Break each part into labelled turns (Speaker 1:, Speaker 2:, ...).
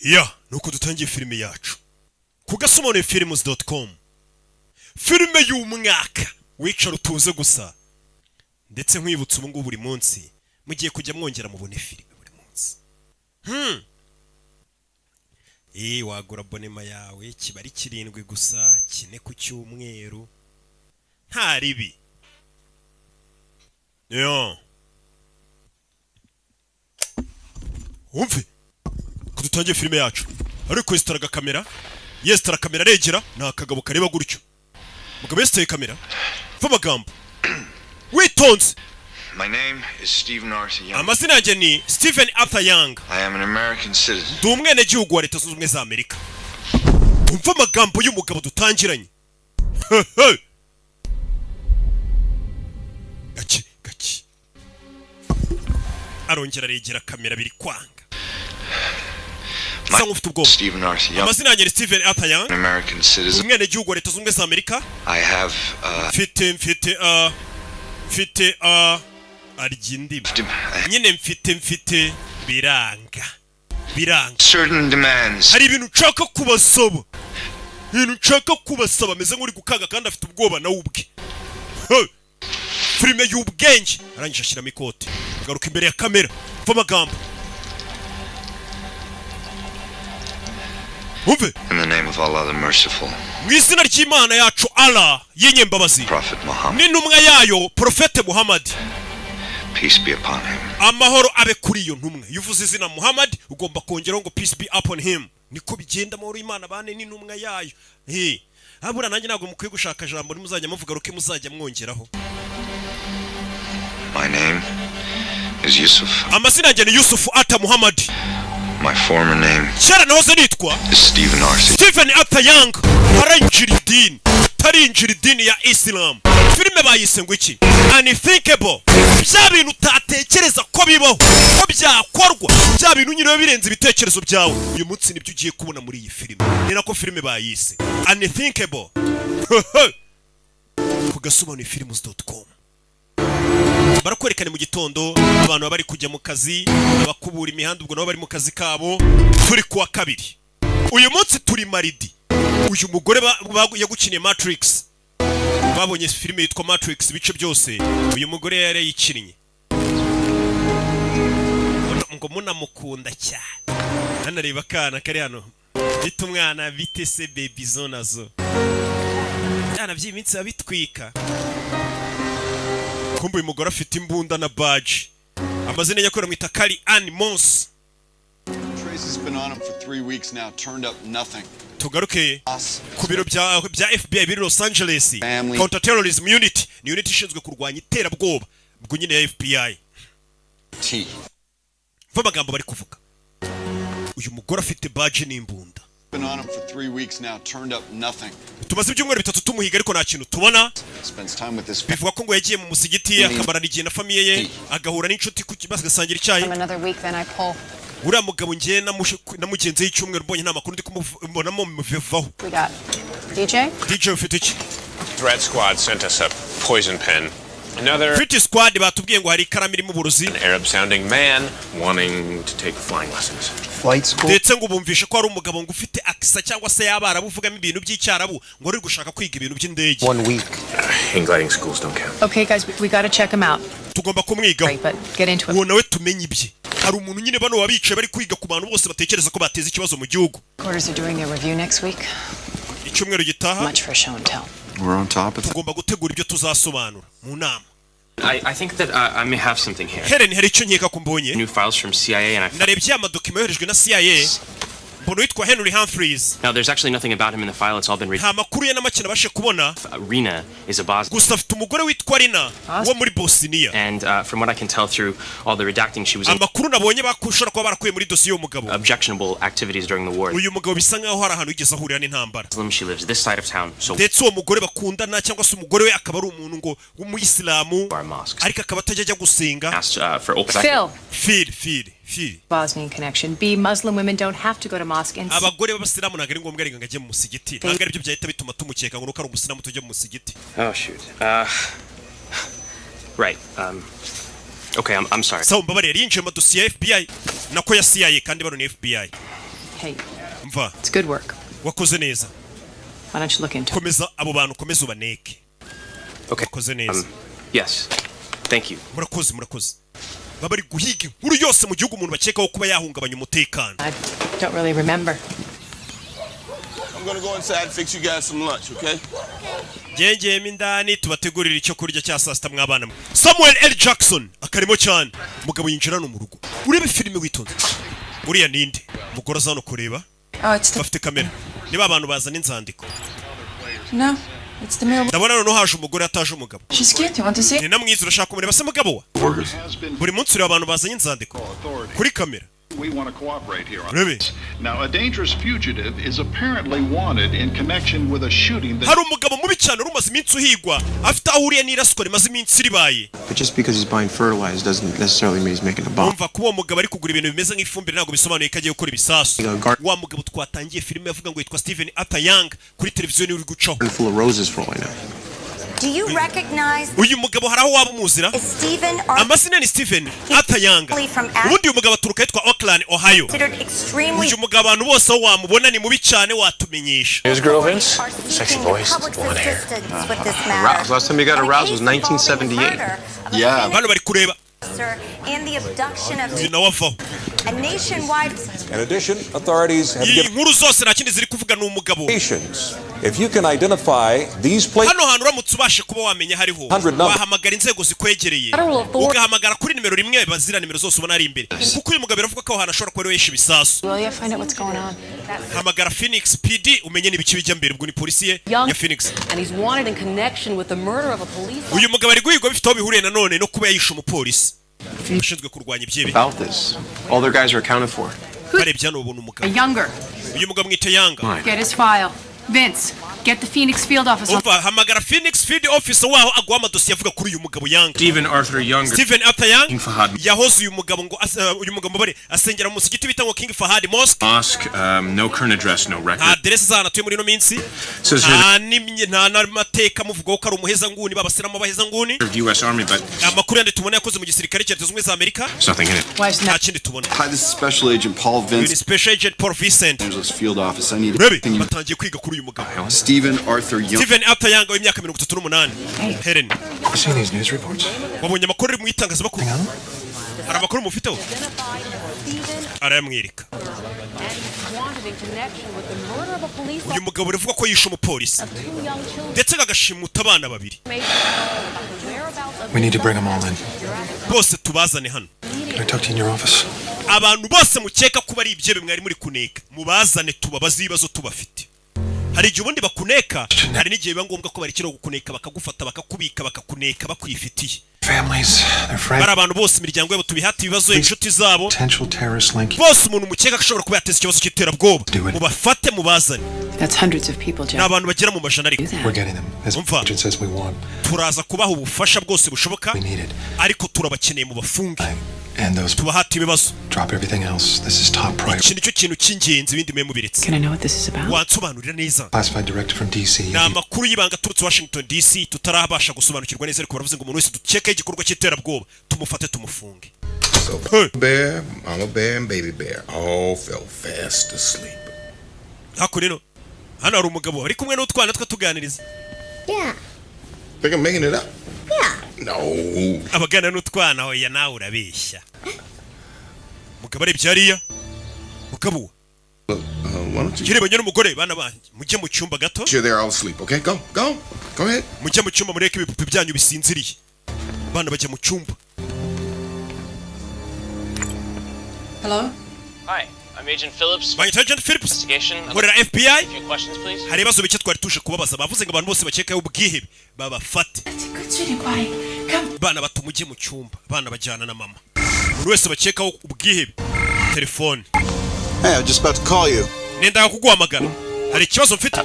Speaker 1: Ya, nuko dutangiye filime yacu. Ku gasomonefilms.com. Filime y'umwaka. Wicara utuze gusa. Ndetse nkwibutsa ubu ngubu buri munsi mugiye kujya mwongera mubone filime buri munsi. Wagura abonema yawe kibari 7 gusa, 4 ku cyumweru. Nta ribi. Yo. Umve. Kudutangiye filime yacu. Ariko yestaraga kamera. Yestara kamera regera nta kagabo kareba gutyo. Mugabo yestaye kamera. Va magambo. Witonze.
Speaker 2: My name is Stephen Arthur Young.
Speaker 1: Amazina yanjye ni Stephen Arthur Young.
Speaker 2: I am an American citizen.
Speaker 1: Ndi umwene gihugu wa Leta Zunze Ubumwe za Amerika. Umva magambo y'umugabo dutangiranye. Gaki. Arongera regera kamera biri kwanga.
Speaker 2: Stephen Arthur Young.
Speaker 1: Amazina yanjye ni Stephen Arthur Young.
Speaker 2: An American citizen.
Speaker 1: Umwene gihugu wa Leta Zunze Ubumwe za Amerika.
Speaker 2: I have
Speaker 1: mfite arigindi. Nyine mfite biranga.
Speaker 2: Certain demands.
Speaker 1: Hari ibintu nshaka kubasaba. Meze nk'uri gukanga kandi afite ubwoba na ubwe. Filime y'ubwenge. Arangije ashyiramo ikote. Garuka imbere ya kamera. Va magambo. Umve.
Speaker 2: In the name of Allah the merciful.
Speaker 1: Mwizina ry'Imana yacu Allah y'inyembabazi.
Speaker 2: Prophet Muhammad.
Speaker 1: N'intumwa yayo Profete Muhammad.
Speaker 2: Peace be upon him.
Speaker 1: Amahoro abe kuri iyo ntumwa. Yuvuze izina Muhammad ugomba kongeraho ngo peace be upon him. Niko bigenda amahoro y'Imana bane n'intumwa yayo. Abura nanjye ntabwo mukwiye gushaka jambo nimuzajya muvuga ruke muzajya mwongeraho.
Speaker 2: My name is Yusuf.
Speaker 1: Amazina yanjye ni Yusuf Arthur Muhammad.
Speaker 2: My former name
Speaker 1: Shara nahoze nitwa
Speaker 2: Stephen Arthur.
Speaker 1: Stephen Arthur Young. Arinjira idini. Tarinjira idini ya Islam. Filime bayise ngo iki? Unthinkable. Bya bintu utatekereza ko bibaho. Ko byakorwa. Bya bintu nyine birenze ibitekerezo byawe. Uyu munsi nibyo ugiye kubona muri iyi filime. Ni nako filime bayise. Unthinkable. Ku gasomonefilms.com. Barakwerekana mu gitondo abantu bari kujya mu kazi, abakubura imihanda ubwo nabo bari mu kazi kabo. Turi kuwa kabiri. Uyu munsi turi maridi. Uyu mugore yagukiniye Matrix. Babonye filime yitwa Matrix bice byose. Uyu mugore yari yikinnye. Ngo munamukunda cyane. Nanareba kana kari hano. Bita umwana bite se baby zonazo. Yana by'iminsi abitwika. Kumbu uyu mugore afite imbunda na badge. Amazina yakora mwita Kali Animals.
Speaker 3: Trace has been on him for 3 weeks now, turned up nothing.
Speaker 1: Tugaruke ku biro bya FBI biri Los Angeles. Counter Terrorism Unit ni unit ishinzwe kurwanya iterabwoba bwo nyine ya FBI. Va magambo bari kuvuga. Uyu mugore afite badge n'imbunda.
Speaker 3: Been on him for 3 weeks now, turned up nothing.
Speaker 1: Tumaze ibyumweru 3 tumuhiga ariko nta kintu tubona.
Speaker 3: Spends time with this.
Speaker 1: Bivuga ko ngo yagiye mu musigiti akamarana igihe na famiye ye agahura n'inshuti ku kibazo gasangira icyayi.
Speaker 4: Another week then I pull.
Speaker 1: Uriya mugabo ngiye namugenze y'icyumweru mbonye nta makuru ndi kumubonamo muvevaho.
Speaker 4: We got DJ
Speaker 1: ufite iki?
Speaker 5: Threat Squad sent us a poison pen. Another
Speaker 1: Threat Squad batubwiye ngo hari ikaramu irimo uburozi.
Speaker 5: An Arab sounding man wanting to take flying lessons.
Speaker 3: Flight school.
Speaker 1: Ndetse ngo bumvishe ko ari umugabo ngo ufite akisa cyangwa se yabarabu uvugamo ibintu by'icyarabu ngo ari gushaka kwiga ibintu by'indege.
Speaker 3: 1 week.
Speaker 5: Gliding schools don't count.
Speaker 4: Okay guys, we got to check him out.
Speaker 1: Tugomba kumwigaho.
Speaker 4: Right, but get into it.
Speaker 1: Uwo nawe tumenye ibye. Hari umuntu nyine bano wabicaye bari kwiga ku bantu bose batekereza ko bateza ikibazo mu gihugu.
Speaker 4: Quarters are doing a review next week.
Speaker 1: Icyumweru gitaha.
Speaker 4: Much for show and tell.
Speaker 3: We're on top of it.
Speaker 1: Tugomba gutegura ibyo tuzasobanura mu nama.
Speaker 6: I think that I may have something here.
Speaker 1: Helen hari icyo nkeka ko mbonye.
Speaker 6: New files from CIA and
Speaker 1: narebye amadokima yoherejwe na CIA. Mbono witwa Henry Humphreys.
Speaker 6: Now there's actually nothing about him in the file. It's all been written.
Speaker 1: Nta makuru ya namakina bashe kubona.
Speaker 6: Rina is a Bosnian.
Speaker 1: Gusa afite umugore witwa Rina wo muri Bosnia.
Speaker 6: And from what I can tell through all the redacting she was in.
Speaker 1: Amakuru nabonye bakushora kwa barakuye muri dosiye y'umugabo.
Speaker 6: Objectionable activities during the war.
Speaker 1: Uyu mugabo bisa nkaho hari ahantu yigeze ahurira n'intambara.
Speaker 6: She lives this side of town. So
Speaker 1: ndetse uwo mugore bakundana cyangwa se umugore we akaba ari umuntu ngo w'umuyisilamu ariko akaba atajya gusenga. Phil.
Speaker 4: Bosnian connection. B, Muslim women don't have to go to mosque and
Speaker 1: abagore b'abasilamu nagari ngombwa ari ngajye mu musigiti. Ntabwo ari byo byahita bituma tumukeka ngo nuko ari umusilamu tujye mu musigiti.
Speaker 6: Oh shoot. Right. Okay, I'm sorry.
Speaker 1: So mbabare yinjiye mu dosiye ya FBI nako ya CIA kandi bano ni FBI.
Speaker 4: Hey,
Speaker 1: mva
Speaker 4: it's good work.
Speaker 1: wakoze neza
Speaker 4: Why don't you look into it?
Speaker 1: komeza abo bantu komeza ubaneke
Speaker 6: Okay.
Speaker 1: wakoze neza
Speaker 6: Yes. Thank you.
Speaker 1: murakoze baba bari guhiga inkuru yose mu gihugu umuntu bakekaho kuba yahungabanya umutekano.
Speaker 4: I don't really remember.
Speaker 3: I'm gonna go inside and fix you guys some lunch, okay?
Speaker 1: Ngengeyemo indani tubategurira icyo kurya cya saa sita mw'abana mwe. Samuel L. Jackson akarimo cyane umugabo yinjira no mu rugo urebe filime witonze uriya ninde umugore aza hano kureba
Speaker 7: Oh, it's the...
Speaker 1: bafite kamera niba abantu bazana inzandiko
Speaker 7: No, it's the mail.
Speaker 1: ndabona noneho haje umugore ataje umugabo
Speaker 7: She's cute. You want to see?
Speaker 1: ni namwiza urashaka kumureba se mugabo wa buri munsi ureba abantu bazanye inzandiko kuri kamera
Speaker 8: We want to cooperate here on
Speaker 1: urebe
Speaker 8: this. Now, a dangerous fugitive is apparently wanted in connection with a shooting that...
Speaker 1: hari umugabo mubi cyane urumaze iminsi uhigwa afite aho uriye n'iraswa rimaze iminsi ribaye.
Speaker 9: But just because he's buying fertilizer doesn't necessarily mean he's making a bomb.
Speaker 1: umva kuba uwo mugabo ari kugura ibintu bimeze nk'ifumbire ntabwo bisobanuye ko agiye gukora ibisasu. Wa mugabo twatangiye filime yavuga ngo yitwa Stephen Arthur Young kuri televiziyo uri gucaho.
Speaker 9: Full of roses for all I know.
Speaker 10: Do you recognize
Speaker 1: uyu mugabo hari aho waba umuzira?
Speaker 10: Stephen
Speaker 1: amazina ni Stephen Arthur Young. ubundi uyu mugabo aturuka yitwa Oakland, Ohio. uyu mugabo abantu bose aho wamubona ni mubi cyane watumenyesha.
Speaker 5: His girl Vince? Sexy voice, blonde hair.
Speaker 9: Aroused. Last time you got aroused was 1978.
Speaker 3: Yeah.
Speaker 1: Hano bari kureba
Speaker 10: And the abduction of
Speaker 1: uyu nawe avaho.
Speaker 10: a nationwide.
Speaker 11: In addition, authorities have
Speaker 1: iyi
Speaker 11: given
Speaker 1: nkuru zose nta kindi ziri kuvuga ni umugabo.
Speaker 11: indications. If you can identify these places,
Speaker 1: hano hantu uramutse ubashe kuba wamenya hariho wahamagara inzego zikwegereye ugahamagara kuri nimero rimwe bazira nimero zose ubona ari imbere kuko uyu mugabo biravuga ko aho hantu ashobora kuba ariwe yishe ibisasu.
Speaker 4: Will you find out what's going on?
Speaker 1: hamagara Phoenix PD umenye n'ibiki bijya mbere ubwo ni polisi ye ya Phoenix.
Speaker 7: And he's wanted in connection with the murder of a police officer.
Speaker 1: uyu mugabo ari guhigwa bifite aho bihuriye nanone no kuba yayishe umupolisi ushinzwe kurwanya ibyebe.
Speaker 9: About this, all their guys are accounted for.
Speaker 1: barebye hano ubona
Speaker 7: A
Speaker 1: umugabo
Speaker 7: younger.
Speaker 1: uyu mugabo mwite Yanga.
Speaker 7: Get his file. Vince, get the Phoenix field office.
Speaker 1: umva hamagara Phoenix Field Officer waho aguha amadosiye avuga kuri uyu mugabo Yanga.
Speaker 6: Stephen Arthur Young.
Speaker 1: Stephen Arthur Young
Speaker 6: King Fahad
Speaker 1: yahoze uyu mugabo ngo uyu mugabo bare asengera mu musigiti bita ngo King Fahad Mosque.
Speaker 6: Mosque, no current address, no
Speaker 1: nta
Speaker 6: record.
Speaker 1: aderesi z'ahantu atuye muri ino minsi
Speaker 6: Says here
Speaker 1: nta n'amateka muvugaho ko ari umuhezanguni babasiramo abahezanguni.
Speaker 6: the US Army, but
Speaker 1: amakuru yandi tubona yakoze mu gisirikare cya Leta Zunze Ubumwe za Amerika
Speaker 6: there's nothing in it.
Speaker 7: Why is
Speaker 1: nta
Speaker 7: not?
Speaker 1: kindi tubona.
Speaker 3: Hi, this is Special Agent Paul
Speaker 1: uyu ni
Speaker 3: Vince,
Speaker 1: Special Agent Paul Vincent.
Speaker 3: Angeles Field Office. I need
Speaker 1: urebe
Speaker 3: Can you-
Speaker 1: batangiye kwiga kuri uyu mugabo
Speaker 3: Stephen Arthur Young.
Speaker 1: Stephen Arthur Young w'imyaka 38. Helen
Speaker 9: You seen these news reports?
Speaker 1: wabonye amakuru ari mu itangazamakuru hari amakuru mufiteho arayamwereka.
Speaker 7: Wanted in connection with the murder of a police
Speaker 1: uyu mugabo uravuga ko yishe umupolisi
Speaker 7: of 2 young children.
Speaker 1: ndetse agashimuta abana babiri.
Speaker 7: Whereabouts of
Speaker 9: We need to bring them all in.
Speaker 1: bose tubazane hano.
Speaker 9: Can I talk to you in your office?
Speaker 1: abantu bose mukeka kuba ari ibyebe mwari muri kuneka mubazane tubabaze ibibazo tubafite. hari igihe ubundi bakuneka hari n'igihe biba ngombwa ko barekera gukuneka bakagufata bakakubika bakakuneka bakwifitiye.
Speaker 9: Families, their
Speaker 1: bari
Speaker 9: friends,
Speaker 1: abantu bose imiryango yabo tubihata ibibazo inshuti zabo
Speaker 9: potential terrorist link.
Speaker 1: bose umuntu mukeka ashobora kuba yateza ikibazo cy'iterabwoba mubafate mubazane.
Speaker 4: That's hundreds of people,
Speaker 1: ni
Speaker 4: Jeff.
Speaker 1: abantu bagera mu majana ariko
Speaker 9: We're getting them. As
Speaker 1: Umva.
Speaker 9: agent says we want.
Speaker 1: turaza kubaha ubufasha bwose bushoboka
Speaker 9: We need it.
Speaker 1: ariko turabakeneye mu bafunge
Speaker 9: And those
Speaker 1: tubahate ibibazo.
Speaker 9: drop everything else. This is top priority.
Speaker 1: iki nicyo kintu cy'ingenzi ibindi mwe mubiretse.
Speaker 4: Can I know what this is about?
Speaker 1: wansobanurira neza.
Speaker 9: Classified directive from DC.
Speaker 1: ni amakuru y'ibanga aturutse Washington DC tutarabasha gusobanukirwa neza ariko baravuze ngo umuntu wese dukekaho igikorwa cy'iterabwoba tumufate tumufunge.
Speaker 12: So
Speaker 1: Hey.
Speaker 12: Bear, Mama Bear, and Baby Bear all fell fast asleep.
Speaker 1: hako rero hano hari umugabo ari kumwe n'utwana twe tuganiriza.
Speaker 12: Think I'm making it up? No.
Speaker 1: abagana n'utwana hoya nawe urabeshya. mugabo arebye hariya mugabo
Speaker 12: Why don't you?
Speaker 1: kirebanye n'umugore bana banjye mujye mu cyumba gato
Speaker 12: Sure, they're all asleep. Okay, go ahead.
Speaker 1: mujye mu cyumba mureke ibipupe byanyu bisinziriye. bana bajya mu cyumba.
Speaker 7: Hello?
Speaker 6: Hi, I'm Agent Phillips.
Speaker 1: Banyita Agent Phillips
Speaker 6: Investigation.
Speaker 1: nkorera FBI.
Speaker 6: few questions, please.
Speaker 1: hari ibibazo bike twari tuje kubabaza bavuze ngo abantu bose bakekaho ubwihebe babafate.
Speaker 7: Good sweetie pie. Come.
Speaker 1: bana bato mujye mu cyumba bana bajyana na mama. buri wese bakekaho ubwihebe telefone.
Speaker 3: Hey, I was just about to call you.
Speaker 1: nendaga kuguhamagara hari ikibazo mfite.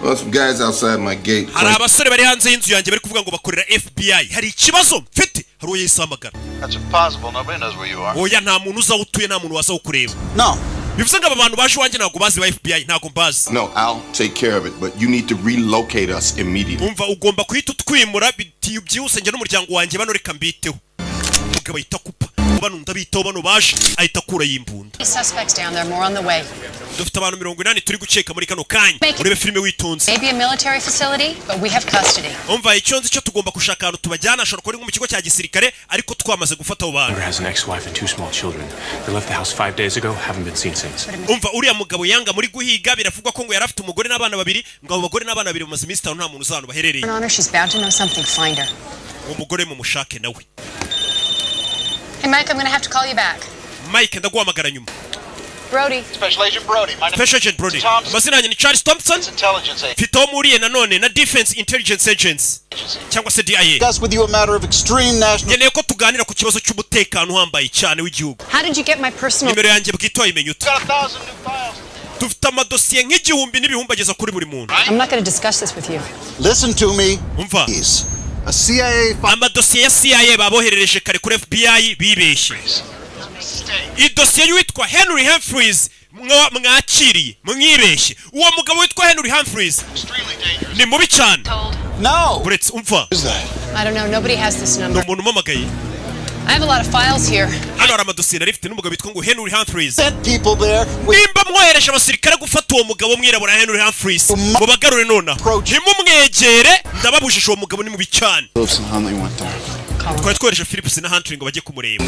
Speaker 12: Well, some guys outside my gate.
Speaker 1: hari abasore bari hanze y'inzu yanjye bari kuvuga ngo bakorera FBI. hari ikibazo mfite hari uwo yisamagara.
Speaker 3: That's impossible. Nobody knows where you are.
Speaker 1: oya nta muntu uza utuye nta muntu waza ukureba.
Speaker 3: No.
Speaker 1: bivuze ngo aba bantu baje iwanjye ntabwo bazi ba FBI ntabwo mbazi.
Speaker 12: No, I'll take care of it, but you need to relocate us immediately.
Speaker 1: umva ugomba kuhita utwimura byihuse njye n'umuryango wanjye bano reka mbiteho. umugabo ahita kupa bano ndabitaho bano baje ahita akura yimbunda.
Speaker 7: Suspects down there, more on the way.
Speaker 1: Dufite abantu 80 turi guceka muri kano kanya. Urebe filime witonze.
Speaker 7: Maybe a military facility, but we have custody.
Speaker 1: Umva icyo nzi cyo tugomba kushaka ahantu tubajyana ashobora kuba mu kigo cya gisirikare ariko twamaze gufata abo bantu.
Speaker 5: Has an ex-wife and 2 small children. They left the house 5 days ago, haven't been seen since.
Speaker 1: Umva uriya mugabo yanga muri guhiga biravugwa ko ngo yarafite umugore n'abana babiri ngo abo bagore n'abana babiri bamaze iminsi 5 nta muntu uzano baherereye.
Speaker 7: Honor, she's bound to know something. Find her.
Speaker 1: Uwo mugore mu mushake nawe.
Speaker 7: Hey Mike, I'm going to have to call you back.
Speaker 1: Mike ndaguhamagara nyuma.
Speaker 7: Brody.
Speaker 3: Special Agent Brody. My name
Speaker 1: Special Agent Brody. Mazina yanjye ni Charles Thompson.
Speaker 3: Intelligence Agent.
Speaker 1: Fito muriye nanone na Defense Intelligence Agency. Cyangwa se DIA.
Speaker 3: Discuss with you a matter of extreme national.
Speaker 1: Ngeneye ko tuganira ku kibazo cy'umutekano uhambaye cyane w'igihugu.
Speaker 7: How did you get my personal?
Speaker 1: Nimero yanjye bwito imenye ute.
Speaker 3: Got 1,000 new files.
Speaker 1: Dufite amadosiye nk'igihumbi n'ibihumbi ageza kuri buri muntu.
Speaker 7: I'm not going to discuss this with you.
Speaker 3: Listen to me.
Speaker 1: Umva.
Speaker 3: A CIA
Speaker 1: amadosiye ya CIA baboherereje kare kuri FBI bibeshye. Idosiye y'uwitwa Henry Humphreys mwakiriye mwibeshye. Uwo mugabo witwa Henry Humphreys ni mubi cyane.
Speaker 3: No.
Speaker 1: Buretse umva.
Speaker 7: I don't know. Nobody has this number.
Speaker 1: Umuntu umamagaye.
Speaker 7: I have a lot of files here.
Speaker 1: Hano hari amadosiye narifite n'umugabo witwa ngo Henry Humphreys.
Speaker 3: People there.
Speaker 1: Nimba mwohereje abasirikare gufata uwo mugabo mwirabura Henry Humphreys ngo bagarure nona. Nimumwegere ndababujije uwo mugabo ni mubi cyane. Twari twohereje Phillips na Hunter ngo bajye kumureba.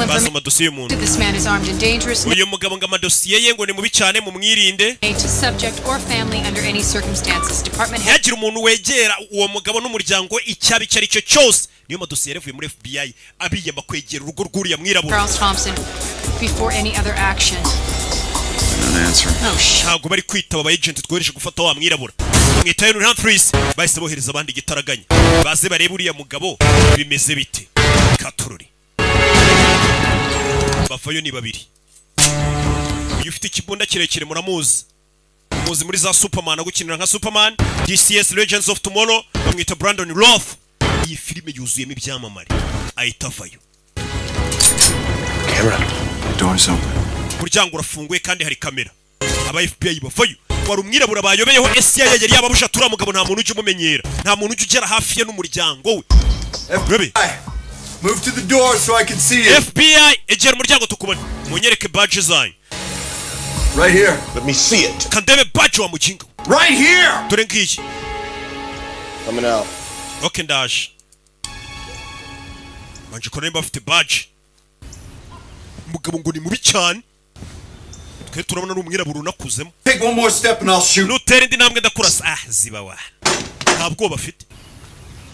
Speaker 1: Bazo amadosiye y'umuntu.
Speaker 7: This man is armed and dangerous.
Speaker 1: Uyu mugabo ngo amadosiye ye ngo ni mubi cyane mu mwirinde.
Speaker 7: To subject or family under any circumstances. Department head.
Speaker 1: Yagira umuntu wegera uwo mugabo n'umuryango icyabi cyari cyo cyose. Niyo madosiye yavuye muri FBI abiyamba kwegera urugo rw'uriya mwirabura.
Speaker 7: Charles Thompson before any other action.
Speaker 1: Ntabwo bari kwitaba aba agent twohereje gufata wa mwirabura. Mwita Henry Humphreys bahise bohereza abandi gitaraganya. Baze barebe uriya mugabo bimeze bite. Katururi. Bafayo ni babiri. Uyu ufite ikibunda kirekire muramuzi. Muzi muri za Superman agukinira nka Superman, DCS Legends of Tomorrow, bamwita Brandon Roth. Iyi filime yuzuyemo ibyamamare. Ahita avayo.
Speaker 2: Camera. Door's open.
Speaker 1: Umuryango urafunguye kandi hari kamera. Aba FBI bavayo. Wari umwirabura bayobeyeho SCI yari yababusha tura mugabo nta muntu uje umumenyera. Nta muntu uje ugera hafi ye n'umuryango we. FBI.
Speaker 3: Move to the door so I can see you.
Speaker 1: FBI egera umuryango tukubona. Munyereke badge zanyu.
Speaker 3: Right here. Let me see it.
Speaker 1: Kandebe badge wa mujinga.
Speaker 3: Right here.
Speaker 1: Dore ngiyi.
Speaker 3: Coming out.
Speaker 1: Okay ndaje. Manje ko nemba afite badge. Umugabo ngo ni mubi cyane. Twe turabona n'umwirabura unakuzemo.
Speaker 3: Take one more step and I'll shoot.
Speaker 1: Nutera indi ntambwe ndakurasa. Ziba wa. Ntabwo bafite.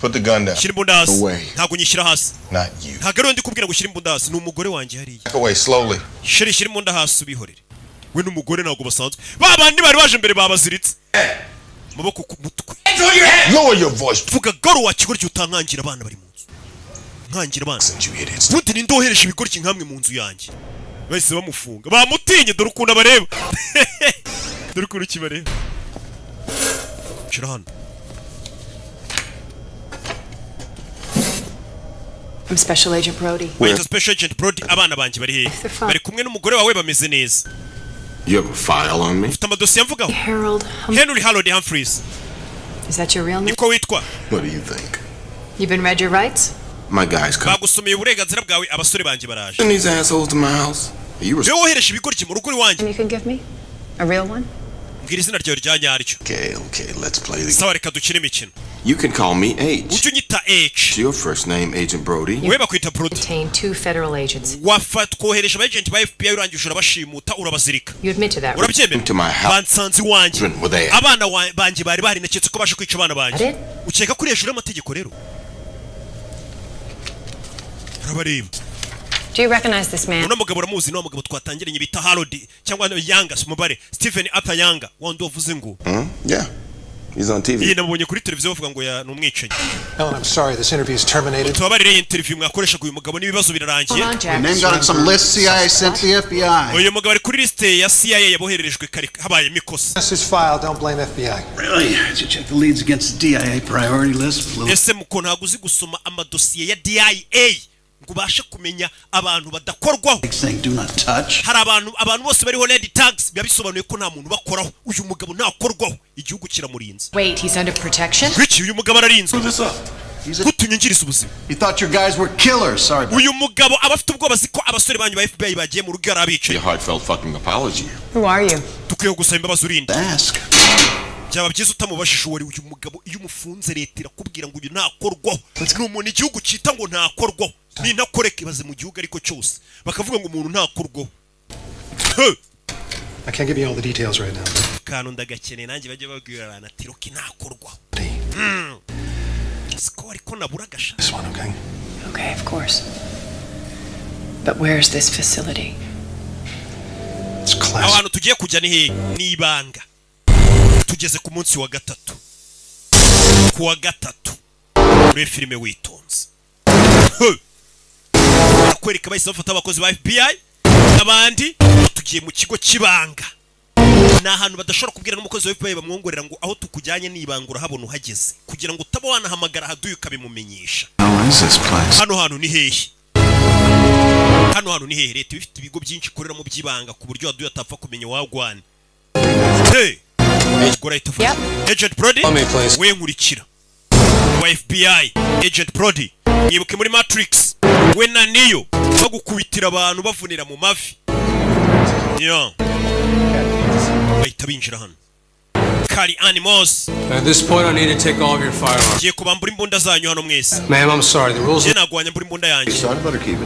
Speaker 12: Put the gun down.
Speaker 1: Shira imbunda hasi.
Speaker 12: Away.
Speaker 1: Ntabwo nyishyira hasi.
Speaker 12: Not you.
Speaker 1: Ntabwo ari ndi kubwira ngo shira imbunda hasi. Ni umugore wanjye hariya.
Speaker 12: Back away slowly.
Speaker 1: Shira imbunda hasi ubihorere. We n'umugore ntabwo basanzwe. Babandi bari baje mbere babaziritse. Maboko ku mutwe.
Speaker 12: Lower your voice.
Speaker 1: Vuga garo wa kigori cyutankangira abana bari mu nzu. Nkangira abana. Buti ni ndohereje ibigori nkamwe mu nzu yanjye. Bahise bamufunga. Bamutinye dore ukuntu abareba. Dore ukuntu kibareba. Shira hano.
Speaker 4: I'm Special Agent Brody.
Speaker 1: Wait, Special Agent Brody abana banje bari hehe? Bari kumwe n'umugore wawe bameze neza.
Speaker 12: You have a file on me?
Speaker 1: Ufite amadosiye mvugaho. Henry Humphreys.
Speaker 4: Is that your real name?
Speaker 1: Niko witwa.
Speaker 12: What do you think?
Speaker 4: You've been read your rights?
Speaker 12: My guys come.
Speaker 1: Bagusomeye uburenganzira bwawe abasore banje baraje.
Speaker 12: Send these assholes to my house. Are you
Speaker 1: Yo wohereje ibigori mu rugo iwanjye.
Speaker 4: You can give me a real one?
Speaker 1: Mbwira izina ryawe rya nyaryo.
Speaker 12: Okay, let's play the
Speaker 1: Sawa reka dukine imikino.
Speaker 12: You can call me H.
Speaker 1: Ujye unyita H.
Speaker 12: Your first name, Agent Brody.
Speaker 1: Wewe bakwita Brody.
Speaker 4: Detained 2 federal agents.
Speaker 1: Twohereje aba agent ba FBI urangije urabashimuta urabazirika.
Speaker 4: You admit to that?
Speaker 1: Urabyemera?
Speaker 12: To my house.
Speaker 1: Bansanze iwanjye.
Speaker 12: Were they?
Speaker 1: Abana banje bari naketse ko bashe kwica abana banje.
Speaker 4: Ade?
Speaker 1: Ukeka kuri hejuru y'amategeko rero. Urabareba.
Speaker 4: Do you recognize this man?
Speaker 1: Uno mugabo uramuzi no mugabo twatangiranye bita Harold cyangwa Yanga Smubare Stephen Arthur Yanga wandi wavuze ngo.
Speaker 12: Yeah. He's on TV.
Speaker 1: Iyi nabonye kuri televiziyo bavuga ngo ya numwicanyi.
Speaker 13: Helen, I'm sorry, this interview is terminated.
Speaker 1: Tubabarire interview mwakoresha uyu mugabo n'ibibazo birarangiye.
Speaker 3: Name got on some list CIA sent to the FBI.
Speaker 1: Uyu mugabo ari kuri liste ya CIA yabohererejwe kare habaye mikosa.
Speaker 13: Message file, don't blame FBI.
Speaker 3: Really? Did you check the leads against the DIA priority list?
Speaker 1: Ese muko ntago uzi gusoma amadosiye ya DIA ngo ubashe kumenya abantu badakorwaho.
Speaker 3: Do not touch.
Speaker 1: Hari abantu bose bariho red tags bisobanuye ko nta muntu bakoraho. Uyu mugabo ntakorwaho igihugu kiramurinze.
Speaker 4: Wait, he's under protection?
Speaker 1: Wiki uyu mugabo ararinzwe. kutunyingiriza ubuzima.
Speaker 3: You thought your guys were killers. Sorry.
Speaker 1: Uyu mugabo abafite ubwoba ziko abasore banyu ba FBI bagiye mu rugo arabicaye.
Speaker 12: A heartfelt fucking apology.
Speaker 7: Who are you?
Speaker 1: Tukwiye gusaba imbabazi urinde.
Speaker 3: Ask.
Speaker 1: Byaba byiza utamubashije uwo uyu mugabo iyo umufunze leta irakubwira ngo uyu ntakorwaho. Ni umuntu igihugu cyita ngo ntakorwaho. Ni ntakoreka ibaze mu gihugu ariko cyose. Bakavuga ngo umuntu ntakorwaho.
Speaker 13: I can't give you all the details right now.
Speaker 1: Kantu ndagakeneye nanjye bajye babwira abantu ati roki ntakorwaho. Siko ariko nabura gasha.
Speaker 13: This one, okay?
Speaker 7: Okay, of course. But where's this facility?
Speaker 13: It's class.
Speaker 1: Abantu tugiye kujya ni ibanga. Tugeze ku munsi wa gatatu. Ku wa gatatu. Muri filime witonze. Kwereka bahise bafata abakozi ba FBI abandi tugiye mu kigo kibanga. Na ahantu badashobora kubwira n'umukozi wa FBI bamwongorera ngo aho tukujyanye nibangura habona uhageze kugira ngo utaba wanahamagara haduye ukabimumenyesha. Hano hantu ni hehe? Hano hantu ni hehe? Leta ifite ibigo byinshi ikorera mu byibanga ku buryo haduye atapfa kumenya wagwana. Hey! Agent Brody, we nkurikira. Wa FBI, Agent Brody, nyibuke muri Matrix. We na Neo bagukubitira abantu bavunira mu mavi. Bahita binjira hano. Kari Animals.
Speaker 9: At this point, I need to take all of your firearms.
Speaker 1: Giye kubambura imbunda zanyu hano mwese.
Speaker 9: Ma'am, I'm sorry. The rules.
Speaker 1: Je nagwanya mbura imbunda yanjye.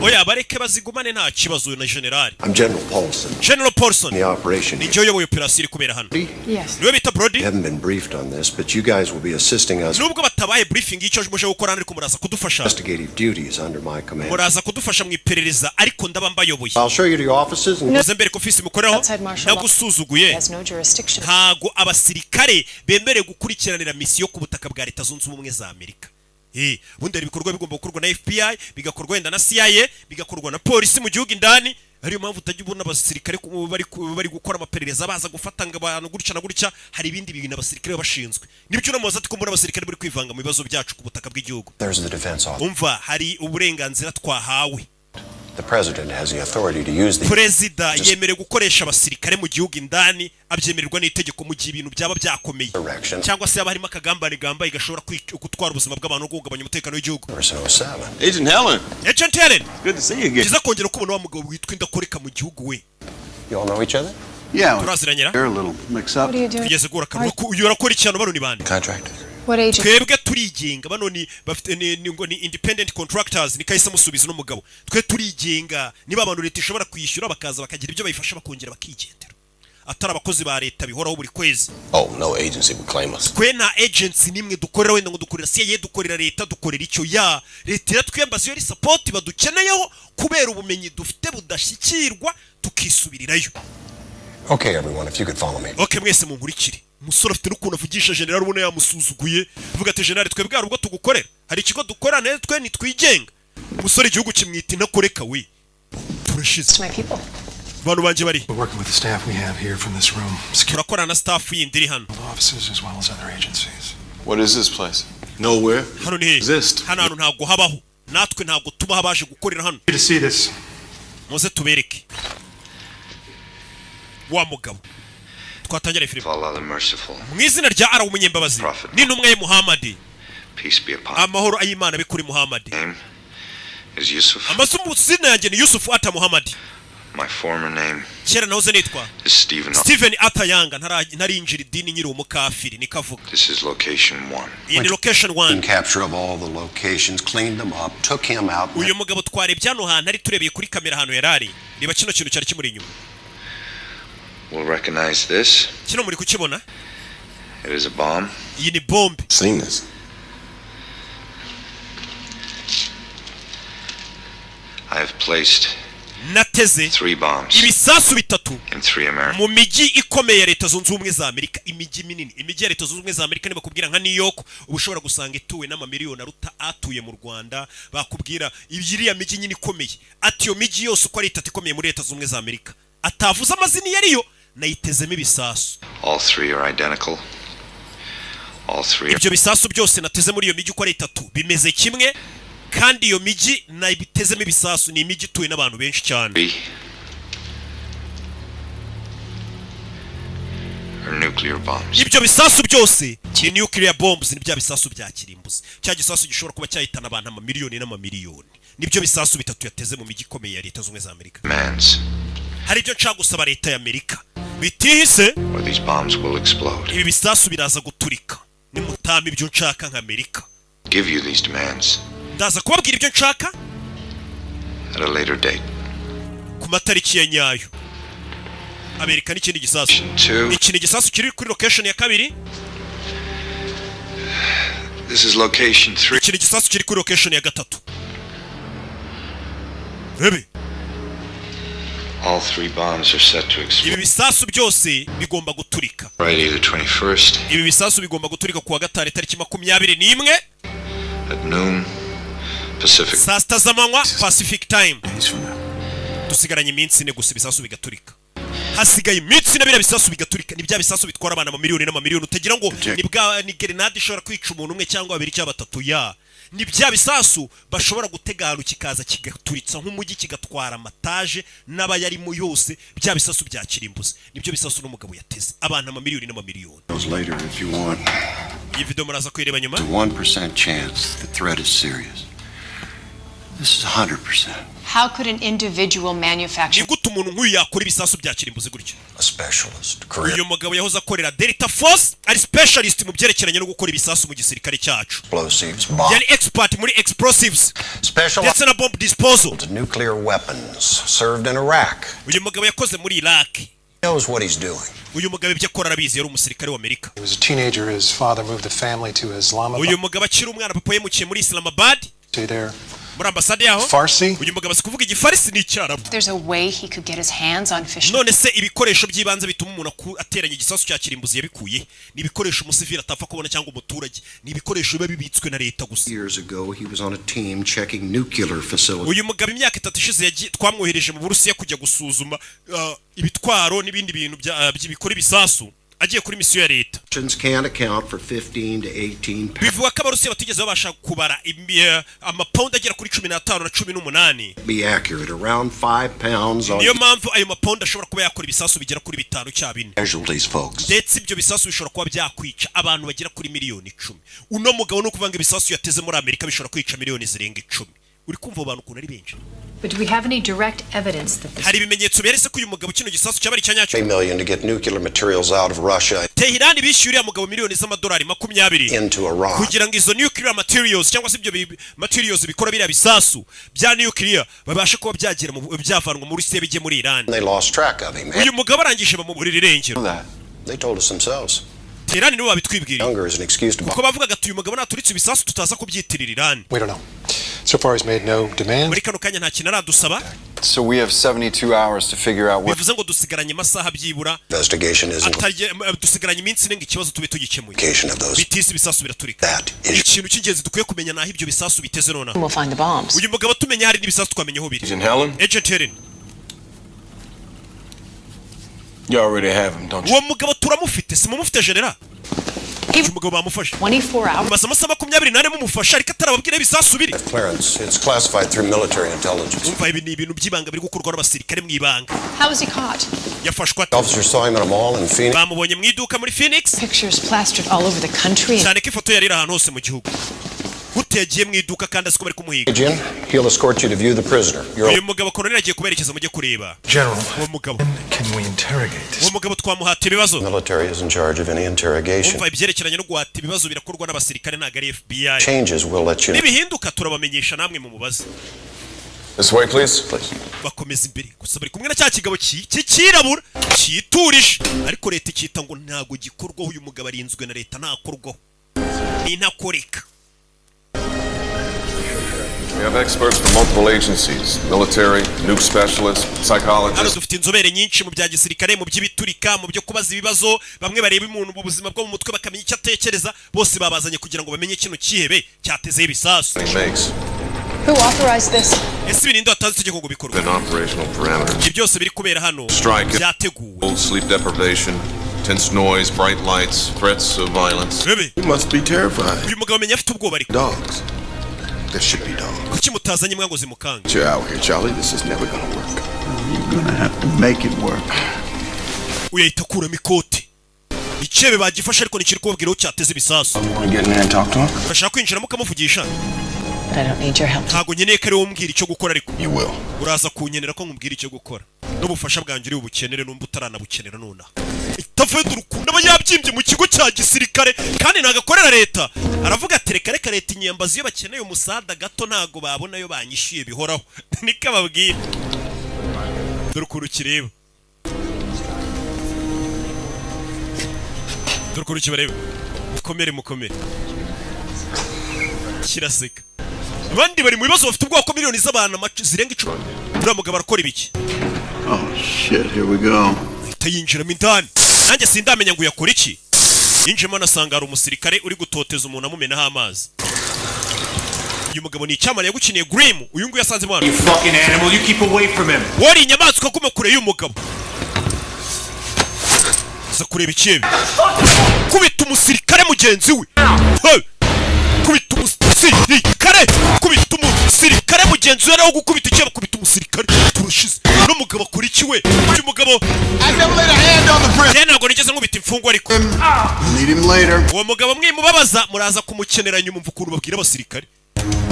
Speaker 1: Oya bareke bazigumane nta kibazo na general.
Speaker 2: I'm General Paulson.
Speaker 1: General Paulson.
Speaker 2: The operation.
Speaker 1: Ni joyo operation iri kubera hano.
Speaker 7: Yes.
Speaker 1: Niwe bita Brody.
Speaker 2: We haven't been briefed on this, but you guys will be assisting us.
Speaker 1: Nubwo batabaye briefing icyo muje gukora ariko muraza kudufasha.
Speaker 2: Investigative duties under my command.
Speaker 1: Muraza kudufasha mu iperereza ariko ndaba mbayoboye.
Speaker 2: I'll show you to your offices and
Speaker 1: Muze mbere ko office mukoreho nagusuzuguye. Ntago abasirikare bemere gukurikiranira misiyo ku butaka bwa Leta Zunze Ubumwe za Amerika. Bundi ibikorwa bigomba gukorwa na FBI, bigakorwa wenda na CIA, bigakorwa na polisi mu gihugu indani. Ariyo mpamvu utajya ubona abasirikare bari gukora amaperereza baza gufata abantu gutya na gutya. Hari ibindi bintu abasirikare bashinzwe. Nibyo namubaza ati ko muri abasirikare bari kwivanga mu bibazo byacu ku butaka bw'igihugu. Umva hari uburenganzira twahawe.
Speaker 2: The president has the authority to use the
Speaker 1: Perezida yemere gukoresha abasirikare mu gihugu indani abyemererwa n'itegeko mu gihe ibintu byaba byakomeye cyangwa se harimo akagambane gambaye gashobora gutwara ubuzima bw'abantu no guhungabanya umutekano w'igihugu.
Speaker 3: Agent Helen.
Speaker 1: Agent Helen.
Speaker 3: Good to see you again.
Speaker 1: Kiza kongera kubona wa mugabo witwa indakoreka mu gihugu we.
Speaker 2: You all know each other?
Speaker 3: Yeah.
Speaker 1: Turaziranyera.
Speaker 3: They're a little mixed up.
Speaker 1: Tugeze gura kanwa urakora icyano bano ni bande.
Speaker 2: Contractors.
Speaker 7: What agent?
Speaker 1: Twebwe turigenga bano ni bafite ni independent contractors ni kahise musubiza n'umugabo. Twe turigenga niba abantu leta ishobora kwishyura bakaza bakagira ibyo bayifasha bakongera bakigendera. Atari abakozi ba leta bihoraho buri kwezi.
Speaker 2: Oh, no agency would claim us.
Speaker 1: Kwe na agency nimwe dukorera wenda ngo dukorera CIA dukorera leta dukorera icyo ya leta iratwembaza yo support badukeneyeho kubera ubumenyi dufite budashyikirwa tukisubirirayo.
Speaker 2: Okay, everyone, if you could follow me.
Speaker 1: Okay, mwese munkurikire. Umusore afite n'ukuntu avugisha general ubona yamusuzuguye. Vuga ati general twebwe hari ubwo tugukorera. Hari ikigo dukorera neza twe nitwigenga. Umusore igihugu kimwita intakoreka we. Turashize. Bantu banje bari.
Speaker 13: We're working with the staff we have here from this room.
Speaker 1: Turakorana na staff yindi iri hano.
Speaker 13: Offices as well as other agencies.
Speaker 3: What is this place?
Speaker 12: Nowhere.
Speaker 1: Hano ni
Speaker 12: Exist.
Speaker 1: hano hantu ntago habaho. Natwe ntago tuba habaje gukorera hano.
Speaker 13: To see this.
Speaker 1: Muze tubereke. Wa mugabo. Twatangira filime.
Speaker 2: Allah the merciful.
Speaker 1: Mu izina rya Allah umunyembabazi. Ni ntumwe Muhammad.
Speaker 2: Peace be upon.
Speaker 1: Amahoro ay'Imana bikuri Muhammad.
Speaker 2: Name is Yusuf.
Speaker 1: Amasumu zina yanjye ni Yusuf ata Muhammad.
Speaker 2: My former name
Speaker 1: Kera nahoze nitwa
Speaker 2: is Stephen.
Speaker 1: Stephen Atayanga ntarinjira idini nyiri umukafiri nikavuga.
Speaker 2: This is location 1.
Speaker 1: Iyi ni location 1.
Speaker 2: Capture of all the locations, cleaned them up, took him out.
Speaker 1: Uyu mugabo twarebye hano hantu ari turebeye kuri kamera hano yarari. Niba kino kintu cyari kimuri inyuma.
Speaker 2: We'll recognize this.
Speaker 1: Kino muri kukibona?
Speaker 2: It is a bomb.
Speaker 1: Iyi ni bombe.
Speaker 12: Seen this.
Speaker 2: I have placed
Speaker 1: nateze
Speaker 2: 3 bombs
Speaker 1: ibisasu bitatu
Speaker 2: in 3 America.
Speaker 1: mu miji ikomeye ya Leta Zunze Ubumwe za Amerika. Imiji minini, imiji ya Leta Zunze Ubumwe za Amerika niba kubwira nka New York ubushobora gusanga ituwe n'amamiliyoni aruta atuye mu Rwanda. Bakubwira ibiriya miji nyine ikomeye ati yo miji yose uko ari itatu ikomeye muri Leta Zunze Ubumwe za Amerika atavuza amazina yariyo nayitezemo ibisasu.
Speaker 2: All 3 are identical. All 3
Speaker 1: ibyo bisasu byose nateze muri iyo miji uko ari itatu bimeze kimwe kandi iyo miji nayitezemo ibisasu ni imiji ituwe n'abantu benshi cyane.
Speaker 2: are nuclear bombs.
Speaker 1: Ibyo bisasu byose ni nuclear bombs, ni bya bisasu bya kirimbuzi. Cya gisasu gishobora kuba cyahitana abantu amamiliyoni n'amamiliyoni. Nibyo bisasu bitatu yateze mu mijyi ikomeye ya Leta Zunze za Amerika. Hari ibyo nshaka gusaba Leta ya Amerika bitihise,
Speaker 2: these bombs will explode.
Speaker 1: Ibi bisasu biraza guturika. Ni mutama ibyo nshaka nka Amerika.
Speaker 2: Give you these demands
Speaker 1: Ndaza kubabwira ibyo nshaka
Speaker 2: at a later date.
Speaker 1: Ku matariki ya nyayo. Amerika ni ikindi gisasu. Iki ni gisasu kiri kuri location ya kabiri.
Speaker 2: This is location 3.
Speaker 1: Iki ni gisasu kiri kuri location ya gatatu. Rebe.
Speaker 2: All 3 bombs are set to explode.
Speaker 1: Ibi bisasu byose bigomba guturika.
Speaker 2: Friday the 21st.
Speaker 1: Ibi bisasu bigomba guturika kuwa gatanu tariki 21
Speaker 2: at noon Pacific.
Speaker 1: Saa sita z'amanywa Pacific time. Dusigaranye iminsi ine gusa ibisasu bigaturika. Hasigaye iminsi n'abira bisasu bigaturika. Ni bya bisasu bitwara abana mu miliyoni n'amamiliyoni. Utagira ngo ni grenade ishobora kwica umuntu umwe cyangwa babiri cyangwa batatu ya. Ni bya bisasu bashobora gutega ahantu kikaza kigaturitsa nk'umujyi kigatwara amataje n'abayarimo yose. Bya bisasu bya kirimbuzi nibyo bisasu n'umugabo yateze abana amamiliyoni n'amamiliyoni. Iyi video muraza kwireba nyuma.
Speaker 14: 1% chance the threat is serious. This is 100%.
Speaker 7: How could an individual manufacture?
Speaker 1: Nigute umuntu nk'uyu yakora ibisasu bya kirimbuzi gutyo?
Speaker 14: A specialist.
Speaker 1: Uyu mugabo yahoze akorera Delta Force, ari specialist mu byerekeranye no gukora ibisasu mu gisirikare cyacu.
Speaker 14: Explosives, bombs.
Speaker 1: Yani expert muri explosives.
Speaker 14: Specialized
Speaker 1: na bomb disposal.
Speaker 14: Nuclear weapons served in Iraq.
Speaker 1: Uyu mugabo yakoze muri Iraq.
Speaker 14: Knows what he's doing.
Speaker 1: Uyu mugabo ibyo akora arabizi, yari umusirikare wa Amerika.
Speaker 13: He was a teenager. His father moved the family to Islamabad.
Speaker 1: Uyu mugabo akiri umwana, papa yemukiye muri Islamabad.
Speaker 13: Stay there.
Speaker 1: Muri ambasade yaho.
Speaker 13: Farsi.
Speaker 1: Uyu mugabo kuvuga igifarisi ni icyarabu.
Speaker 7: There's a way he could get his hands on fish.
Speaker 1: None se ibikoresho by'ibanze bituma umuntu ateranya igisasu cya kirimbuzi yabikuye. Ni ibikoresho umusivili atapfa kubona cyangwa umuturage. Ni ibikoresho biba bibitswe na leta gusa.
Speaker 14: Years ago he was on a team checking nuclear facilities.
Speaker 1: Uyu mugabo imyaka 3 ishize twamwohereje mu Burusiya kujya gusuzuma ibitwaro n'ibindi bintu by'ibikora ibisasu. Agiye kuri misiyo ya leta.
Speaker 14: Can't account for 15 to 18 pounds.
Speaker 1: Bivuga ko abarusiya batigeze babasha kubara amapound agera kuri 15 na 18.
Speaker 14: Be accurate around 5 pounds on.
Speaker 1: Niyo mpamvu ayo mapound ashobora kuba yakora ibisasu bigera kuri 5 cyangwa 4.
Speaker 14: Casualties, folks.
Speaker 1: Ndetse ibyo bisasu bishobora kuba byakwica abantu bagera kuri miliyoni 10. Uno mugabo no kuvanga ibisasu yateze muri Amerika bishobora kwica miliyoni zirenga 10. Uri kumva abantu ukuntu ari benshi.
Speaker 4: But do we have any direct evidence that this...
Speaker 1: Hari ibimenyetso byeretse ko uyu mugabo kino gisasu cyabari cyanyacyo.
Speaker 14: $1 million to get nuclear materials out of Russia.
Speaker 1: Tehran bishyuriye mugabo miliyoni z'amadolari 20
Speaker 14: into Iran.
Speaker 1: Kugira ngo izo nuclear materials cyangwa se ibyo materials bikora bira bisasu bya nuclear babashe kuba byagera mu byavanwa muri Rusiya bijye muri Iran.
Speaker 14: They lost track of him.
Speaker 1: Uyu mugabo arangije bamuburira irengero.
Speaker 14: They told us themselves.
Speaker 1: Tehran nibo babitwibwiriye.
Speaker 14: Younger is an excuse to.
Speaker 1: Kuko bavuga gatuye umugabo naturitse ibisasu tutaza kubyitirira Iran.
Speaker 13: We don't know. So far he's made no demand.
Speaker 1: Muri kano kanya nta kintu aradusaba.
Speaker 3: So we have 72 hours to figure out what.
Speaker 1: Bivuze ngo dusigaranye amasaha byibura.
Speaker 14: Investigation isn't.
Speaker 1: Dusigaranye iminsi nenga ikibazo tube tugikemuye.
Speaker 14: Those.
Speaker 1: Bitisi ibisasu biraturika. Ikintu cy'ingenzi dukwiye kumenya naho ibyo bisasu biteze nona.
Speaker 7: We'll find the bombs.
Speaker 1: Uyu mugabo tumenya hari n'ibisasu twamenye ho biri.
Speaker 5: Agent Helen?
Speaker 1: Agent Helen.
Speaker 5: You already have him, don't you?
Speaker 1: Uwo mugabo turamufite, simumufite general. Umugabo bamufashe.
Speaker 7: 24 hours.
Speaker 1: Amasaha 28 mumufasha ariko atarababwira ibisasu biri.
Speaker 14: Clearance. It's classified through military intelligence.
Speaker 1: Umva ibi ni ibintu by'ibanga biri gukorwa n'abasirikare mu ibanga.
Speaker 7: How was he caught?
Speaker 1: Yafashwe.
Speaker 14: Officers saw him in a mall in Phoenix.
Speaker 1: Bamubonye mu iduka muri Phoenix.
Speaker 7: Pictures plastered all over the country.
Speaker 1: Cyane ko ifoto yari ahantu hose mu gihugu. Utegiye mu iduka kandi asiko bari kumuhiga.
Speaker 14: Agent, he'll escort you to view the prisoner.
Speaker 1: Uyu mugabo Colonel agiye kuberekeza mujye kureba.
Speaker 13: General,
Speaker 1: uwo mugabo.
Speaker 13: Can we interrogate this?
Speaker 1: Uwo mugabo twamuhata ibibazo.
Speaker 14: Military is in charge of any interrogation.
Speaker 1: Umva ibyerekeranye no guhata ibibazo birakorwa n'abasirikare ntago ari FBI.
Speaker 14: Changes will let you know.
Speaker 1: Nibihinduka turabamenyesha namwe mu mubaze.
Speaker 5: This way, please.
Speaker 1: Bakomeza imbere gusa bari kumwe na cya kigabo cyirabura cyiturije ariko leta ikita ngo ntago gikorwaho uyu mugabo arinzwe na leta ntakorwaho. Ni ntakoreka.
Speaker 5: We have experts from multiple agencies, military, nuke specialists, psychologists.
Speaker 1: Dufite inzobere nyinshi mu bya gisirikare mu by'ibiturika mu byo kubaza ibibazo bamwe bareba umuntu mu buzima bwo mu mutwe bakamenya icyo atekereza bose babazanye kugira ngo bamenye kino kihebe cyateze ibisasu.
Speaker 7: Who authorized this?
Speaker 1: Ese ibintu watanze itegeko ngo bikorwe.
Speaker 5: An operational parameter.
Speaker 1: Ibyo byose biri kubera hano.
Speaker 5: Byateguwe. Sleep deprivation, tense noise, bright lights, threats of violence.
Speaker 12: You must be terrified.
Speaker 1: Uyu mugabo amenya afite ubwoba ariko.
Speaker 12: Dogs. There should be dogs.
Speaker 1: Kuki mutazanye mwa ngo zimukanga?
Speaker 12: You're out here, Charlie. This is never gonna work. You're gonna have to make it work.
Speaker 1: Uyahita kuramo ikote. Icyebe bagifashe ariko nikiri kubabwira aho cyateze ibisasu. Bashaka kwinjira mukamuvugisha.
Speaker 7: But I don't need your help.
Speaker 1: Ntago nkeneye ko ari wowe umbwira icyo gukora ariko.
Speaker 12: You will.
Speaker 1: Uraza kunyenera ko nkubwira icyo gukora. N'ubufasha bwanjye uri ubukenere n'umbu utaranabukenera nonaha. Itafedo urukundo aba yabyimbye mu kigo cya gisirikare kandi nagakorera leta. Aravuga ati reka leta inyambazi iyo bakeneye umusada gato ntago babona yo banyishyuye bihoraho. Nika babwira. Dore ukuntu kireba. Dore ukuntu kibareba. Mukomere. Kiraseka. Abandi bari mu bibazo bafite ubwoko miliyoni z'abantu zirenga 10. Uriya mugabo arakora ibiki?
Speaker 14: Oh shit, here we go.
Speaker 1: Yinjiramo indani. Nanjye sindamenya ngo yakora iki. Yinjiramo nasanga ari umusirikare uri gutoteza umuntu amumenaho amazi. Uyu mugabo ni icyamare yagukiniye Grim. Uyu nguyu yasanze mwana.
Speaker 13: You fucking animal, you keep away from him.
Speaker 1: Wari inyamaswa kuma kure y'uyu mugabo. Za kureba icyebe. Kubita umusirikare mugenzi we. Kubita umusirikare mugenzi we araho gukubita icyebe kubita umusirikare. Turushize. No mugabo akora iki we? Uyu mugabo ntabwo nigeze nkubita imfungwa ariko.
Speaker 14: Need him later.
Speaker 1: Uwo mugabo mwimubabaza muraza kumukenera nyuma mva ukuntu babwira abasirikare.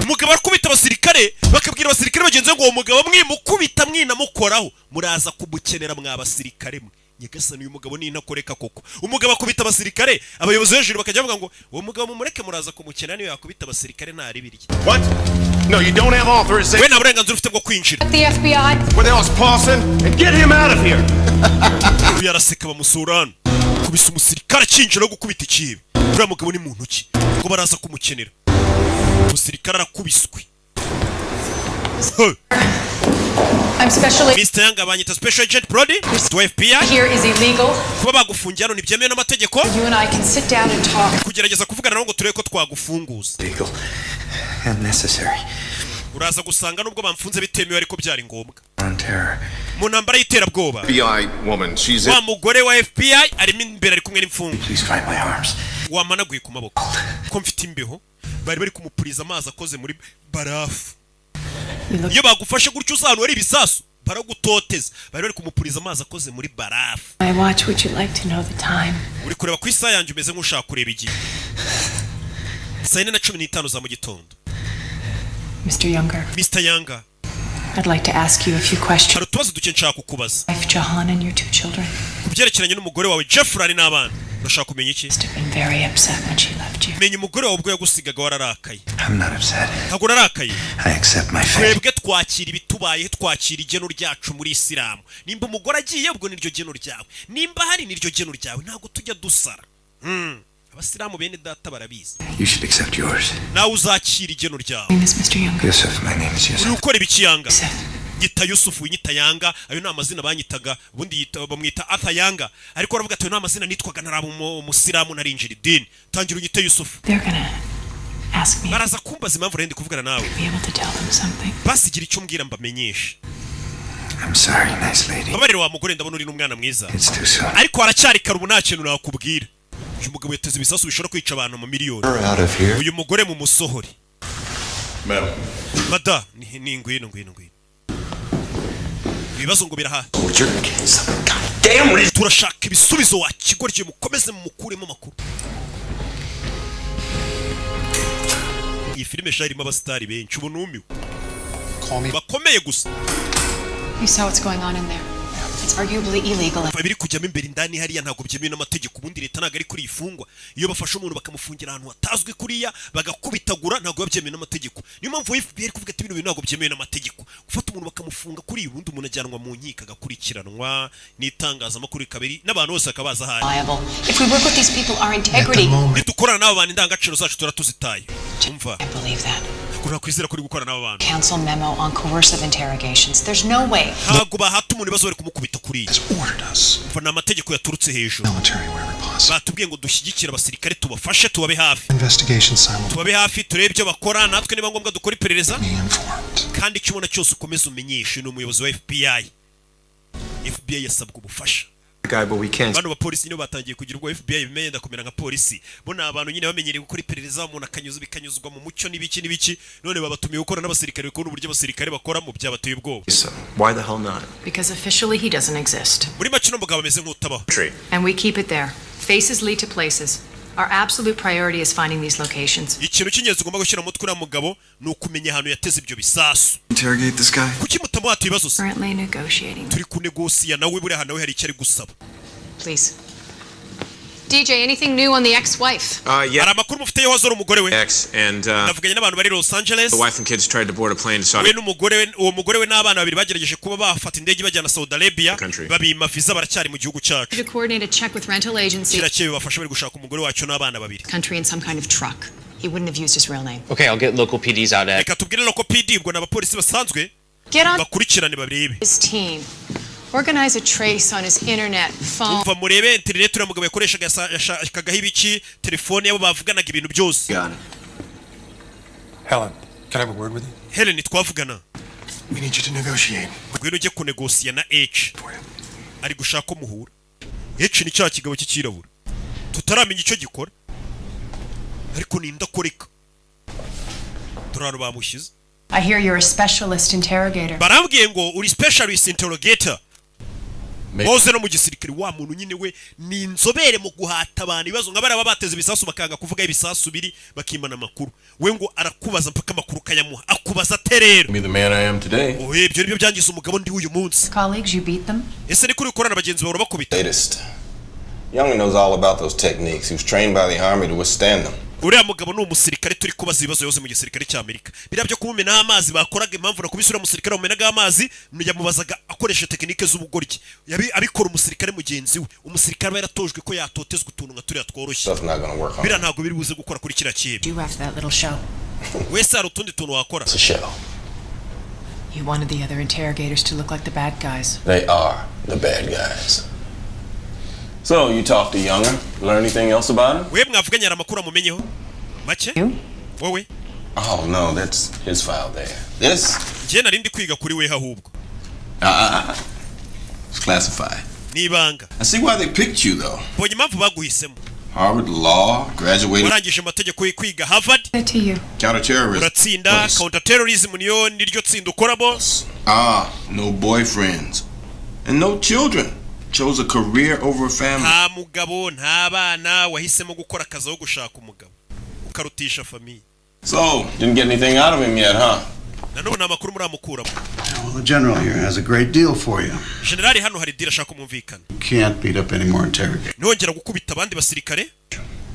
Speaker 1: Umugabo akubita abasirikare bakabwira abasirikare bagenzi ngo uwo mugabo mwimukubita mwinamukoraho muraza kumukenera mwa basirikare mwe. Nyagasani uyu mugabo ni intakoreka koko. Umugabo akubita abasirikare abayobozi hejuru bakajya bavuga ngo uwo mugabo mumureke muraza kumukenera niyo yakubita abasirikare ntari birye.
Speaker 13: What? No, you don't have authorization.
Speaker 1: We nta burenganzira ufite bwo kwinjira.
Speaker 4: The FBI.
Speaker 13: Where the hell's Paulson? And get him out of here.
Speaker 1: Uyu araseka bamusurana. Kubisa umusirikare kinjira gukubita ikibi. Uriya mugabo ni muntu ki? Ngo baraza kumukenera. Umusirikare arakubiswe.
Speaker 4: I'm specially
Speaker 1: Mr. Young abanyita Special Agent Brody to FBI.
Speaker 4: here is illegal.
Speaker 1: Kuba bagufungira hano ntibyemewe n'amategeko.
Speaker 7: You and I can sit down and talk.
Speaker 1: Kugerageza kuvugana nawe ngo turebe ko twagufunguza.
Speaker 14: Legal and necessary.
Speaker 1: Uraza gusanga nubwo bamfunze bitemewe ariko byari ngombwa.
Speaker 14: On terror.
Speaker 1: Mu ntambara y'iterabwoba.
Speaker 5: FBI woman, she's
Speaker 1: Wa mugore wa FBI arimo imbere ari kumwe n'imfungu.
Speaker 14: Please find my arms.
Speaker 1: Wamanaguye ku maboko. Ko mfite imbeho bari kumupuriza amazi akoze muri barafu. Iyo bagufashe gutyo uzantu ari ibisasu baragutoteza. Bari kumupuriza amazi akoze muri barafu.
Speaker 7: My watch, would you like to know the time?
Speaker 1: Uri kureba ku isaha yanjye umeze nk'ushaka kureba igihe. 4:15 za mu gitondo.
Speaker 7: Mr. Younger,
Speaker 1: Mr. Younger,
Speaker 7: I'd like to ask you a few questions.
Speaker 1: hari utubazo duke nshaka kukubaza.
Speaker 7: Wife Jahan and your 2 children.
Speaker 1: Ku byerekeranye n'umugore wawe Jeffrey n'abana. Urashaka kumenya iki?
Speaker 7: Must have been very upset when she left you.
Speaker 1: Menya umugore wawe ubwo yagusigaga wararakaye.
Speaker 14: I'm not upset.
Speaker 1: Ntabwo narakaye.
Speaker 14: I accept my fate.
Speaker 1: Twebwe twakira ibitubaye twakira igeno ryacu muri Isilamu. Nimba umugore agiye ubwo niryo geno ryawe. Nimba hari niryo geno ryawe ntabwo tujya dusara. Abasilamu bene data barabizi.
Speaker 14: You should accept yours.
Speaker 1: Nawe uzakira igeno ryawe.
Speaker 7: My name is Mr. Younger.
Speaker 14: Yusuf, my name is
Speaker 1: Uri
Speaker 14: Yusuf.
Speaker 1: ukora ibiki Yanga?
Speaker 7: Yusuf.
Speaker 1: Nyita Yusufu, nyita Yanga, ayo ni amazina banyitaga, ubundi bamwita Arthur Yanga. Ariko aravuga ati ayo ni amazina nitwaga naraba umusilamu narinjira idini. Tangira unyite Yusufu.
Speaker 7: They're gonna ask me
Speaker 1: Baraza kumbaza impamvu rero ndi kuvugana nawe.
Speaker 7: to be able to tell them something.
Speaker 1: Basigira icyo mbwira mbamenyesha.
Speaker 14: I'm sorry, nice lady.
Speaker 1: Babarira wa mugore ndabona uri n'umwana mwiza.
Speaker 14: It's too soon.
Speaker 1: Ariko haracyari kare ubu nta kintu nakubwira. Uyu mugabo yateze ibisasu bishobora kwica abantu mu miliyoni.
Speaker 14: We're out of here.
Speaker 1: Uyu mugore mu musohori.
Speaker 5: Madam.
Speaker 1: Mada, ni ngwino. Ibibazo ngo biraha. Turashaka ibisubizo wa kigorye mukomeze mukuremo makuru. Iyi filime sharimo abastari benshi ubu numiwe. Bakomeye gusa.
Speaker 7: You saw what's going on in there. It's arguably illegal.
Speaker 1: Babiri kujyamo imbere indani hariya ntabwo byemewe n'amategeko ubundi leta ntabwo ari kuri ifungwa. Iyo bafashe umuntu bakamufungira ahantu hatazwi kuriya bagakubitagura ntabwo byemewe n'amategeko. Niyo mpamvu FBI kuvuga ati ibintu ntabwo byemewe n'amategeko. Gufata umuntu bakamufunga kuri ubundi umuntu ajyanwa mu nkiko agakurikiranwa n'itangazamakuru kabiri n'abantu bose akabaza hari.
Speaker 7: If we work with these people, our integrity.
Speaker 1: Nidukorana n'abo bantu indangagaciro zacu turatuzitaye. Umva.
Speaker 7: I believe that.
Speaker 1: Kuna kwizera kuri gukorana n'abo bantu.
Speaker 7: Council memo on coercive interrogations. There's no way.
Speaker 1: Ntabwo bahata umuntu bazo bari kumukubita kuri. Umva na amategeko yaturutse hejuru. Batubwiye ngo dushyigikira abasirikare tubafashe tubabe hafi. Tubabe hafi turebe ibyo bakora natwe niba ngombwa dukora iperereza. Kandi icyo ubona cyose ukomeza umenyeshe n'umuyobozi wa FBI. FBI yasabwa ubufasha. Bano bapolisi nibo batangiye kugira ubwo FBI bimenye ndakomera nka polisi. Bona abantu nyine bamenyereye gukora iperereza umuntu akanyuza bikanyuzwa mu mucyo n'ibiki none babatumiye gukora n'abasirikare kubona uburyo abasirikare bakora mu byabateye ubwoba.
Speaker 9: Why the hell not?
Speaker 7: Because officially he doesn't exist.
Speaker 1: Muri make no mugabo ameze nk'utabaho.
Speaker 7: And we keep it there. Faces lead to places. Our absolute priority is finding these locations.
Speaker 1: ikintu cy'ingenzi ugomba gushyira mu mutwe uriya mugabo ni ukumenya ahantu yateze ibyo bisasu.
Speaker 14: Interrogate this guy?
Speaker 1: Kuki mutamuha ibibazo se?
Speaker 7: Currently negotiating.
Speaker 1: Turi kunegosiya nawe buriya nawe hari icyo ari gusaba.
Speaker 7: Please. DJ, anything new on the ex-wife?
Speaker 1: Hari amakuru mufiteyeho azora umugore we.
Speaker 9: Ex and
Speaker 1: Navuganye n'abantu bari Los Angeles.
Speaker 9: the wife and kids tried to board a plane to Saudi.
Speaker 1: We n'umugore we, uwo mugore we n'abana babiri bagerageje kuba bafata indege bajyana Saudi Arabia. Babima visa baracyari mu gihugu cyacu.
Speaker 7: To coordinate a check with rental agency.
Speaker 1: Kirakeye bafasha bari gushaka umugore wacu n'abana babiri.
Speaker 7: Country in some kind of truck. He wouldn't have used his real name.
Speaker 6: Okay, I'll get local PDs out at.
Speaker 1: Reka tubwire local PD ubwo n'abapolisi basanzwe.
Speaker 7: Get on
Speaker 1: bakurikirane babirebe.
Speaker 7: his team. Organize a trace on his internet, phone.
Speaker 1: Umva murebe internet uriya mugabo yakoreshaga yashakagaho ibiki telefone yabo bavuganaga ibintu byose.
Speaker 13: Helen, can I have a word with you?
Speaker 1: Helen twavugana.
Speaker 13: We need you to negotiate.
Speaker 1: Ngwino ujye kunegosiya na H. Ari gushaka umuhura. H ni cya kigabo cy'ikirabura. Tutaramenya icyo gikora. Ariko ninda koreka. Turano bamushyize.
Speaker 4: I hear you're a specialist interrogator.
Speaker 1: Barambwiye ngo uri specialist interrogator. Boze no mu gisirikare wa muntu nyine we ni inzobere mu guhata abantu ibibazo nk'abara bateze ibisasu bakanga kuvuga ibisasu biri bakimana amakuru. We ngo arakubaza mpaka amakuru kayamuha. Akubaza terero.
Speaker 5: Me the man I am today.
Speaker 1: Ibyo nibyo byangiza umugabo ndi uyu munsi.
Speaker 4: Colleagues, you beat them?
Speaker 1: Ese ni kuri ukorana bagenzi bawe bakubita.
Speaker 5: Latest. Young knows all about those techniques. He was trained by the army to withstand them.
Speaker 1: Uriya mugabo ni umusirikare turi kubaza ibibazo yose mu gisirikare cy'Amerika. Birabyo kumumena amazi bakoraga impamvu na kubisura umusirikare mumenaga amazi yamubazaga akoresha tekinike z'ubugoryi. Abikora umusirikare mugenzi we. Umusirikare aba yaratojwe ko yatotezwa utuntu nka turiya tworoshye. Bira ntabwo biri buze gukora kuri kira kibe.
Speaker 4: Do after that little show.
Speaker 1: Wese hari utundi tuntu wakora.
Speaker 5: It's a show.
Speaker 4: You wanted the other interrogators to look like the bad guys.
Speaker 5: They are the bad guys. So, you talked to Younger? Learn anything else about him?
Speaker 1: We mwavuganye amakuru amumenyeho. Make? Wowe?
Speaker 5: Oh, no, that's his file there. This?
Speaker 1: Je narindi kwiga kuri we ahubwo.
Speaker 12: It's classified.
Speaker 1: Nibanga.
Speaker 12: I see why they picked you, though.
Speaker 1: Bonye impamvu baguhisemo.
Speaker 12: Harvard Law, graduated.
Speaker 1: Warangije amategeko kwiga Harvard.
Speaker 4: To you.
Speaker 12: Counterterrorism.
Speaker 1: Uratsinda counterterrorism niyo niryo tsinda ukoramo.
Speaker 12: No boyfriends. And no children. Chose a career over a family.
Speaker 1: Nta mugabo nta bana wahisemo gukora akazi aho gushaka umugabo ukarutisha famiye.
Speaker 12: So, didn't get anything out of him yet, huh?
Speaker 1: Nanone amakuru muramukuramo.
Speaker 8: Well, the general here has a great deal for you.
Speaker 1: Generali hano hari deal ashaka kumvikana.
Speaker 8: You can't beat up any more interrogators.
Speaker 1: Nongera gukubita abandi basirikare.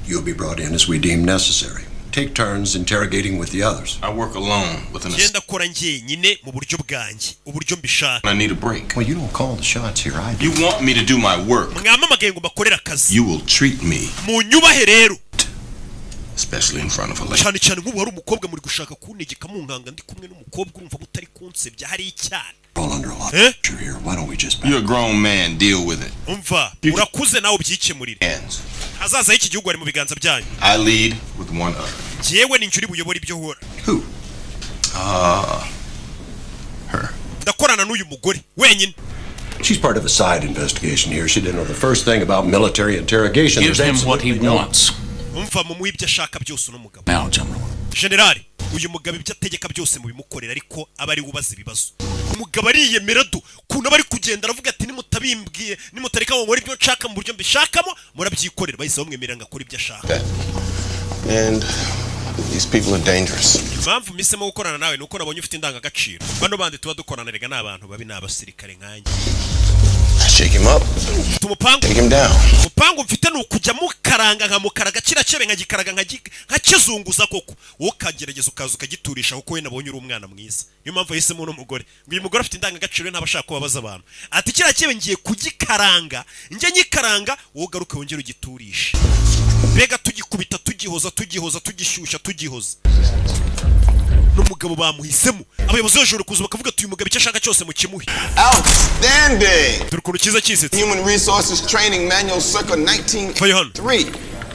Speaker 14: You'll be brought in as we deem necessary. Take turns interrogating with the others.
Speaker 12: I work alone with an
Speaker 1: Genda kora njyenyine mu buryo bwanjye, uburyo mbishaka.
Speaker 12: I need a break.
Speaker 14: Well, you don't call the shots here, I do.
Speaker 12: You want me to do my work.
Speaker 1: Mwamamagaye ngo bakorera akazi.
Speaker 12: You will treat me.
Speaker 1: Mu nyubahe rero.
Speaker 12: Especially in front of a lady.
Speaker 1: Cyane cyane nk'ubu hari umukobwa muri gushaka kuntegeka mu nkanga ndi kumwe n'umukobwa urumva mutari kunsebya hari icyana.
Speaker 14: All under a lot of pressure here. Why don't we just
Speaker 12: You're a grown man, deal with it.
Speaker 1: Umva, urakuze nawe ubyikemurire. Hazaza y'iki gihugu ari mu biganza byanyu.
Speaker 12: I lead with one other.
Speaker 1: Jewe ni njuri buyobora ibyo hora.
Speaker 12: Who? Her.
Speaker 1: Ndakorana n'uyu mugore wenyine.
Speaker 14: She's part of a side investigation here. She didn't know the first thing about military interrogation.
Speaker 13: Give him what he wants.
Speaker 1: Umva mu ibyo ashaka byose n'umugabo.
Speaker 13: Now, General.
Speaker 1: Generali, uyu mugabo ibyo ategeka byose mu bimukorera ariko abari ubaza ibibazo. Umugabo ariyemera do kuna bari kugenda aravuga ati nimutabimbwiye nimutareka ngo nkore ibyo nshaka mu buryo mbishakamo murabyikorera bahise bamwemerera ngakora ibyo ashaka.
Speaker 5: And these people are dangerous.
Speaker 1: Impamvu misemo gukorana nawe nuko nabonye ufite indangagaciro. Bano bandi tuba dukorana rega n'abantu babi n'abasirikare nkanjye.
Speaker 5: Shake him up.
Speaker 1: Tumupangu.
Speaker 5: Take him down.
Speaker 1: Mupangu mfite nukujya mukaranga nka mukaraga kira cebe nkagikaraga nkakizunguza koko. Wowe kagerageza ukaza ukagiturisha kuko we nabonye uri umwana mwiza. Niyo mpamvu yahisemo no mugore. Ngo uyu mugore afite indangagaciro ntabashaka kubabaza abantu. Ati kira cebe ngiye kugikaranga. Njye nyikaranga wowe garuke wongere ugiturisha. Bega tugikubita tugihoza tugishyushya tugihoza. N'umugabo bamuhisemo abayobozi b'ijoro kuza bakavuga tuyu mugabo icyo ashaka cyose mu kimuhe.
Speaker 12: Outstanding.
Speaker 1: Turukuru kiza kisetse.
Speaker 12: Human Resources Training Manual circa 1983.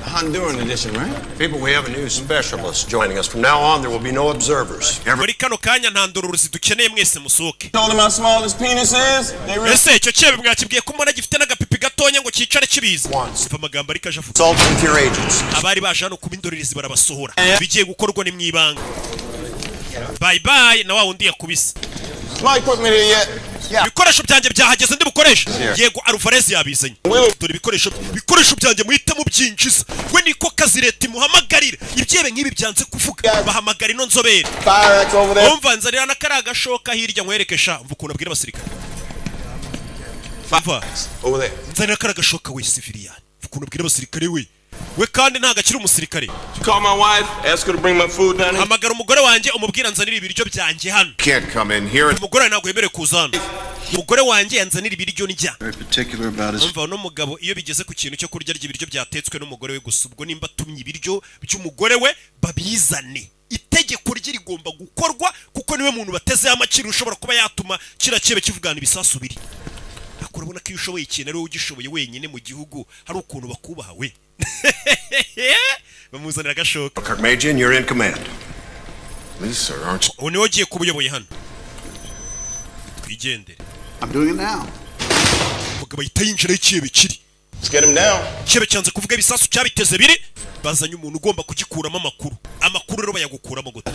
Speaker 12: Honduran edition, right?
Speaker 14: People, we have a new specialist joining us. From now on, there will be no observers.
Speaker 1: Muri kano kanya nta ndororezi dukeneye mwese musoke.
Speaker 12: Told him how small his penis is.
Speaker 1: Ese icyo cyebe mwakibwiye ko mbona gifite n'agapipi gatonya ngo cyicare kibiza. Umva amagambo ari kaje avuga.
Speaker 14: Consult with your agents.
Speaker 1: Abari baje hano kuba indorerezi barabasohora. Bigiye gukorwa ni mwibanga. Bye bye na wa wundi yakubise.
Speaker 12: My equipment here yet?
Speaker 1: ibikoresho byanjye byahageze ndi bukoresha. Yego Alvarez yabizanye. Dore ibikoresho byanjye muhitamo byinjiza. We niko kazi leta imuhamagarira. Ibyebe nk'ibi byanze kuvuga. Bahamagara ino nzobere. Umva nzarira na karaga shoka hirya nkwerekesha. Mva ukuntu abwira abasirikare. Fava.
Speaker 12: Over there.
Speaker 1: Nzarira karaga shoka we civilian. Mva ukuntu abwira abasirikare we kandi ntago akiri umusirikare.
Speaker 12: Call my wife, ask her to bring my food down here.
Speaker 1: Hamagara umugore wanjye umubwira nzanira ibiryo byanjye hano.
Speaker 5: Can't come in here.
Speaker 1: Umugore ntago yemerewe kuza hano. Umugore wanjye yanzanira ibiryo njya.
Speaker 3: Very particular about his.
Speaker 1: Umva no mugabo iyo bigeze ku kintu cyo kurya ibiryo byatetswe n'umugore we gusa ubwo nimba tumye ibiryo by'umugore we babizane. Itegeko rye rigomba gukorwa kuko niwe muntu bateze amakiri ushobora kuba yatuma kira cyebe kivugana ibisasu biri. Akurabona ko iyo ushoboye ikintu ari wowe ugishoboye wenyine mu gihugu hari ukuntu bakubaha we. Bamuzanira agashoka.
Speaker 5: Major, you're in command. Please, sir, aren't you?
Speaker 1: Ubu wagiye kubuyoboye hano. Twigendere.
Speaker 3: I'm doing it now.
Speaker 1: Mugabo yita yinjira ikibe kiri.
Speaker 12: Let's get him down.
Speaker 1: Kibe cyanze kuvuga ibisasu cyabiteze biri. Bazanye umuntu ugomba kugikuramo amakuru. Amakuru rero bayagukuramo gute.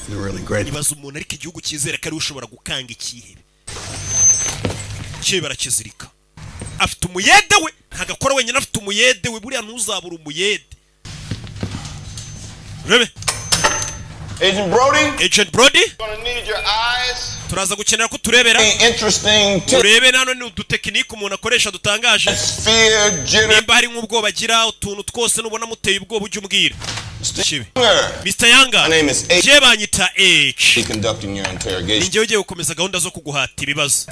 Speaker 3: You're really great.
Speaker 1: Ibaza umuntu ariko igihugu cyizera ko ari ushobora gukanga ikihe. Kibe barakizirika. Afite umuyede we ntagakora wenyine afite umuyede we buriya ntuzabura umuyede. Rebe Agent Brody
Speaker 12: Gonna need your eyes.
Speaker 1: turaza gukenera ko turebera
Speaker 12: Interesting.
Speaker 1: turebe nano ni udutekinike umuntu akoresha dutangaje
Speaker 12: Fear, jitter.
Speaker 1: nimba hari nk'ubwoba agira utuntu twose nubona muteye ubwoba ujye umbwira. Kibe Mr. Yanga
Speaker 12: My name is H.
Speaker 1: je banyita H.
Speaker 12: Be conducting your interrogation.
Speaker 1: Ninjye ugiye gukomeza gahunda zo kuguhata ibibazo.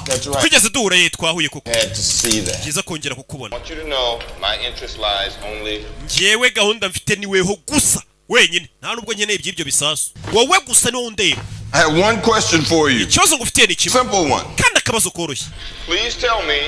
Speaker 12: That's right.
Speaker 1: Twigeze duhura ye twahuye kuko
Speaker 12: Had to see that.
Speaker 1: kiza kongera kukubona.
Speaker 12: I want you to know my interest lies only.
Speaker 1: Njyewe gahunda mfite ni weho gusa wenyine nta nubwo nkeneye iby'ibyo bisasu wowe gusa niwo ndeba.
Speaker 12: I have one question for you.
Speaker 1: Ikibazo ngufitiye ni kimwe
Speaker 12: Simple one.
Speaker 1: kandi akabazo koroshye.
Speaker 12: Please tell me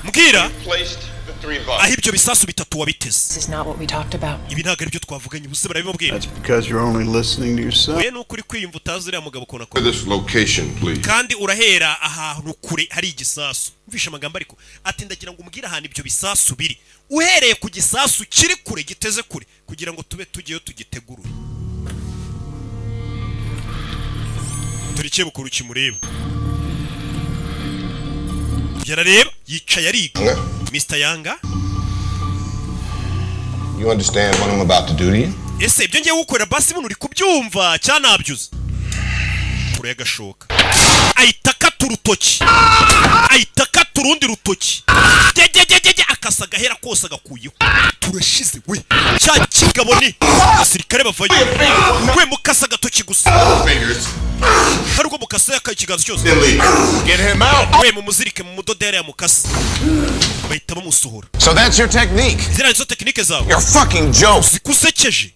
Speaker 1: Mbwira
Speaker 12: placed the 3 bucks.
Speaker 1: aho ibyo bisasu bitatu wabiteze.
Speaker 7: This is not what we talked about.
Speaker 1: Ibi ntabwo aribyo twavuganye ubuse barabimubwira.
Speaker 3: That's because you're only listening to yourself.
Speaker 1: We nuko uri kwiyumva utazi uriya mugabo ukona
Speaker 5: To this location, please.
Speaker 1: kandi urahera ahantu kure hari igisasu. Mvisha amagambo ariko ati ndagira ngo umbwire ahantu ibyo bisasu biri uhereye ku gisasu kiri kure giteze kure kugira ngo tube tugiyeyo tugitegurure. Turikiye bukuru kimureba yarareba yicaye ariga. Mr. Yanga
Speaker 12: You understand what I'm about to do to you?
Speaker 1: ese ibyo ngiye gukorera basi buno uri kubyumva cyanabyuze kure yagashoka ahita akata urutoki ahita akata urundi rutoki jejejeje akasa gahera kose agakuyeho. Turashize we cya kigabo ni abasirikare bavayo we mukasa agatoki gusa hari ubwo mukasa yakakiganza cyose.
Speaker 12: Get him out.
Speaker 1: We mumuzirike mu mudodere ya mukasa bahita bamusohora.
Speaker 12: So that's your technique.
Speaker 1: Ziriya nizo tekinike zawe
Speaker 12: You're fucking joke.
Speaker 1: zikusekeje.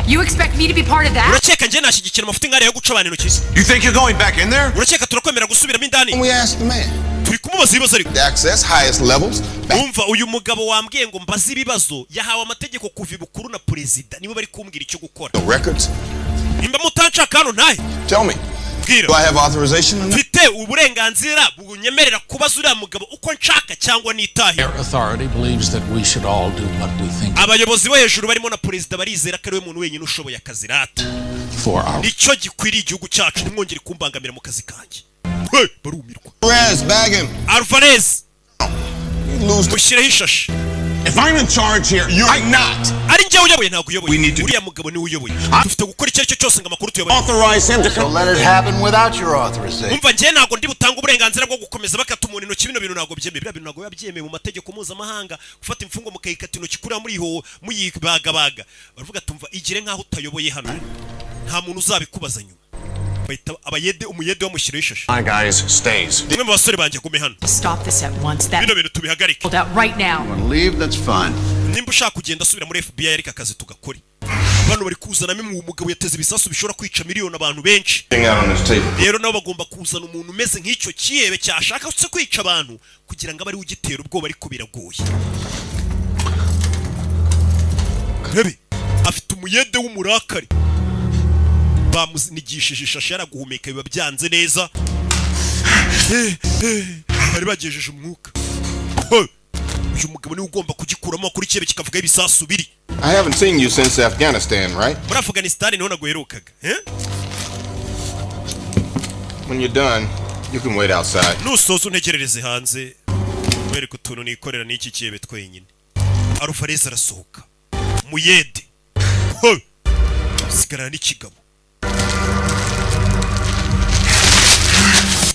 Speaker 4: You expect me to be part of that?
Speaker 1: Urakeka njye nashyigikira amafuti nk'ariya yo guca abantu intoki?
Speaker 12: You think you're going back in there?
Speaker 1: Urakeka turakwemera gusubiramo indani?
Speaker 12: We asked the man.
Speaker 1: Turi kumubaza ibibazo ariko.
Speaker 12: The access, highest levels.
Speaker 1: Umva uyu mugabo wambwiye ngo mbaze ibibazo yahawe amategeko kuva ibukuru na perezida nibo bari kumbwira icyo gukora.
Speaker 12: The records.
Speaker 1: Imba mutanshaka hano ntahe.
Speaker 12: Tell me.
Speaker 1: Bwira.
Speaker 12: Do I have authorization on that?
Speaker 1: Mfite uburenganzira bunyemerera kubaza uriya mugabo uko nshaka cyangwa nitahe.
Speaker 13: Their authority believes that we should all do what we think
Speaker 1: Abayobozi bo hejuru barimo na perezida barizera ko ari we muntu wenyine ushoboye akazi rata.
Speaker 13: for our
Speaker 1: Nicyo gikwiriye igihugu cyacu nimwongere kumbangamira mu kazi kanjye. Hey, barumirwa.
Speaker 12: Alvarez, bag him.
Speaker 1: Alvarez
Speaker 12: You lose the.
Speaker 1: mushireho ishashi.
Speaker 12: If I'm in charge here, you're not.
Speaker 1: Ari njye uyoboye ntabwo uyoboye.
Speaker 12: We need to-
Speaker 1: Uriya mugabo niwe uyoboye. Dufite gukora icyo aricyo cyose ngo amakuru tuyoboye.
Speaker 12: Authorize him to
Speaker 14: So let it happen without your authorization.
Speaker 1: Umva njye ntabwo ndi butanga uburenganzira bwo gukomeza bakata umuntu intoki. Bino bintu ntabwo byemeye. Biriya bintu ntabwo biba byemeye mu mategeko mpuzamahanga. Gufata imfungwa mukayikata intoki kuriya muriho muyibagabaga. Baravuga tumva igire nk'aho utayoboye hano. Nta muntu uzabikubaza nyuma. Bahita abayede umuyede wamushyiraho ishashi.
Speaker 5: My guys, stays.
Speaker 1: Umwe mu basore banjye gume hano.
Speaker 4: Stop this at once. That
Speaker 1: Bino bintu tubihagarike.
Speaker 4: pulled out right now.
Speaker 3: Want to leave? That's fine.
Speaker 1: Nimba ushaka kugenda asubira muri FBI ariko akazi tugakore. Bano bari kuzanamo umugabo yateze ibisasu bishobora kwica miliyoni abantu benshi.
Speaker 5: Thing out on this table.
Speaker 1: Rero nabo bagomba kuzana umuntu umeze nk'icyo kiyebe cyashaka se kwica abantu kugira ngo abari ugitera ubwoba ariko biragoye. Rebe afite umuyede w'umurakari. Bamuzinigishije ishashi yaraguhumeka biba byanze neza. Bari bagejeje umwuka. Uyu mugabo niwe ugomba kugikuramo kuri kibe kikavuga ibisasu biri.
Speaker 12: I haven't seen you since Afghanistan, right?
Speaker 1: Muri Afghanistan niho naguherukaga.
Speaker 12: When you're done,
Speaker 9: You can wait outside.
Speaker 1: Nusoza untegerereze hanze. Wereka utuntu nikorera n'iki kiyebe twenyine. Alvarez arasohoka. Muyede. Ho. Sigarana n'ikigabo.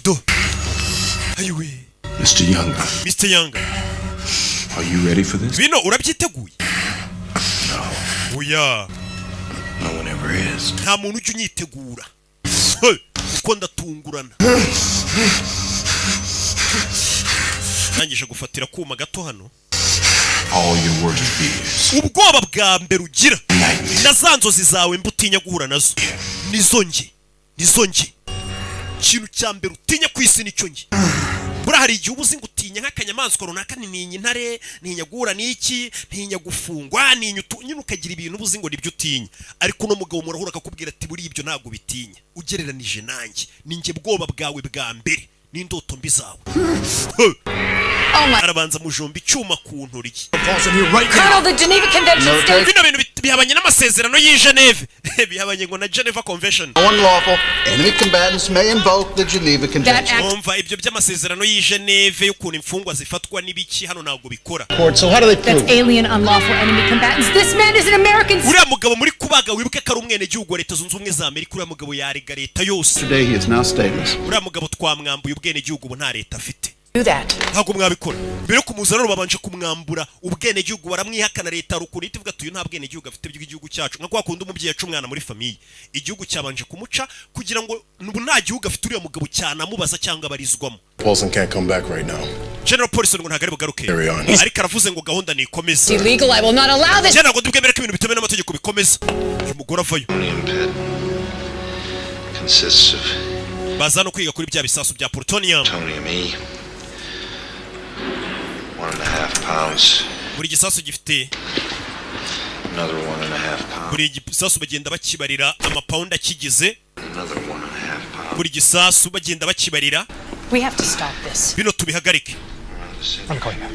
Speaker 1: Do. Ayiwe.
Speaker 14: Mr. Younger.
Speaker 1: Mr. Younger.
Speaker 14: Are you ready for this?
Speaker 1: Bino urabyiteguye?
Speaker 14: No.
Speaker 1: Oya.
Speaker 14: No one ever is.
Speaker 1: Nta muntu ujya unyitegura. Uko ndatungurana. Nangije gufatira kuma gato hano.
Speaker 14: All your worst fears.
Speaker 1: Ubwoba bwa mbere ugira. Na za nzozi zawe mbutinya guhura nazo. Nizo nge. Ikintu cya mbere utinya ku isi nicyo nge. Bura hari igihe ubuzi ngo utinya nk'akanyamaswa runaka ntinya intare, ntinya guhura n'iki, ntinya gufungwa, ntinya ukagira ibintu ubuzi ngo nibyo utinya. Ariko no mugabo murahura akakubwira ati buri ibyo ntago bitinya. Ugereranije nanjye, ninjye bwoba bwawe bwa mbere n'indoto mbi zawe. Arabanza mujomba icyuma ku ntoryi.
Speaker 4: Colonel, the Geneva Convention states...
Speaker 1: Bino bintu bihabanye n'amasezerano y'i Geneve. Bihabanye ngo na Geneva Convention.
Speaker 15: Unlawful enemy combatants may invoke the Geneva Convention.
Speaker 1: Umva ibyo by'amasezerano y'i Geneve y'ukuntu imfungwa zifatwa n'ibiki hano ntabwo bikora.
Speaker 15: So how do they prove?
Speaker 4: That's alien unlawful enemy combatants. This man is an American...
Speaker 1: Uriya mugabo muri kubaga wibuke ko ari umwenegihugu wa Leta Zunze Ubumwe za Amerika. Uriya mugabo yarega leta yose.
Speaker 15: Today he is now stateless.
Speaker 1: Uriya mugabo twamwambuye ubwenegihugu ubu nta leta afite.
Speaker 7: Do that.
Speaker 1: Ntabwo mwabikora. Mbere yo kumuzana babanje kumwambura ubwenegihugu baramwihakana leta rukuru itivuga tuyu nta bwenegihugu afite by'igihugu cyacu. Nka kwa kundi umubyeyi yacu umwana muri famiye. Igihugu cyabanje kumuca kugira ngo nubu nta gihugu afite uriya mugabo cyane amubaza cyangwa abarizwamo.
Speaker 5: Paulson can't come back right now.
Speaker 1: General Paulson ngo ntagari bugaruke. Ariko aravuze ngo gahunda ni ikomeza.
Speaker 7: Illegal, I will not allow this.
Speaker 1: General ngo dubwemere ko ibintu bitemewe n'amategeko bikomeza. Uyu mugore avayo.
Speaker 2: Consists of
Speaker 1: bazano kwiga kuri bya bisasu bya plutonium.
Speaker 2: 1.5 pounds.
Speaker 1: Buri gisasu gifite
Speaker 2: Another 1.5 pounds.
Speaker 1: buri gisasu bagenda bakibarira amapound akigize.
Speaker 2: Another 1.5 pounds.
Speaker 1: Buri gisasu bagenda bakibarira.
Speaker 7: We have to stop this.
Speaker 1: Bino tubihagarike.
Speaker 15: I'm going now.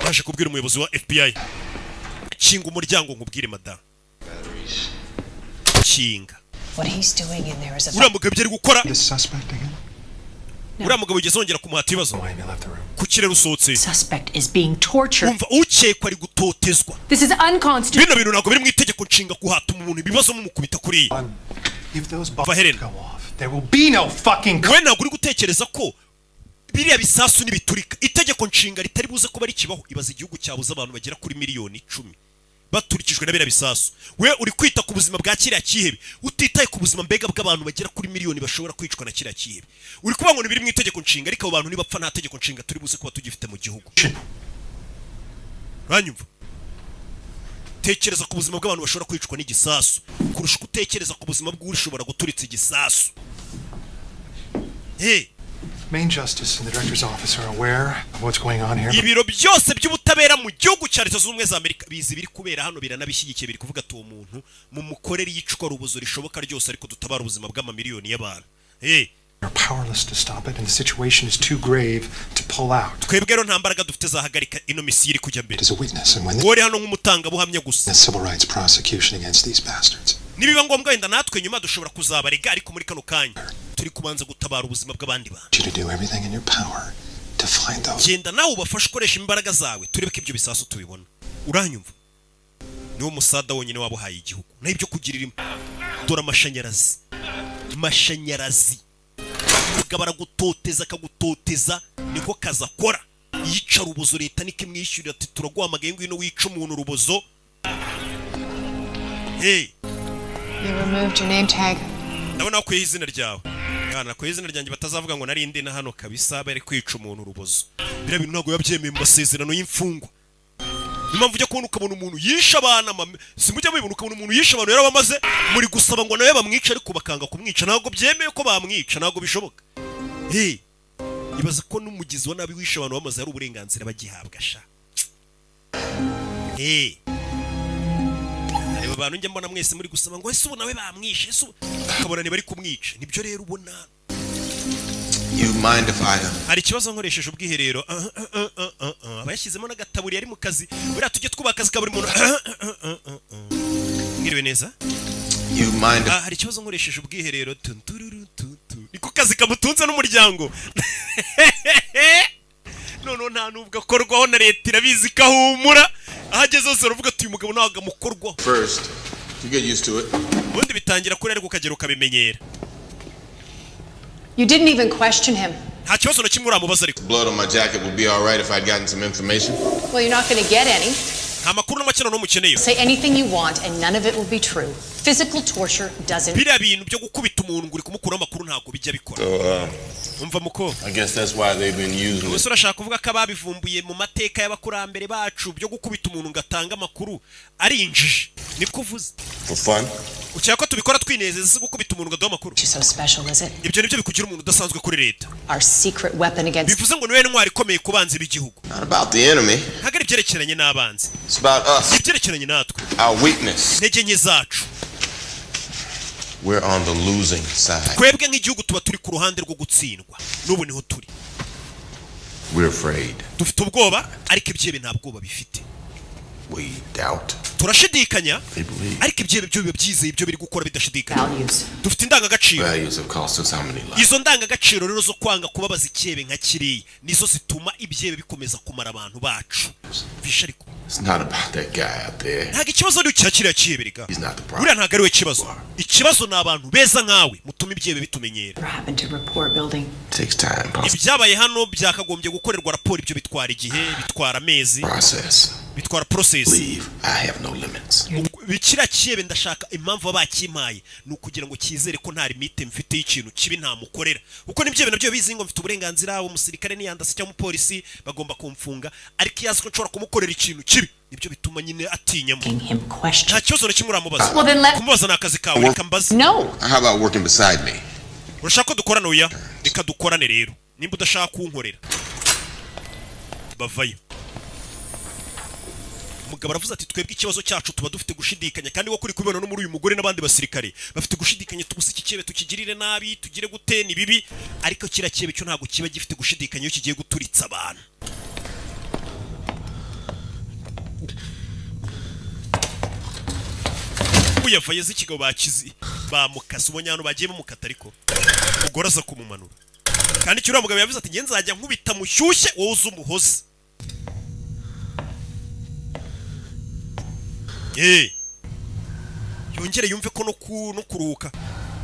Speaker 1: Baje kubwira umuyobozi wa FBI. Kinga umuryango nkubwire madam. Kinga.
Speaker 7: What he's doing in there is a...
Speaker 1: Uriya mugabo byari gukora.
Speaker 15: This suspect again?
Speaker 1: Uriya mugabo ugeze wongera kumuhata ibibazo. Ku kirere usohotse.
Speaker 4: Suspect is being tortured.
Speaker 1: Umva ukekwa ari gutotezwa.
Speaker 4: This is unconstitutional.
Speaker 1: Bino bintu ntabwo biri mu itegeko nshinga kuhata umuntu ibibazo mumukubita kuri.
Speaker 15: If those bombs go off, there will be no fucking...
Speaker 1: We ntabwo uri gutekereza ko biriya bisasu nibiturika itegeko nshinga ritari buze kuba rikibaho. Ibaza igihugu cyabuze abantu bagera kuri miliyoni 10 baturikijwe na biriya bisasu. We uri kwita ku buzima bwa kiriya kihebe utitaye ku buzima mbega bw'abantu bagera kuri miliyoni bashobora kwicwa na kiriya kihebe. Uri kuba ngo nibiri mu itegeko nshinga ariko abo bantu nibapfa nta tegeko nshinga turi buze kuba tugifite mu gihugu. Banyumva? Tekereza ku buzima bw'abantu bashobora kwicwa n'igisasu kurusha gutekereza ku buzima bw'ushobora guturitsa igisasu. Hey,
Speaker 15: Main Justice and the Director's Office are aware of what's going on here.
Speaker 1: ibiro byose by'ubutabera mu gihugu cya Leta Zunze Ubumwe za Amerika bizi biri kubera hano biranabishyigikiye biri kuvuga ati uwo muntu mu mukorere yicwa rubuzo rishoboka ryose ariko dutabara ubuzima bw'amamiliyoni y'abantu. Hey,
Speaker 15: We're powerless to stop it and the situation is too grave to pull out.
Speaker 1: twebwe rero nta mbaraga dufite zahagarika ino misiyo iri kujya mbere.
Speaker 15: As a witness and when
Speaker 1: Wori hano nk'umutanga buhamya gusa.
Speaker 15: the civil rights prosecution against these bastards.
Speaker 1: Nibiba ngombwa wenda natwe nyuma dushobora kuzabarega ariko muri kano kanya turi kubanza gutabara ubuzima bw'abandi bantu.
Speaker 15: You to do everything in your power to find those.
Speaker 1: Genda nawe ubafashe ukoresha imbaraga zawe turebe ko ibyo bisasu tubibona. Uranyumva? Niwo musada wonyine wabuhaye igihugu. Na ibyo kugirira dora amashanyarazi. Mashanyarazi. Mugabara gutoteza akagutoteza niko kaza kora. Yica rubozo leta nike mwishyurira ati turaguhamagaye ngwino wica umuntu rubozo. Hey,
Speaker 7: You removed your name tag.
Speaker 1: ndabona ko izina ryawe. Yana ko izina ryanjye batazavuga ngo nari ndi na hano kabisa bari kwica umuntu rubozo. Bira bintu ntago yabyemeye mu masezerano y'imfungwa. Impamvu ujya kubona ukabona umuntu yisha abana simujya mubibona ukabona umuntu yisha abantu yari bamaze muri gusaba ngo nawe bamwica ariko bakanga kumwica ntago byemeye ko bamwica ntago bishoboka. Hey, ibaza ko n'umugizi wa nabi wisha abantu bamaze ari uburenganzira bagihabwa sha. Hey, abo bantu njye mbona mwese muri gusaba ngo ese ubu nawe bamwishe ese ukabona ni bari kumwica nibyo rero ubona.
Speaker 9: You mind if I...
Speaker 1: Hari ikibazo nkoresheje ubwiherero abayashyizemo n'agataburi yari mu kazi buriya tujye twubaha akazi ka buri muntu. Mwiriwe neza.
Speaker 9: You mind if...
Speaker 1: Hari ikibazo nkoresheje ubwiherero niko akazi kamutunze n'umuryango none nta nubwo akorwaho na leta irabizi kahumura ahageze hose uravuga ati uyu mugabo ntabwo amukorwaho
Speaker 5: First, you get used to it.
Speaker 1: ubundi bitangira kuri ariko ukagera ukabimenyera.
Speaker 7: You didn't even question him.
Speaker 1: nta kibazo na kimwe uramubaza ariko
Speaker 5: Blood on my jacket would be all right if I'd gotten some information.
Speaker 7: Well, you're not going to get any.
Speaker 1: nta makuru n'amakino n'umukeneye.
Speaker 7: Say anything you want and none of it will be true. Physical torture doesn't.
Speaker 1: biriya bintu byo gukubita umuntu ngo uri kumukuraho amakuru ntabwo bijya bikora. umva muko
Speaker 5: I guess that's why they've been using it.
Speaker 1: gusa urashaka kuvuga ko ababivumbuye mu mateka y'abakurambere bacu byo gukubita umuntu ngo atange amakuru ari injiji niko uvuze
Speaker 5: For fun?
Speaker 1: ukeka ko tubikora twinezeza si gukubita umuntu ngo aduhe amakuru.
Speaker 7: So special, is it?
Speaker 1: ibyo nibyo bikugira umuntu udasanzwe kuri leta.
Speaker 7: Our secret weapon against.
Speaker 1: bivuze ngo niwe ntwari ikomeye ku banzi b'igihugu.
Speaker 5: Not about the enemy.
Speaker 1: ntabwo ari ibyerekeranye n'abanzi.
Speaker 5: It's about us.
Speaker 1: ibyerekeranye natwe.
Speaker 5: Our weakness.
Speaker 1: intege nke zacu.
Speaker 5: We're on the losing side.
Speaker 1: twebwe nk'igihugu tuba turi ku ruhande rwo gutsindwa n'ubu niho turi.
Speaker 5: We're afraid.
Speaker 1: dufite ubwoba ariko ibyebe nta bwoba bifite.
Speaker 5: We doubt.
Speaker 1: turashidikanya
Speaker 5: They believe.
Speaker 1: ariko ibyebe byo biba byizeye ibyo biri gukora bidashidikanya.
Speaker 7: Values.
Speaker 1: dufite indangagaciro.
Speaker 5: Values have cost us how many lives?
Speaker 1: izo ndangagaciro rero zo kwanga kubabaza icyebe nka kiriya nizo zituma ibyebe bikomeza kumara abantu bacu. visha ariko
Speaker 5: It's not about that guy out there.
Speaker 1: ntabwo ikibazo ari ukira kiriya cyebe rega.
Speaker 5: He's not the problem.
Speaker 1: buriya ntabwo ari we kibazo. ikibazo ni abantu beza nkawe mutuma ibyebe bitumenyera.
Speaker 7: What happened to report building?
Speaker 5: It takes time.
Speaker 1: ibyabaye hano byakagombye gukorerwa raporo. ibyo bitwara igihe bitwara amezi
Speaker 5: Process.
Speaker 1: bitwara process.
Speaker 5: Leave. I have no limits.
Speaker 1: bikira cyebe ndashaka impamvu bakimpaye ni ukugira ngo kizere ko nta limite mfite y'ikintu kibi ntamukorera kuko nibyo nabyo bizi ngo mfite uburenganzira umusirikare niyandase cyangwa umupolisi bagomba kumfunga ariko yazi ko nshobora kumukorera ikintu kibi nibyo bituma nyine atinyamo. nta kibazo na kimwe uramubaza. kumubaza ni akazi kawe reka mbaze.
Speaker 7: No.
Speaker 5: How about working beside me?
Speaker 1: urashaka ko dukorana oya reka dukorane rero nimba udashaka kunkorera bavayo. umugabo aravuze ati twebwe ikibazo cyacu tuba dufite gushidikanya kandi wo kuri kubibona no muri uyu mugore n'abandi basirikare bafite gushidikanya tugusa iki cyebe tukigirire nabi tugire gute ni bibi ariko kira cyebe cyo ntabwo kiba gifite gushidikanya iyo kigiye guturitsa abantu. uyavaye z'ikigabo bakizi bamukasa ubonye hano bagiye bamukata ariko umugore aza kumumanura kandi icyo uriya mugabo yavuze ati nge nzajya nkubita mushyushye wowe uze umuhoze. yongere yumve ko no kuruhuka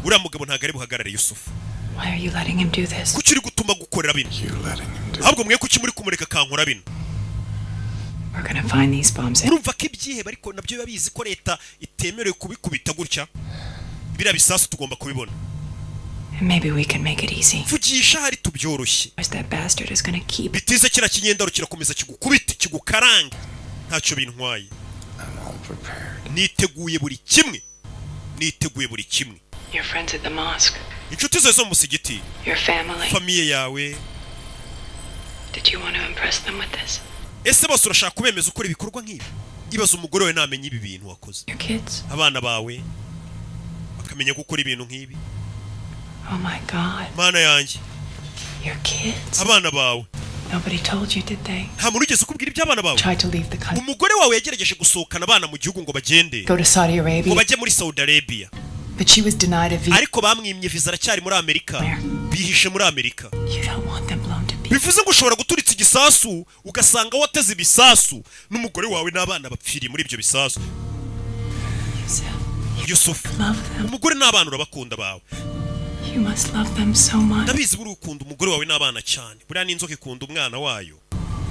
Speaker 1: uriya mugabo ntabwo ari buhagarare Yusufu.
Speaker 7: Why are you letting him do this?
Speaker 1: kuki uri gutuma gukorera bino ahubwo mwe kuki muri kumureka kankora bino.
Speaker 7: We're gonna find these bombs.
Speaker 1: urumva ko ibyihebe ariko nabyo biba bizi ko leta itemerewe kubikubita gutya. biriya bisasu tugomba kubibona.
Speaker 7: And maybe we can make it easy.
Speaker 1: vugisha hari tubyoroshye.
Speaker 7: That bastard is gonna keep.
Speaker 1: bitize kira kinyendaro kirakomeza kigukubita kigukaranga ntacyo bintwaye. niteguye buri kimwe. niteguye buri kimwe.
Speaker 7: Your friends at the mosque.
Speaker 1: inshuti zawe zo mu musigiti.
Speaker 7: Your family.
Speaker 1: famiye yawe.
Speaker 7: Did you want to impress them with this?
Speaker 1: ese bose urashaka kubemeza ukora ibikorwa nk'ibi. ibaza umugore we namenye ibi bintu wakoze.
Speaker 7: Your kids.
Speaker 1: abana bawe bakamenya gukora ibintu nk'ibi.
Speaker 7: Oh my God.
Speaker 1: mana yanjye.
Speaker 7: Your kids.
Speaker 1: abana bawe.
Speaker 7: Nobody told you, did they?
Speaker 1: nta muntu ugeze ukubwira iby'abana bawe.
Speaker 7: Tried to leave the country.
Speaker 1: umugore wawe yagerageje gusohokana abana mu gihugu ngo bagende.
Speaker 7: Go to Saudi
Speaker 1: ngo
Speaker 7: Arabia.
Speaker 1: bajye muri Saudi Arabia.
Speaker 7: But she was denied a visa.
Speaker 1: ariko bamwimye viza aracyari muri Amerika. bihishe muri Amerika.
Speaker 7: You don't want them blown to pieces.
Speaker 1: bivuze ngo ushobora guturitsa igisasu ugasanga wateze ibisasu n'umugore wawe n'abana bapfiriye muri ibyo bisasu. Yusufu. umugore n'abana urabakunda bawe.
Speaker 7: You must love them so much.
Speaker 1: ndabizi buri ukunda umugore wawe n'abana cyane. buriya n'inzoka ikunda umwana wayo.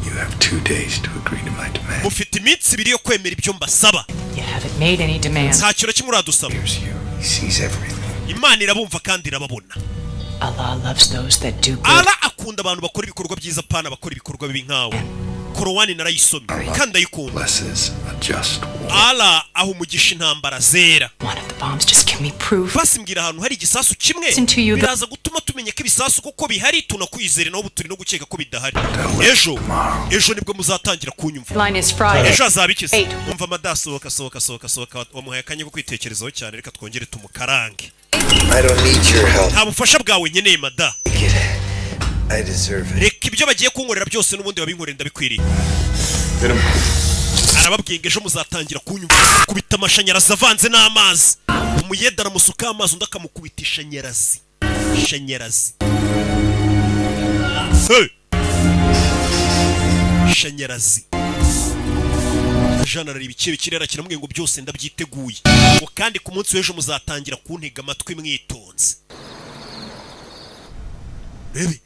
Speaker 14: You have 2 days to agree to my demand.
Speaker 1: mufite iminsi 2 yo kwemera ibyo mbasaba.
Speaker 7: You haven't made any demands.
Speaker 1: nta kintu kimwe uradusaba.
Speaker 14: He sees everything.
Speaker 1: imana irabumva kandi irababona.
Speaker 7: Allah loves those that do good.
Speaker 1: Allah akunda abantu bakora ibikorwa byiza pana bakora ibikorwa bibi nkawe. Korowani narayisomye kandi ayikunda.
Speaker 14: Blesses a just war.
Speaker 1: Allah aho umugisha intambara zera.
Speaker 7: One of the bombs, just give me proof.
Speaker 1: basimbwira ahantu hari igisasu kimwe biraza gutuma tumenya ko ibisasu kuko bihari tunakwizere naho turi no gukeka ko bidahari. ejo nibwo muzatangira kunyumva.
Speaker 7: Line is Friday.
Speaker 1: ejo azabikize. umva madasohoka wamuhaye akanya ko kwitekerezaho cyane reka twongere tumukarange.
Speaker 14: I don't need your help.
Speaker 1: nta bufasha bwawe nkeneye mada.
Speaker 14: I deserve it.
Speaker 1: reka ibyo bagiye kunkorera byose n'ubundi babinkorera ndabikwiriye. arababwiye ngo ejo muzatangira kunyumva kubita amashanyarazi avanze n'amazi. umuyeda aramusuka amazi undi akamukubitisha nyarazi. shanyarazi shanyarazi Jean arareba ibice bikirera kiramubwiye ngo byose ndabyiteguye ngo kandi ku munsi w'ejo muzatangira kuntega amatwi mwitonze. Rebe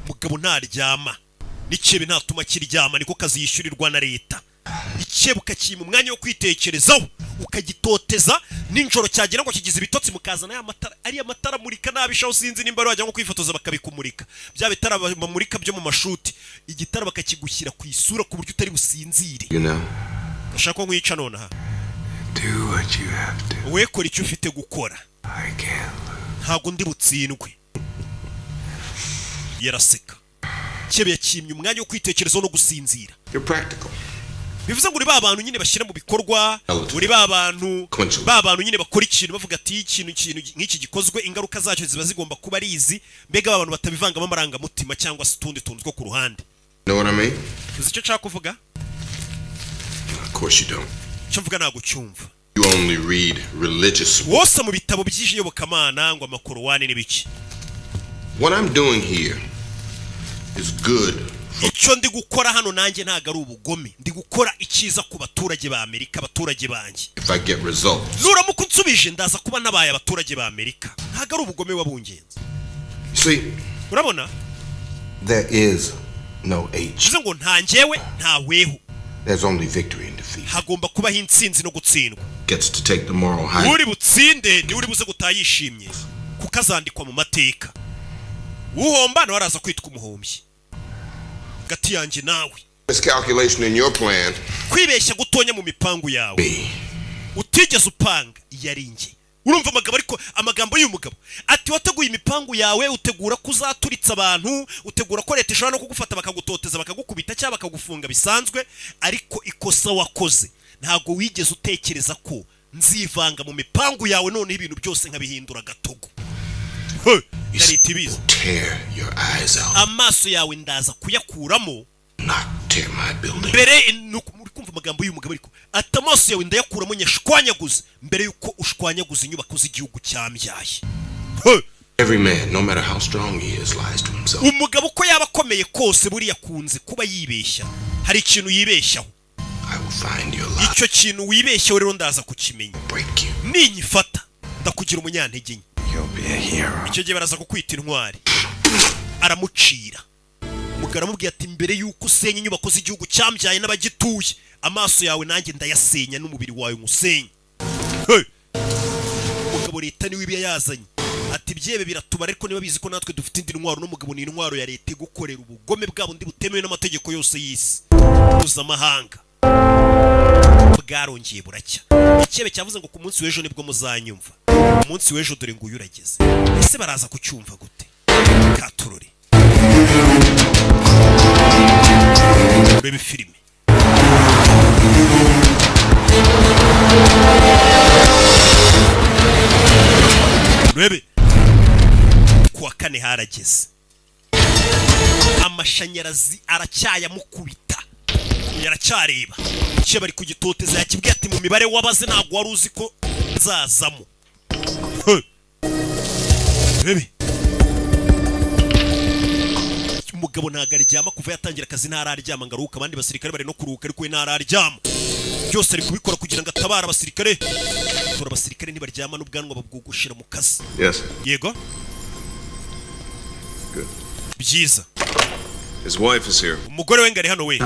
Speaker 1: mugabo ntaryama n'ikebe ntatuma kiryama niko kazi yishyurirwa na leta. Ikebe ukakima umwanya wo kwitekerezaho ukagitoteza ninjoro cyagera ngo kigize ibitotsi mukazana ya matara ari amatara murika nabishaho sinzi nimba bajya ngo kwifotoza bakabikumurika bya bitara bamurika byo mu mashuti igitara bakakigushyira ku isura ku buryo utari businzire. Ndashaka ko nkwica none aha.
Speaker 16: Do what you have to.
Speaker 1: We kora icyo ufite gukora.
Speaker 16: I can't.
Speaker 1: Ntago ndi butsindwe. Yaraseka. Kebe yakimye umwanya wo kwitekerezaho no gusinzira.
Speaker 12: You're practical.
Speaker 1: Bivuze ngo uri babantu nyine bashyira mu bikorwa, uri babantu nyine bakora ikintu bavuga ati ikintu nk'iki gikozwe ingaruka zacyo ziba zigomba kuba ari izi, mbega abantu batabivangamo amarangamutima cyangwa se utundi tuntu two ku ruhande.
Speaker 12: Know what I mean?
Speaker 1: Uzi icyo nshaka kuvuga?
Speaker 12: Of course you don't.
Speaker 1: Icyo mvuga ntago cyumva.
Speaker 12: You only read religious.
Speaker 1: Wose mu bitabo by'iyobokamana ngo amakorowani n'ibiki.
Speaker 12: What I'm doing here is good.
Speaker 1: Icyo ndi gukora hano nanjye ntago ari ubugome, ndi gukora icyiza ku baturage ba Amerika, abaturage banjye.
Speaker 12: If I get results.
Speaker 1: Nuramuka unsubije ndaza kuba nabaye abaturage ba Amerika. Ntago ari ubugome wabungenze.
Speaker 12: See,
Speaker 1: urabona?
Speaker 12: There is no H.
Speaker 1: Bivuze ngo nta njyewe nta weho.
Speaker 12: There's only victory and defeat.
Speaker 1: Hagomba kuba intsinzi no gutsindwa.
Speaker 12: Gets to take the moral high.
Speaker 1: Uri butsinde ni uri buze gutayishimye kukazandikwa mu mateka. Uhomba no araza kwitwa umuhombyi. Gati yanjye nawe.
Speaker 12: Miscalculation in your plan.
Speaker 1: Kwibeshya gutonya mu mipangu yawe. Utigeze upanga yaringe. Urumva amagambo y'umugabo. Ati wateguye imipangu yawe utegura kuzaturitsa abantu, utegura ko leta ishobora no kugufata bakagutoteza bakagukubita cyangwa bakagufunga bisanzwe, ariko ikosa wakoze ntago wigeze utekereza ko nzivanga mu mipangu yawe none ibintu byose nkabihindura gatogo. Leta ibizi.
Speaker 12: Tear your eyes out.
Speaker 1: Amaso yawe ndaza kuyakuramo.
Speaker 12: Not tear my building.
Speaker 1: Mbere muri kumva amagambo y'umugabo ariko ati amaso yawe ndayakuramo nyashwanyaguze mbere yuko ushwanyaguze inyubako z'igihugu cyambyaye.
Speaker 12: Every man, no matter how strong he is, lies to himself.
Speaker 1: Umugabo ko yaba akomeye kose buri yakunze kuba yibeshya. Hari ikintu yibeshyaho.
Speaker 12: I will find your lie.
Speaker 1: Icyo kintu wibeshyaho rero ndaza kukimenya.
Speaker 12: Break you.
Speaker 1: Ninyifata ndakugira umunyantege nke.
Speaker 16: You'll be a hero.
Speaker 1: Icyo gihe baraza kukwita intwari. Aramucira. Umugabo aramubwiye ati mbere yuko usenya inyubako z'igihugu cyambyaye n'abagituye amaso yawe nanjye ndayasenya n'umubiri wawe ngusenye. Umugabo leta niwe ibiya yazanye. Ati byebe biratubara ariko niba bizi ko natwe dufite indi ntwaro n'umugabo ni intwaro ya leta gukorera ubugome bwabo ndi butemewe n'amategeko yose y'isi mpuzamahanga. Bwarongeye buracya. Ikebe cyavuze ngo ku munsi w'ejo nibwo muzanyumva. Ku munsi w'ejo dore ngo uyu urageze. Ese baraza kucyumva gute? Katurore. Urebe filime. Urebe. Kuwa kane harageze. Amashanyarazi aracyayamukubita. Yaracyareba. Cye bari kugitoteza yakibwiye ati mu mibare wabaze ntago wari uzi ko nzazamo. Urebe. Umugabo ntago aryama kuva yatangira akazi ntararyama ngaruka abandi basirikare bari no kuruhuka ariko we ntararyama. Byose ari kubikora kugira ngo atabara abasirikare. Tora abasirikare ntibaryama n'ubwanwa babwugushira mu kazi.
Speaker 5: Yes.
Speaker 1: Yego.
Speaker 5: Good.
Speaker 1: Byiza.
Speaker 5: His wife is here.
Speaker 1: Umugore we ngari hano we.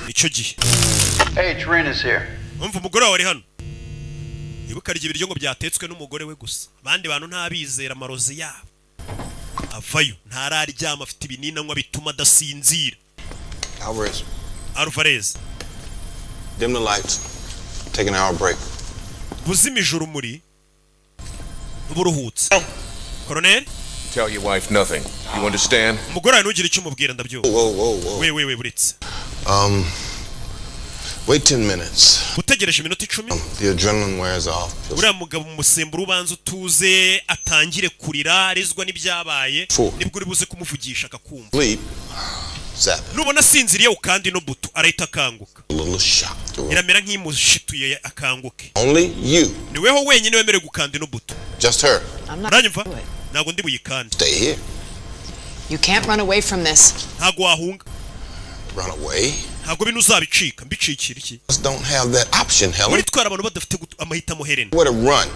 Speaker 1: Icyo gihe.
Speaker 17: Hey, Trina's here.
Speaker 1: Umva umugore wawe ari hano. Ibuka arya ibiryo ngo byatetswe n'umugore we gusa. Abandi bantu ntabizera amarozi yabo. Avayo ntararyama afite ibinini anywa bituma adasinzira. Alvarez.
Speaker 12: Dim the lights. Take an hour break.
Speaker 1: Buzimije urumuri. Uburuhutse. Colonel?
Speaker 5: Tell your wife nothing. You understand?
Speaker 1: Umugore wawe ntugire icyo umubwira ndabyumva.
Speaker 12: Whoa.
Speaker 1: We buritse.
Speaker 12: Wait 10 minutes.
Speaker 1: Utegereje iminota 10.
Speaker 12: The adrenaline wears off.
Speaker 1: Uriya mugabo umusemburo ubanza utuze atangire kurira arizwa n'ibyabaye nibwo uri buze kumuvugisha akakumva.
Speaker 12: Sleep.
Speaker 1: Nubona sinziriye ukandi no buto arahita akanguka. Iramera nk'imushituye akanguke.
Speaker 12: Only you.
Speaker 1: Niweho wenyine wemerewe gukanda no buto.
Speaker 12: Just her.
Speaker 1: Uranyumva? ntabwo ndi buyikande.
Speaker 14: Stay here.
Speaker 7: You can't run away from this.
Speaker 1: Ntabwo wahunga.
Speaker 14: Run away?
Speaker 1: Ntabwo bino uzabicika, mbicikira iki?
Speaker 14: Don't have that option, Helen.
Speaker 1: Muri twara abantu badafite amahitamo Helen.
Speaker 14: Where to run?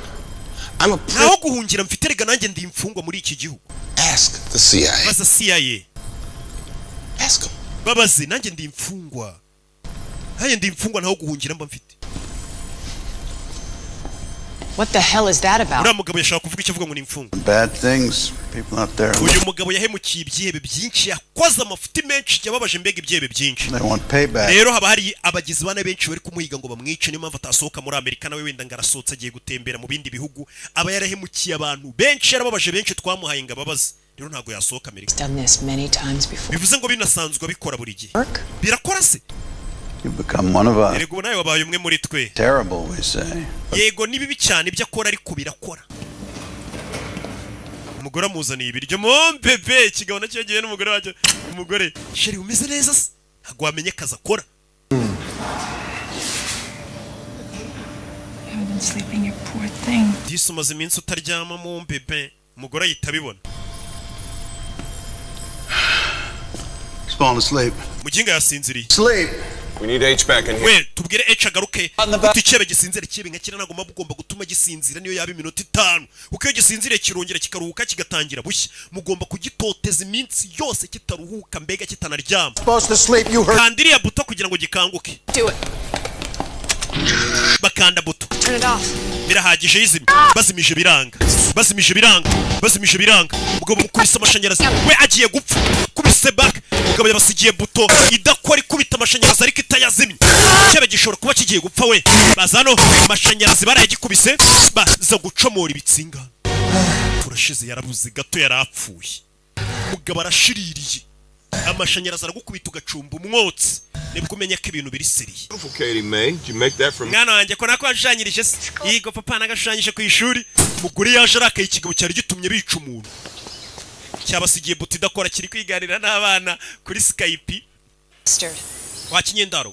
Speaker 14: I'm a
Speaker 1: naho guhungira mfite rega nanjye ndi imfungwa muri iki gihugu.
Speaker 14: Ask the CIA.
Speaker 1: Baza CIA.
Speaker 14: Ask them.
Speaker 1: Babaze nanjye ndi imfungwa. Haye ndi imfungwa naho guhungira mba mfite.
Speaker 7: What the hell is that about?
Speaker 1: Uriya mugabo yashaka kuvuga icyo avuga ngo ni imfungwa.
Speaker 17: Bad things, people out there.
Speaker 1: Uyu mugabo yahemukiye ibyihebe byinshi, yakoze amafuti menshi, yababaje mbega ibyihebe byinshi.
Speaker 17: They want payback.
Speaker 1: Rero haba hari abagizi bana benshi bari kumuhiga ngo bamwice, niyo mpamvu atasohoka muri Amerika, nawe wenda ngarasohotse agiye gutembera mu bindi bihugu. Aba yarahemukiye abantu benshi, yarababaje benshi, twamuhaye ngo ababaze. Rero ntago yasohoka Amerika.
Speaker 7: Done this many times before.
Speaker 1: Bivuze ngo binasanzwe abikora buri gihe. Birakora se?
Speaker 17: You become one of us.
Speaker 1: Yego nawe wabaye umwe muri twe.
Speaker 17: Terrible, we say.
Speaker 1: Yego ni bibi cyane ibyo akora ariko birakora. Umugore amuzaniye ibiryo mo bebe, kigabo nacyo gihe n'umugore wacyo. Umugore, sheri umeze neza se? Ntago wamenye akazi akora.
Speaker 18: Haven't been sleeping, you poor thing.
Speaker 1: Disumaze iminsi utaryama mo bebe. Umugore ahita abibona.
Speaker 17: He's falling asleep.
Speaker 1: Muginga yasinziriye.
Speaker 17: Sleep.
Speaker 5: We need H back in here.
Speaker 1: We tubwire H agaruke. Tuticebe gisinzire kibe nka kira nagomba ugomba gutuma gisinzira niyo yaba iminota 5. Uko gisinzire kirongera kikaruhuka kigatangira bushya. Mugomba kugitoteza iminsi yose kitaruhuka mbega kitanaryama.
Speaker 17: Supposed to sleep, you heard.
Speaker 1: Kandiri ya buto kugira ngo gikanguke.
Speaker 7: Do it.
Speaker 1: Bakanda buto.
Speaker 7: Turn it off.
Speaker 1: Birahagije yizimye. Bazimije biranga. Bazimije biranga. Bazimije biranga. Mugabo mukubise amashanyarazi. We agiye gupfa. Kubise back. Mugabo yabasigiye buto idakora ikubita amashanyarazi ariko itayazimye. Cyebe gishobora kuba kigiye gupfa we. Bazano amashanyarazi barayagikubise baza gucomora ibitsinga. Turashize yarabuze gato yarapfuye. Mugabo arashiririye. Amashanyarazi aragukubita ugacumba umwotsi. Nibwo umenya ko ibintu biri seriye.
Speaker 5: Katie May, did you make that from?
Speaker 1: Mwana wanjye ko nako washushanyirije se. Yigo papa nagashushanyije ku ishuri. Muguri yaje arakaye ikigabo cyari gitumye bica umuntu. Cyabasigiye buti idakora kiri kwiganira n'abana kuri Skype. Wakinyendaro.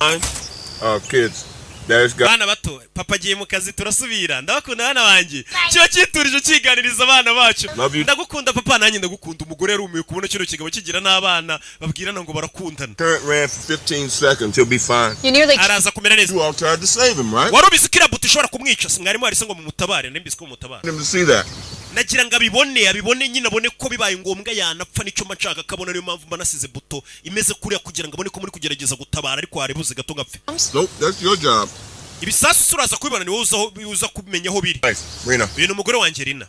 Speaker 5: Kids. There's got.
Speaker 1: Bana bato, papa agiye mu kazi turasubira. Ndabakunda bana banjye. Kiba kiturije kiganiriza abana bacu. Ndagukunda papa nanjye ndagukunda. Umugore yarumiye kubona kino kigabo kigira n'abana babwirana ngo barakundana.
Speaker 5: Current ran for 15 seconds. He'll be fine.
Speaker 7: You nearly.
Speaker 1: Araza kumera neza.
Speaker 5: You all tried to save him, right?
Speaker 1: Warubizi kira buti ishobora kumwica. Mwarimu arise ngo mumutabare, ndembizi ko mumutabare.
Speaker 5: Him to see that.
Speaker 1: Nagira ngo abibone nyine abone ko bibaye ngombwa yanapfa nicyo manshaka kabona niyo mpamvu mbanasize buto imeze kuriya kugira ngo abone ko muri kugerageza gutabara ariko harebuze gato ngapfe.
Speaker 5: Nope, that's your job.
Speaker 1: Ibisasu suraza kubibana niwe uza kumenya aho biri.
Speaker 5: Rena.
Speaker 1: Uyu ni umugore wanjye Rina.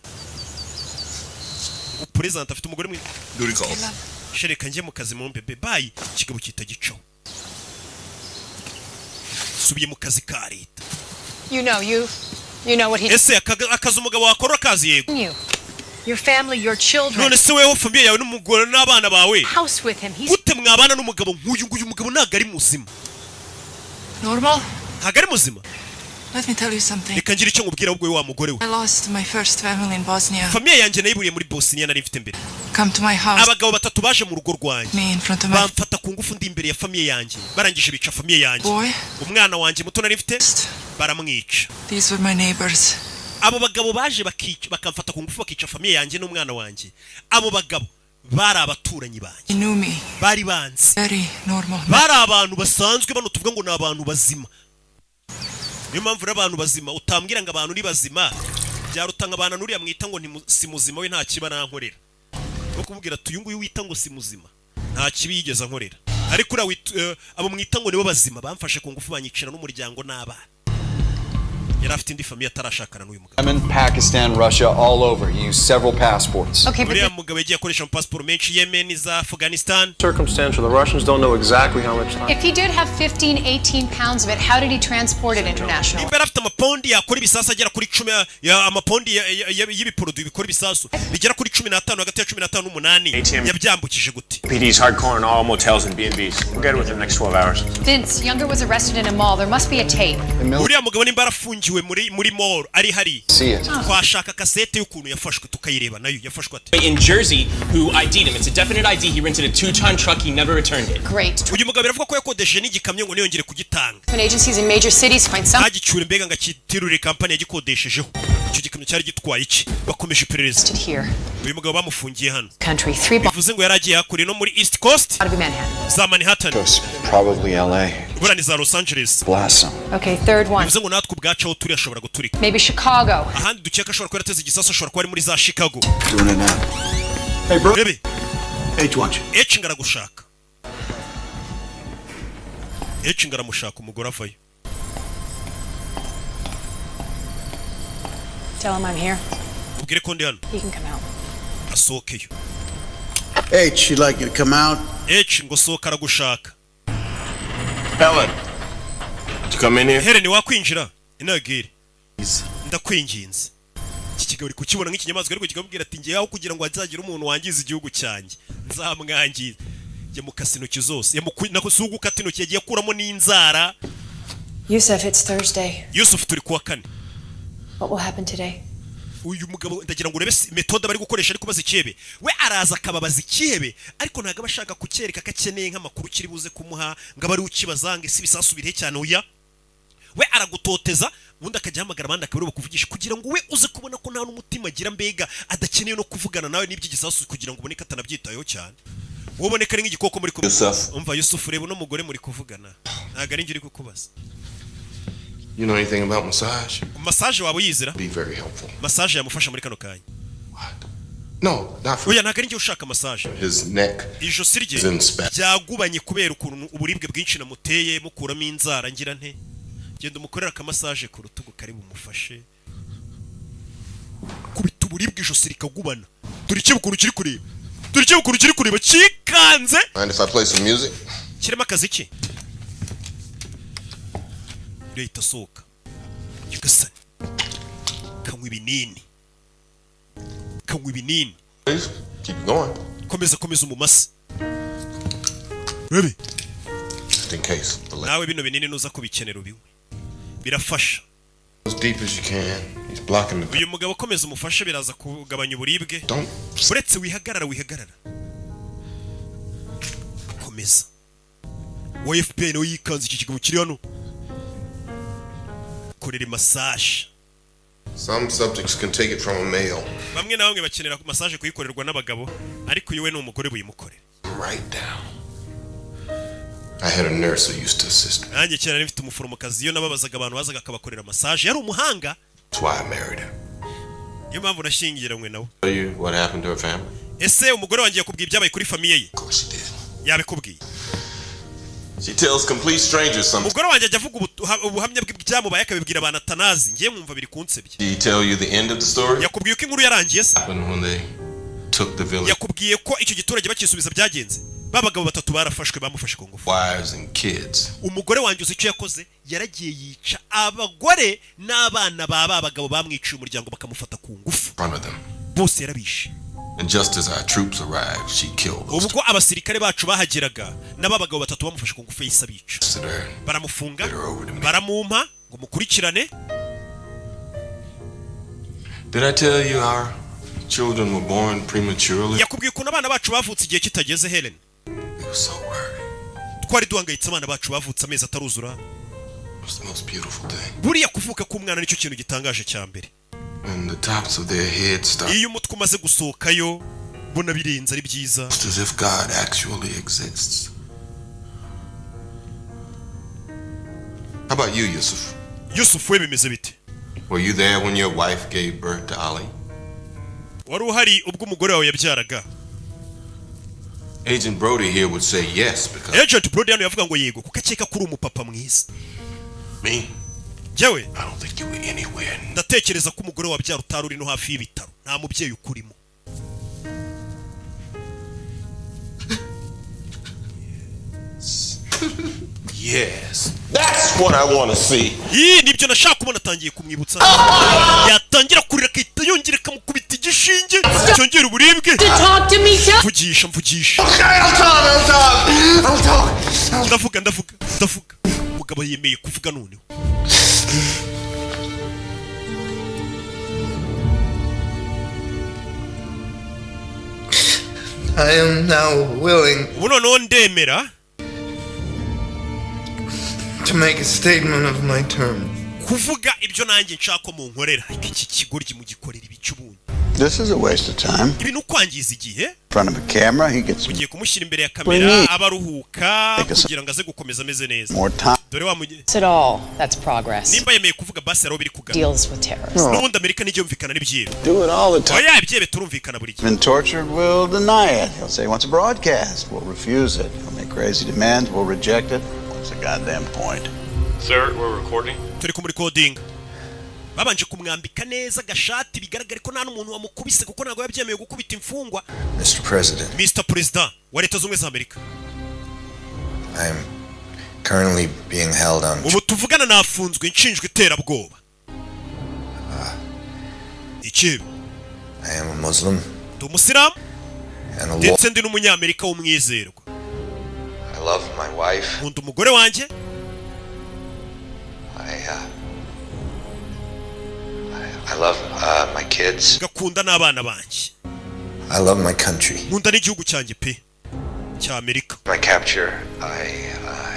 Speaker 1: President afite umugore mwe.
Speaker 5: Duty calls.
Speaker 1: Shereka njye mu kazi mu bebe bye kigabo kitagicaho. Subiye mu kazi ka leta.
Speaker 7: You know what he.
Speaker 1: Ese akazi umugabo wakora kazi yego.
Speaker 4: Your family, your children.
Speaker 1: None se weho family yawe n'umugore n'abana bawe.
Speaker 4: House with him.
Speaker 1: Gute mwabana n'umugabo nk'uyu mugabo ntago ari muzima.
Speaker 18: Normal?
Speaker 1: Ntago ari muzima.
Speaker 18: Let me tell you something.
Speaker 1: Reka ngira icyo nkubwira ubwo wa mugore we.
Speaker 18: I lost my first family in Bosnia.
Speaker 1: Famille yanjye nayiburiye muri Bosnia nari mfite mbere.
Speaker 18: Come to my house.
Speaker 1: Abagabo batatu baje mu rugo rwanjye.
Speaker 18: Me in front of my.
Speaker 1: Bamfata ku ngufu ndi imbere ya famille yanjye. Barangije bica famille yanjye.
Speaker 18: Boy.
Speaker 1: Umwana wanjye muto nari mfite baramwica.
Speaker 18: These were my neighbors.
Speaker 1: Abo bagabo baje bakamfata ku ngufu bakica famille yanjye n'umwana wanjye. Abo bagabo bari abaturanyi banjye.
Speaker 18: You knew me.
Speaker 1: Bari banzi.
Speaker 18: Very normal.
Speaker 1: Bari abantu basanzwe bano tuvuga ngo ni abantu bazima. Niyo mpamvu abantu bazima utambwira ngo abantu ni bazima byarutanga abantu nuriya mwita ngo si muzima we nta kiba nankorera. No kumubwira tuyu nguyu wita ngo si muzima nta kibi yigeze ankorera. Ariko abo mwita ngo nibo bazima bamfashe ku ngufu banyicira n'umuryango n'abana. Yarafite indi famille atarashakana n'uyu mugabo.
Speaker 3: I'm in Pakistan, Russia, all over. He used several passports.
Speaker 7: Okay,
Speaker 1: but mugabo yagiye akoresha passport menshi Yemen za Afghanistan.
Speaker 9: Circumstantial. The Russians don't know exactly how much time.
Speaker 4: If he did have 18 pounds of it, how did he transport it international?
Speaker 1: Imbere afite amapondi yakora ibisasu agera kuri 10 ya amapondi y'ibiporoduwi bikora ibisasu bigera kuri 15 hagati ya 15 n'umunani yabyambukije gute.
Speaker 6: PD's hardcore in all motels and B&Bs. We'll get it within the next 12 hours.
Speaker 4: Vince Younger was arrested in a mall. There must be a tape.
Speaker 1: Uriya mugabo nimba arafungiwe muri mall ari hari. Twashaka kasete y'ukuntu yafashwe tukayireba nayo yafashwe ate.
Speaker 6: In Jersey who ID'd him. It's a definite ID. He rented a 2-ton truck. He never returned it.
Speaker 4: Great.
Speaker 1: Uyu mugabo biravuga ko yakodesheje n'igikamyo ngo niyongere kugitanga.
Speaker 4: Agencies in major cities find some.
Speaker 1: Agicyure mbega ngakitirure company yagikodeshejeho. icyo gikamyo cyari gitwaye iki bakomeje iperereza uyu mugabo bamufungiye hano bivuze ngo yari agiye hakuri no muri East Coast za Manhattan
Speaker 3: Probably LA.
Speaker 1: buriya ni za Los Angeles
Speaker 3: Blossom.
Speaker 4: Okay, third one.
Speaker 1: bivuze ngo natwe ubwacu aho turi ashobora guturika
Speaker 4: Maybe Chicago.
Speaker 1: ahandi dukeka ashobora kuba yarateze igisasu ashobora kuba ari muri za Chicago
Speaker 17: Doing it now. Hey, bro.
Speaker 1: rebe
Speaker 17: H1.
Speaker 1: H ngaragushaka H ngaramushaka umugore avayo
Speaker 4: Tell him I'm here.
Speaker 1: ubwire ko ndi hano
Speaker 4: He can come out.
Speaker 1: asohokeyo
Speaker 17: H, she'd like you to come out.
Speaker 1: H ngo sohoka aragushaka
Speaker 9: Helen, you come in here?
Speaker 1: Helen wakwinjira inagire ndakwinginze iki kigabo uri kukibona nk'ikinyamaswa ariko kikabwira ati ngiye aho kugira ngo azagire umuntu wangiza igihugu cyanjye nzamwangiza yamukasa intoki zose nakusugu ukata intoki yagiye akuramo n'inzara
Speaker 7: Yusuf, it's Thursday.
Speaker 1: Yusuf turi kuwa kane
Speaker 7: What will happen today?
Speaker 1: uyu mugabo ndagira ngo urebe metode bari gukoresha ariko bazikebe we araza akababaza ikihebe ariko ntago abashaka kucyereka kakeneye nk'amakuru kiri buze kumuha ngo abari ukibazange si bisasubire cyane uya we aragutoteza ubundi akajyahamagara abandi akabiri bakuvugisha kugira ngo we uze kubona ko nta n'umutima agira mbega adakeneye no kuvugana nawe n'iby'igisasu kugira ngo uboneke atanabyitayeho cyane woboneka ari nk'igikoko muri kuvuga umva Yusuf reba no mugore muri kuvugana ntago ari ngiri kukubaza.
Speaker 5: You know anything about massage?
Speaker 1: Massage waba uyizira?
Speaker 5: Be very helpful.
Speaker 1: Massage yamufasha muri kano kanya.
Speaker 5: No, not for.
Speaker 1: Oya ntago ari njye ushaka massage.
Speaker 5: His neck.
Speaker 1: Ijosi rye byagubanye kubera ukuntu uburibwe bwinshi namuteye mukuramo inzara ngira nte. Genda umukorera ka massage ku rutugu kari bumufashe. Kubita uburibwe ijosi rikagubana. Turi kibukuru kiri kureba. Turi kibukuru kiri kureba kikanze.
Speaker 5: Mind if I play some music?
Speaker 1: Kirema akazi ki? Leta soka. Yugasani. Kanywa ibinini. Kanywa ibinini.
Speaker 5: Please keep going.
Speaker 1: Komeza umumasi. Ready?
Speaker 5: Just in case.
Speaker 1: Nawe bino binini nuza kubikenera ubiwe. Birafasha.
Speaker 5: As deep as you can. He's blocking the.
Speaker 1: Uyu mugabo komeza umufasha biraza kugabanya uburibwe. Uretse wihagarara. Komeza. WFP no yikanze iki kigabo kiri hano. Korera massage.
Speaker 5: Some subjects can take it from a male.
Speaker 1: Bamwe na bamwe bakenera massage kuyikorerwa n'abagabo ariko yewe ni umugore buyimukorera.
Speaker 5: Right down. I had a nurse who used to assist me.
Speaker 1: Nanjye cyane nifite umuforomokazi iyo nababazaga abantu bazaga akabakorera massage yari umuhanga.
Speaker 5: That's why I married her.
Speaker 1: Iyo mpamvu nashyingiranywe nawe.
Speaker 5: Tell you what happened to her family?
Speaker 1: Ese umugore wanjye yakubwiye ibyabaye kuri famiye ye?
Speaker 5: Of course she did.
Speaker 1: Yabikubwiye.
Speaker 5: She tells complete strangers something.
Speaker 1: Umugore wanjye ajya avuga ubuhamya bw'ibyamubaye akabibwira abantu atanazi ngiye mwumva biri kunsebye.
Speaker 5: She tell you the end of the story?
Speaker 1: Yakubwiye ko inkuru yarangiye se?
Speaker 5: When they took the village.
Speaker 1: Yakubwiye ko icyo giturage bakisubiza byagenze. Babagabo batatu barafashwe bamufashe ku ngufu.
Speaker 5: Wives and kids.
Speaker 1: Umugore wanjye uzi icyo yakoze yaragiye yica abagore n'abana babagabo bamwiciye umuryango bakamufata ku ngufu. Bose yarabishe.
Speaker 5: And just as our troops arrived, she killed them.
Speaker 1: Ubwo abasirikare bacu bahageraga n'ababagabo batatu bamufashe ku ngufu yisa bica. Baramufunga, baramumpa ngo mukurikirane.
Speaker 5: Did I tell you our children were born prematurely?
Speaker 1: Yakubwiye ko abana bacu bavutse igihe kitageze Helen.
Speaker 5: We were so worried.
Speaker 1: Twari duhangayitse abana bacu bavutse amezi ataruzura.
Speaker 5: It was the most beautiful thing.
Speaker 1: Buriya kuvuka k'umwana nicyo kintu gitangaje cya mbere.
Speaker 5: And the tops of their heads start.
Speaker 1: Iyo umutwe umaze gusohokayo bona birenze ari byiza.
Speaker 5: It's as if God actually exists. How about you, Yusuf?
Speaker 1: Yusuf we bimeze bite?
Speaker 5: Were you there when your wife gave birth to Ali?
Speaker 1: Wari uhari ubwo umugore wawe yabyaraga?
Speaker 5: Agent Brody here would say yes because
Speaker 1: Agent Brody hano yavuga ngo yego kuko akeka kuri umupapa mwiza.
Speaker 5: Me?
Speaker 1: Jewe?
Speaker 5: I don't think you were anywhere.
Speaker 1: Ndatekereza ko umugore wabyara utari uri no hafi y'ibitaro. Nta mubyeyi ukurimo.
Speaker 5: Yes. That's what I want to see.
Speaker 1: Nibyo nashaka kubona atangiye kumwibutsa. Yatangira kurira akahita yongera akamukubita igishinge. Cyongera uburibwe. Mvugisha. Ndavuga. Umugabo yemeye kuvuga noneho.
Speaker 17: I am now willing
Speaker 1: ubu noneho ndemera
Speaker 17: to make a statement of my terms.
Speaker 1: kuvuga ibyo nanjye nshaka mu nkorera iki kigoryi mu gikorera ibicubundi.
Speaker 17: This is a waste of time.
Speaker 1: Ibintu kwangiza igihe.
Speaker 17: In front of a camera, he gets
Speaker 1: ugiye kumushyira imbere ya kamera abaruhuka kugira ngo aze gukomeza ameze neza. Dore wa
Speaker 7: At all, that's progress.
Speaker 1: Nimba yemeye kuvuga basi aro biri kugana.
Speaker 7: Deals with terrorists.
Speaker 1: N'ubundi Amerika nijye yumvikana n'ibyibe.
Speaker 17: Do it all the time.
Speaker 1: Oya ibyebe turumvikana buri gihe.
Speaker 17: Been tortured, will deny it. He'll say he wants a broadcast. We'll refuse it. He'll make crazy demands. We'll reject it. What's the goddamn point?
Speaker 5: Sir, we're recording.
Speaker 1: Turi ku recording. Babanje kumwambika neza gashati bigaragara ko nta n'umuntu wamukubise kuko ntago yabyemeye gukubita imfungwa.
Speaker 14: Mr. President.
Speaker 1: Mr. President wa Leta Zunze za Amerika.
Speaker 14: I'm currently being held on.
Speaker 1: Ubu tuvugana nafunzwe nshinjwe iterabwoba. Iki?
Speaker 14: I am a Muslim.
Speaker 1: Ndi Umusilamu.
Speaker 14: And a
Speaker 1: ndetse ndi n'umunyamerika w'umwizerwa.
Speaker 14: I love my wife.
Speaker 1: Nkunda umugore wanjye.
Speaker 14: I love my kids.
Speaker 1: Gakunda n'abana banjye.
Speaker 14: I love my country.
Speaker 1: Nkunda n'igihugu cyanjye pe cya Amerika.
Speaker 14: My capture, I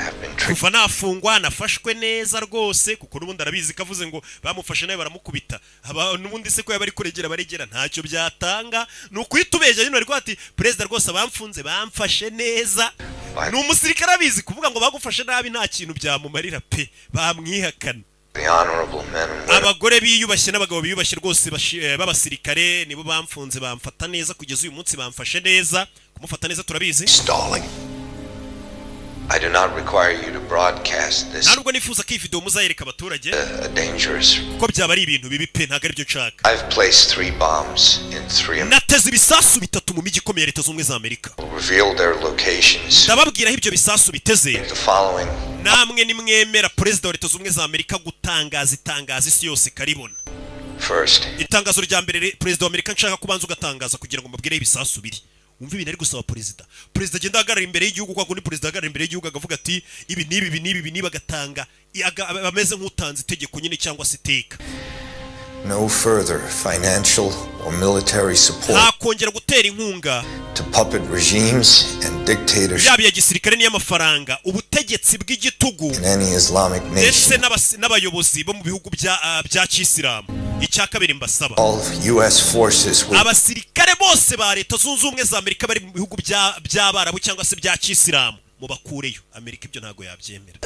Speaker 14: have been treated.
Speaker 1: Kuva nafungwa nafashwe neza rwose kuko n'ubundi arabizi kavuze ngo bamufashe nawe baramukubita. N'ubundi se ko yabari kuregera baregera ntacyo byatanga. Nukwitubeje nyine ariko ati president rwose bamfunze bamfashe neza. N'umusirikare abizi kuvuga ngo bagufashe nabi nta kintu byamumarira pe bamwihakana. Abagore biyubashye n'abagabo biyubashye rwose b'abasirikare nibo bamfunze bamfata neza kugeza uyu munsi bamfashe neza kumufata neza turabizi.
Speaker 14: I do not require you to broadcast this.
Speaker 1: Ntabwo nifuza ko iyi video muzayereka abaturage.
Speaker 14: Dangerous.
Speaker 1: Kuko byaba ari ibintu bibi pe ntago ari byo nshaka.
Speaker 14: I've placed 3 bombs in 3.
Speaker 1: Nateze ibisasu bitatu mu miji ikomeye Leta Zunze za Amerika.
Speaker 14: Reveal their locations.
Speaker 1: Ndababwira ibyo bisasu biteze.
Speaker 14: The following.
Speaker 1: Namwe nimwemera president wa Leta Zunze za Amerika gutangaza itangazo isi yose karibona.
Speaker 14: First.
Speaker 1: Itangazo rya mbere president wa Amerika nshaka kubanza ugatangaza kugira ngo mbabwire ibisasu biri. Umva ibintu ari gusaba president agenda ahagarara imbere y'igihugu kwa kundi president ahagarara imbere y'igihugu agavuga ati ibi nibi bagatanga bameze nk'utanze itegeko nyine cyangwa se iteka.
Speaker 14: No further financial or military support.
Speaker 1: Hakongera gutera inkunga
Speaker 14: to puppet regimes and dictatorship.
Speaker 1: Yabi ya gisirikare n'iy'amafaranga ubutegetsi bw'igitugu.
Speaker 14: In any Islamic nation.
Speaker 1: Ndetse n'abayobozi bo mu bihugu bya Kisilamu. Icyakabiri mbasaba.
Speaker 14: All US forces will.
Speaker 1: Abasirikare bose ba Leta Zunze Ubumwe za Amerika bari mu bihugu by'Abarabu cyangwa se bya Kisilamu mubakureyo. Amerika ibyo ntago yabyemera.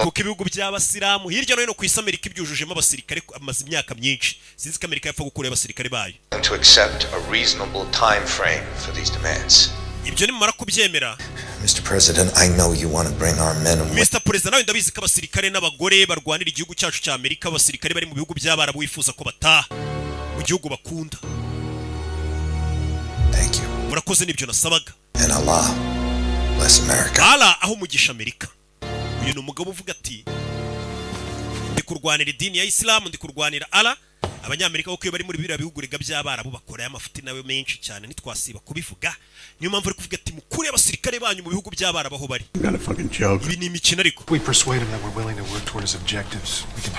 Speaker 1: Kuko ibihugu by'abasilamu hirya no hino ku isi Amerika ibyujujemo abasirikare amaze imyaka myinshi. Sinzi ko Amerika yapfa gukura abasirikare bayo.
Speaker 14: To accept a reasonable time frame for these demands.
Speaker 1: Ibyo nimara kubyemera.
Speaker 14: Mr. President, I know you want to bring our men and
Speaker 1: Mr. President, nawe ndabizi ko abasirikare n'abagore barwanira igihugu cyacu cya Amerika, abasirikare bari mu bihugu by'Abarabu wifuza ko bataha mu gihugu bakunda.
Speaker 14: Thank you.
Speaker 1: Murakoze nibyo nasabaga.
Speaker 14: And Allah bless America.
Speaker 1: Allah aho umugisha Amerika. Uyu ni umugabo uvuga ati ndi kurwanira idini ya Islam, ndi kurwanira Allah. Abanyamerika kuko bari muri biriya bihugu rega by'Abarabu bakora y'amafuti nawe menshi cyane nitwasiba kubivuga. Niyo mpamvu ari kuvuga ati mukure abasirikare banyu mu bihugu by'Abarabu aho bari. Ibi ni imikino ariko.
Speaker 15: We persuade him that we're willing to work toward his objectives. We can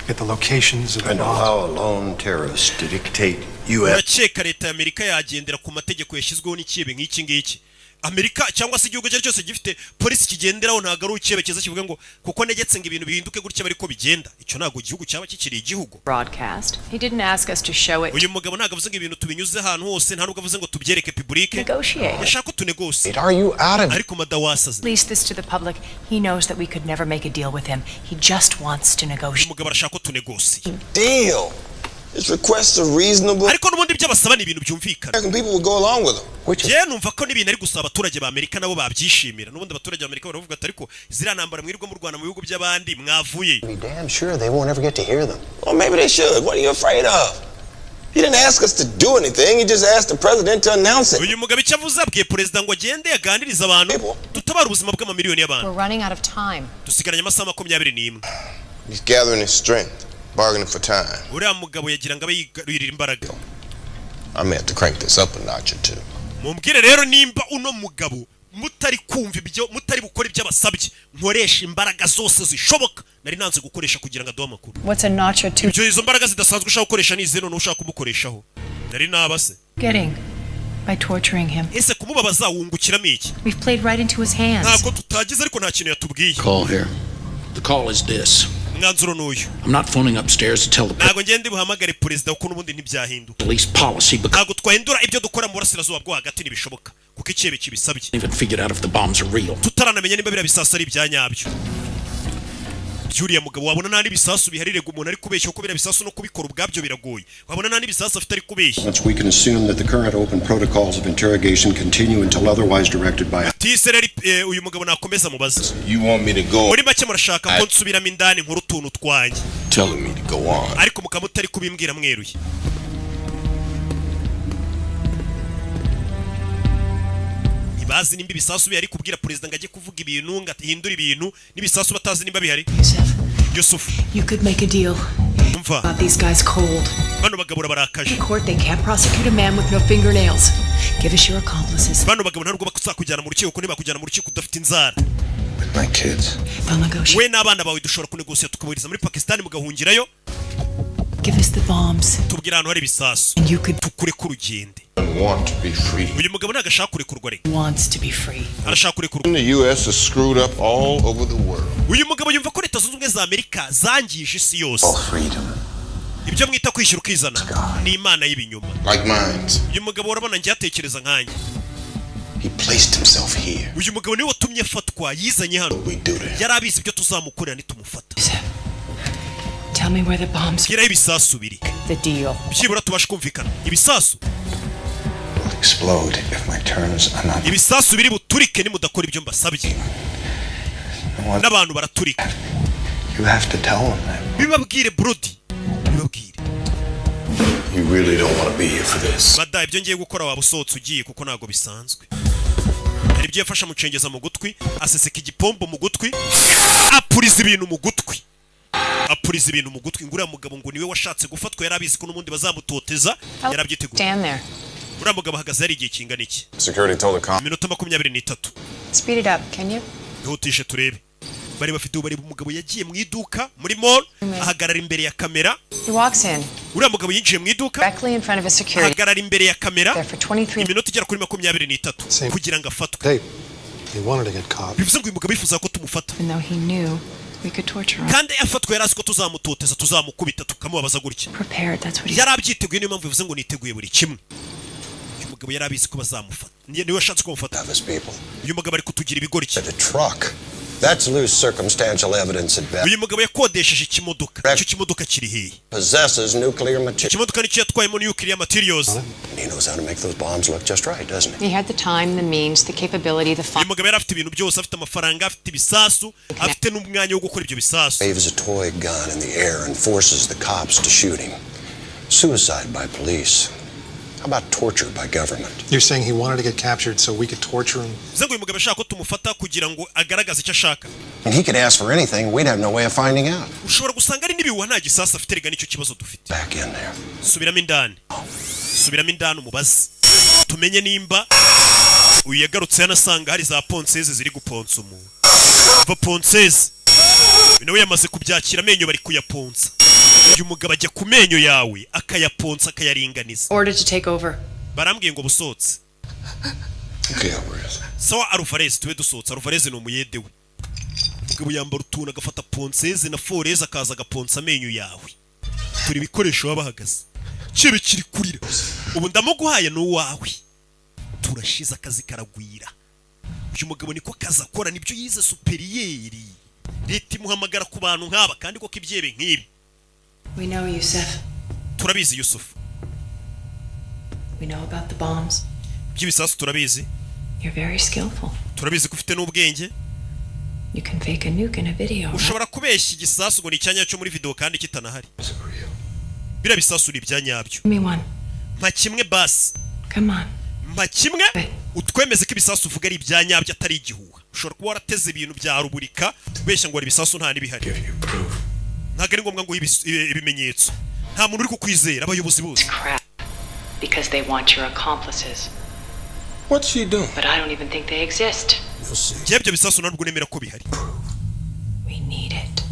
Speaker 15: get the locations of the
Speaker 14: I know how a lone terrorist to dictate US.
Speaker 1: Urakeka leta ya Amerika yagendera ku mategeko yashyizweho n'ikibe nk'iki ngiki. Amerika cyangwa se igihugu cyose gifite polisi kigenderaho ntago ari ucyerekeza kivuga ngo kuko negetse ngo ibintu bihinduke gutya bari ko bigenda. Icyo ntago igihugu cyaba kikiri igihugu.
Speaker 4: Broadcast. He didn't ask us to show it.
Speaker 1: Uyu mugabo ntago avuze ngo ibintu tubinyuze ahantu hose, nta nubwo avuze ngo tubyereke public. Yashaka ko tunegose.
Speaker 17: Are you out of
Speaker 1: ariko madawasaze.
Speaker 4: Release this to the public. He knows that we could never make a deal with him. He just wants to negotiate.
Speaker 1: Umugabo arashaka ko tunegose.
Speaker 17: Deal. His requests are reasonable.
Speaker 1: Ariko n'ubundi by'abasaba ni ibintu byumvikana.
Speaker 17: People will go along with him.
Speaker 1: Je numva ko n'ibintu ari gusaba abaturage ba Amerika nabo babyishimira. N'ubundi abaturage ba Amerika baravuga ati ariko zira ntambara mwirirwa mu Rwanda mu bihugu by'abandi mwavuye.
Speaker 17: Be damn sure they won't ever get to hear them. Well, maybe they should. What are you afraid of? He didn't ask us to do anything. He just asked the president to announce it.
Speaker 1: Uyu mugabo icyavuze abwiye president ngo agende yaganiriza abantu tutabara ubuzima bw'amamiliyoni y'abantu.
Speaker 4: We're running out of time.
Speaker 1: Dusigaranye amasaha 21.
Speaker 17: He's gathering his strength. Bargaining for time.
Speaker 1: Uriya mugabo yagira ngo abayirira imbaraga.
Speaker 17: I may have to crank this up a notch or two.
Speaker 1: Mumbwire rero nimba uno mugabo mutari kumva ibyo mutari bukora iby'abasabye nkoresha imbaraga zose zishoboka nari nanze gukoresha kugira ngo aduhe amakuru.
Speaker 4: What's a notch or two?
Speaker 1: Ibyo izo mbaraga zidasanzwe ushaka gukoresha ni izeno n'ushaka kumukoreshaho. Nari nabase.
Speaker 4: Getting by torturing him.
Speaker 1: Ese kumubabaza wungukiramo iki?
Speaker 4: We've played right into his hands.
Speaker 1: Ntabwo tutagize ariko nta kintu yatubwiye.
Speaker 13: Call here. The call is this.
Speaker 1: umwanzuro n'uyu.
Speaker 13: I'm not phoning upstairs to tell the
Speaker 1: ntago ngende buhamagare perezida kuko n'ubundi ntibyahinduka.
Speaker 13: police policy because
Speaker 1: ntago twahindura ibyo dukora mu burasirazuba bwo hagati ntibishoboka kuko ikibe kibisabye.
Speaker 13: even figured out if the bombs are real.
Speaker 1: tutaranamenya niba biriya bisasu ari ibyanyabyo. byuriya mugabo wabona nta n'ibisasu biharirega umuntu ari kubeshya kuko biriya bisasu no kubikora ubwabyo biragoye. wabona nta n'ibisasu afite ari kubeshya.
Speaker 14: We can assume that the current open protocols of interrogation continue until otherwise directed by
Speaker 1: Tisereri uyu mugabo nakomeza mubaza.
Speaker 12: You want me to go?
Speaker 1: muri make murashaka ko nsubiramo indani nkuru tuntu twanjye.
Speaker 12: Telling me to go on.
Speaker 1: ariko mukaba mutari kubimbwira mweruye. bazi nimba ibisasu bihari kubwira perezida ngo ajye kuvuga ibintu ngo atihindura ibintu n'ibisasu batazi nimba bihari. Yusuf,
Speaker 4: You could make a deal.
Speaker 1: umva
Speaker 4: These guys cold.
Speaker 1: bano bagabo barakaje.
Speaker 4: In court, they can't prosecute a man with no fingernails. Give us your accomplices.
Speaker 1: bano bagabo ntabwo bakuzakujyana mu rukiko ko nibakujyana mu rukiko udafite inzara.
Speaker 14: my kids.
Speaker 4: They'll negotiate.
Speaker 1: we n'abana bawe dushobora kunegosiya tukaburiza muri Pakistan mugahungirayo.
Speaker 4: Give us the bombs.
Speaker 1: tubwira ahantu hari ibisasu
Speaker 4: And you could
Speaker 1: tukure ku rugende.
Speaker 12: Want to be free.
Speaker 1: uyu mugabo ntabwo ashaka kurekurwa reka.
Speaker 4: wants to be free.
Speaker 1: arashaka kurekurwa.
Speaker 12: The U.S. is screwed up all over the world.
Speaker 1: uyu mugabo yumva ko leta zunze ubumwe za Amerika zangije isi yose. ibyo mwita kwishyura ukizana ni imana y'ibinyoma.
Speaker 12: Like mines.
Speaker 1: uyu mugabo urabona njye atekereza nkanjye.
Speaker 12: He placed himself here.
Speaker 1: uyu mugabo niwe watumye afatwa yizanye hano. yari abizi ibyo tuzamukorera nitumufata.
Speaker 4: Tell me where the bombs
Speaker 1: bwira ibisasu biri.
Speaker 4: The deal.
Speaker 1: byibura tubashe kumvikana. ibisasu
Speaker 14: Explode if my terms are not.
Speaker 1: ibisasu biri buturike nimudakora ibyo mbasabye. n'abantu baraturika.
Speaker 14: You have to tell them that.
Speaker 1: bibabwire Brody. bibabwire.
Speaker 14: You really don't want to be here for this.
Speaker 1: bada ibyo ngiye gukora waba usohotse ugiye kuko ntago bisanzwe. hari ibyo yafasha mucengeza mu gutwi aseseka igipombo mu gutwi apuriza ibintu mu gutwi. apuriza ibintu mu gutwi nguriya mugabo ngo niwe washatse gufatwa yari abizi ko n'ubundi bazamutoteza yarabyiteguye.
Speaker 7: Stand there.
Speaker 1: uriya mugabo ahagaze hari igihe kingana iki?
Speaker 5: Security told the cop.
Speaker 1: iminota 23.
Speaker 7: Speed it up, can you?
Speaker 1: ihutishe turebe. bari bafite ubareba umugabo yagiye mu iduka muri mall ahagarara imbere ya kamera.
Speaker 7: He walks in.
Speaker 1: uriya mugabo yinjiye mu iduka
Speaker 7: Directly in front of a security.
Speaker 1: ahagarara imbere ya kamera
Speaker 7: There for 23.
Speaker 1: iminota igera kuri 23 kugira ngo afatwe.
Speaker 15: They wanted to get caught.
Speaker 1: bivuze ngo uyu mugabo yifuza ko tumufata.
Speaker 7: Even though he knew we could torture him.
Speaker 1: kandi afatwa yari azi ko tuzamutoteza tuzamukubita tukamubabaza gutya.
Speaker 7: Prepared, that's what he
Speaker 1: yari abyiteguye niyo mpamvu bivuze ngo niteguye buri kimwe. uyu mugabo yari abizi ko bazamufata niwe washatse kumufata. uyu mugabo ari kutugira ibigori cye.
Speaker 17: That's loose circumstantial evidence at best.
Speaker 1: uyu mugabo yakodesheje ikimodoka. icyo kimodoka kiri hehe?
Speaker 17: Possesses nuclear material.
Speaker 1: ikimodoka nicyo yatwayemo nuclear materials.
Speaker 17: He knows how to make those bombs look just right, doesn't he?
Speaker 7: He had the time, the means, the capability, the
Speaker 1: uyu mugabo yari afite ibintu byose, afite amafaranga, afite ibisasu, afite n'umwanya wo gukora ibyo bisasu.
Speaker 17: Waves a toy gun in the air and forces the cops to shoot him. Suicide by police. How about torture by government?
Speaker 15: You're saying he wanted to get captured so we could torture him?
Speaker 1: bivuze ngo uyu mugabo ashaka ko tumufata kugira ngo agaragaze icyo ashaka.
Speaker 17: And he could ask for anything, we'd have no way of finding out.
Speaker 1: ushobora gusanga ari n'ibihuha nta gisasu afite rega nicyo kibazo dufite.
Speaker 17: Back in there.
Speaker 1: subiramo indani. subiramo indani umubaze tumenye nimba uyu yagarutse yanasanga hari za ponseze ziri guponsa umuntu. va ponseze nawe yamaze kubyakira amenyo bari kuyaponsa. uyu mugabo ajya ku menyo yawe akayaponsa akayaringaniza.
Speaker 7: Order to take over.
Speaker 1: barambwiye ngo busotse.
Speaker 14: Okay, Alvarez.
Speaker 1: sawa Alvarez tube dusotse. Alvarez ni umuyede we. umugabo yambara utuntu agafata ponseze na foreze akaza agaponsa amenyo yawe. turi ibikoresho baba bahagaze. kibe kiri kurira. ubu ndamuguhaye n'uwawe. turashize akazi karagwira. uyu mugabo niko kaza akora nibyo yize superiyeri. leta imuhamagara ku bantu nk'aba kandi koko ibyebe nk'ibi.
Speaker 4: We know Yusuf.
Speaker 1: turabizi Yusuf.
Speaker 4: We know about the bombs.
Speaker 1: by'ibisasu turabizi.
Speaker 4: You're very skillful.
Speaker 1: turabizi ko ufite n'ubwenge.
Speaker 4: You can fake a nuke in a video.
Speaker 1: ushobora kubeshya igisasu ngo ni icyanya cyo muri video kandi kitanahari. bira bisasu ni ibyanyabyo.
Speaker 4: Give me one.
Speaker 1: mpa kimwe basi.
Speaker 4: Come on.
Speaker 1: mpa kimwe utwemeze ko ibisasu uvuga ari ibyanyabyo atari igihuha. ushobora kuba warateze ibintu bya ruburika ubeshya ngo ari ibisasu nta n'ibihari. ntabwo ari ngombwa ngo ibimenyetso. nta muntu uri kukwizera abayobozi bose.
Speaker 4: Because they want your accomplices.
Speaker 12: What's she doing?
Speaker 4: But I don't even think they exist.
Speaker 1: njye ibyo bisasu ntabwo nemera ko bihari.
Speaker 4: We need it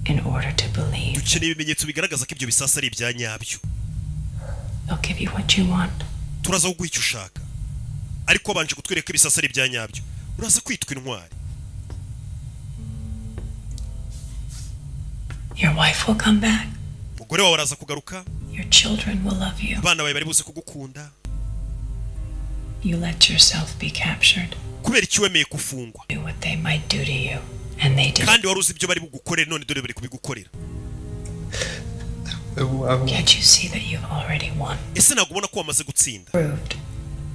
Speaker 4: in order to believe.
Speaker 1: dukeneye ibimenyetso bigaragaza ko ibyo bisasu ari ibyanyabyo.
Speaker 4: They'll give you what you want.
Speaker 1: turaza kuguha icyo ushaka ariko wabanje kutwereka ko ibisasu ari ibyanyabyo. uraza kwitwa intwari.
Speaker 7: Your wife will come back.
Speaker 1: umugore wawe araza kugaruka.
Speaker 7: Your children will love you.
Speaker 1: Abana bawe bari buze kugukunda.
Speaker 7: You let yourself be captured.
Speaker 1: Kubera iki wemeye kufungwa?
Speaker 7: Do what they might do to you, and they did.
Speaker 1: Kandi wari uzi ibyo bari bugukorera none dore bari kubigukorera.
Speaker 7: Can't you see that you've already won?
Speaker 1: Ese ntabwo ubona ko wamaze gutsinda?
Speaker 7: Proved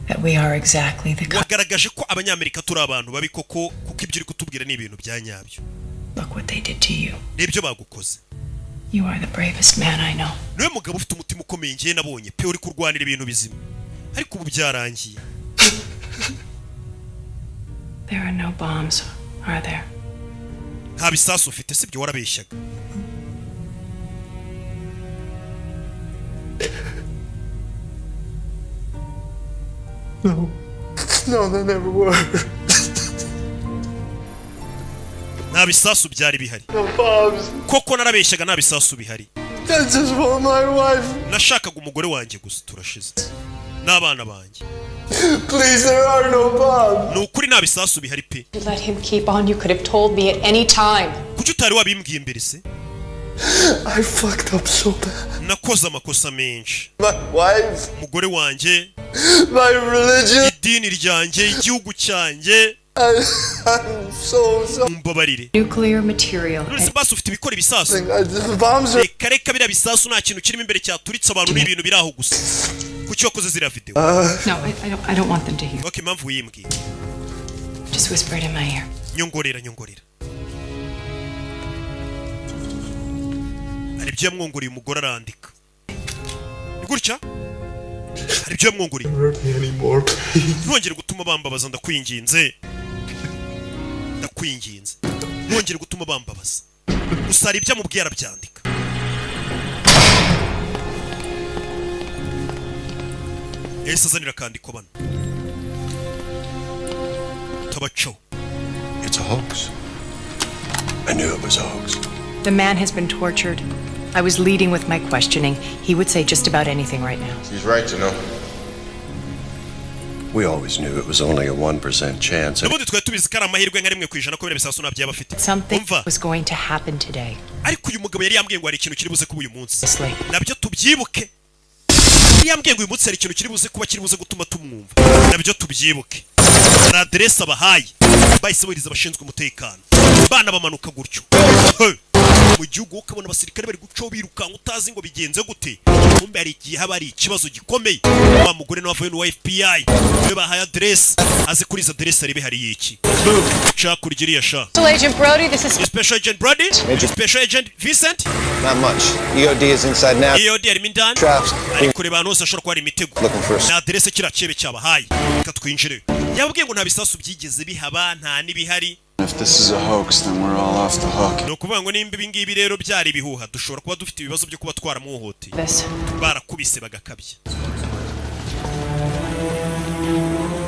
Speaker 7: that we are exactly the kind.
Speaker 1: Wagaragaje ko abanyamerika turi abantu babi koko kuko ibyo uri kutubwira ni ibintu bya nyabyo.
Speaker 7: Look what they did to you.
Speaker 1: Nibyo bagukoze.
Speaker 7: You are the bravest man I know.
Speaker 1: Niwe mugabo ufite umutima ukomeye ngiye nabonye pe uri kurwanira ibintu bizima. Ariko ubu byarangiye.
Speaker 7: There are no bombs, are there?
Speaker 1: Nta bisasu ufite sibyo warabeshyaga.
Speaker 19: No, they never were.
Speaker 1: Nta bisasu byari bihari.
Speaker 19: No bombs.
Speaker 1: Koko narabeshyaga nta bisasu bihari.
Speaker 19: I just want my wife.
Speaker 1: Nashakaga umugore wanjye gusa turashize. N'abana banjye.
Speaker 19: Please, there are no bombs.
Speaker 1: Nukuri nta bisasu bihari pe.
Speaker 4: You let him keep on. You could have told me at any time.
Speaker 1: Kuki utari wabimbwiye mbere se?
Speaker 19: I fucked up so bad.
Speaker 1: Nakoze amakosa menshi.
Speaker 19: My wife.
Speaker 1: Umugore wanjye.
Speaker 19: My religion.
Speaker 1: Idini ryanjye, igihugu cyanjye.
Speaker 19: I'm so sorry.
Speaker 1: Mumbabarire.
Speaker 4: Nuclear material.
Speaker 1: None basi ufite ibikora ibisasu.
Speaker 19: The bombs are.
Speaker 1: Reka biriya bisasu nta kintu kirimo imbere cyaturitse abantu n'ibintu biri aho gusa. Kuki wakoze ziriya video?
Speaker 7: No, I don't want them to hear.
Speaker 1: Okay, impamvu wimbwiye.
Speaker 7: Just whisper it in my ear.
Speaker 1: Nyongorera. Hari ibyo yamwongoriye umugore arandika. Ni gutya? Hari ibyo yamwongoriye. Ntongere gutuma bambabaza ndakwinginze. Ntongere gutuma bambabaza. Gusa hari ibyo amubwiye arabyandika. Ese azanira akandiko bano. Tabacho.
Speaker 14: It's a hoax. I knew it was a hoax.
Speaker 4: The man has been tortured. I was leading with my questioning. He would say just about anything right now.
Speaker 14: He's right to know. We always knew it was only a 1% chance.
Speaker 1: Nabundi twari tubizi ko ari amahirwe nka rimwe ku ijana ko biriya bisasu nta byaba afite.
Speaker 4: Something was going to happen today.
Speaker 1: Ariko uyu mugabo yari yambwiye ngo hari ikintu kiri buze kuba uyu munsi. Nabyo tubyibuke. Yari yambwiye ngo uyu munsi hari ikintu kiri buze kuba kiri buze gutuma tumwumva. Nabyo tubyibuke. Hari adresse abahaye. Bahise bohereza abashinzwe umutekano. Bana bamanuka gutyo. Mu gihugu ukabona abasirikare bari gucaho birukanka utazi ngo bigenze gute. Kumbe hari igihe haba ari ikibazo gikomeye. Wa mugore n'abavuye n'uwa FBI we bahaye adresse azi kuri izo adresse aribe hari iki. Cha kurigiriya sha.
Speaker 4: Special Agent Brody, this is
Speaker 1: Special Agent Brody. Special Agent Vincent.
Speaker 17: Not much. EOD is inside now.
Speaker 1: EOD ari mindani.
Speaker 17: Traps.
Speaker 1: Ari kureba hano hose ashobora kuba ari imitego. Na adresse kira cebe cyabahaye. Reka twinjire. Yabwiye ngo nta bisasu byigeze bihaba nta nibihari.
Speaker 3: If this is a hoax, then we're all off the hook.
Speaker 1: No kuvuga ngo nimba ibi ngibi rero byari bihuha dushobora kuba dufite ibibazo byo kuba twaramuhohoteye. Barakubise bagakabye.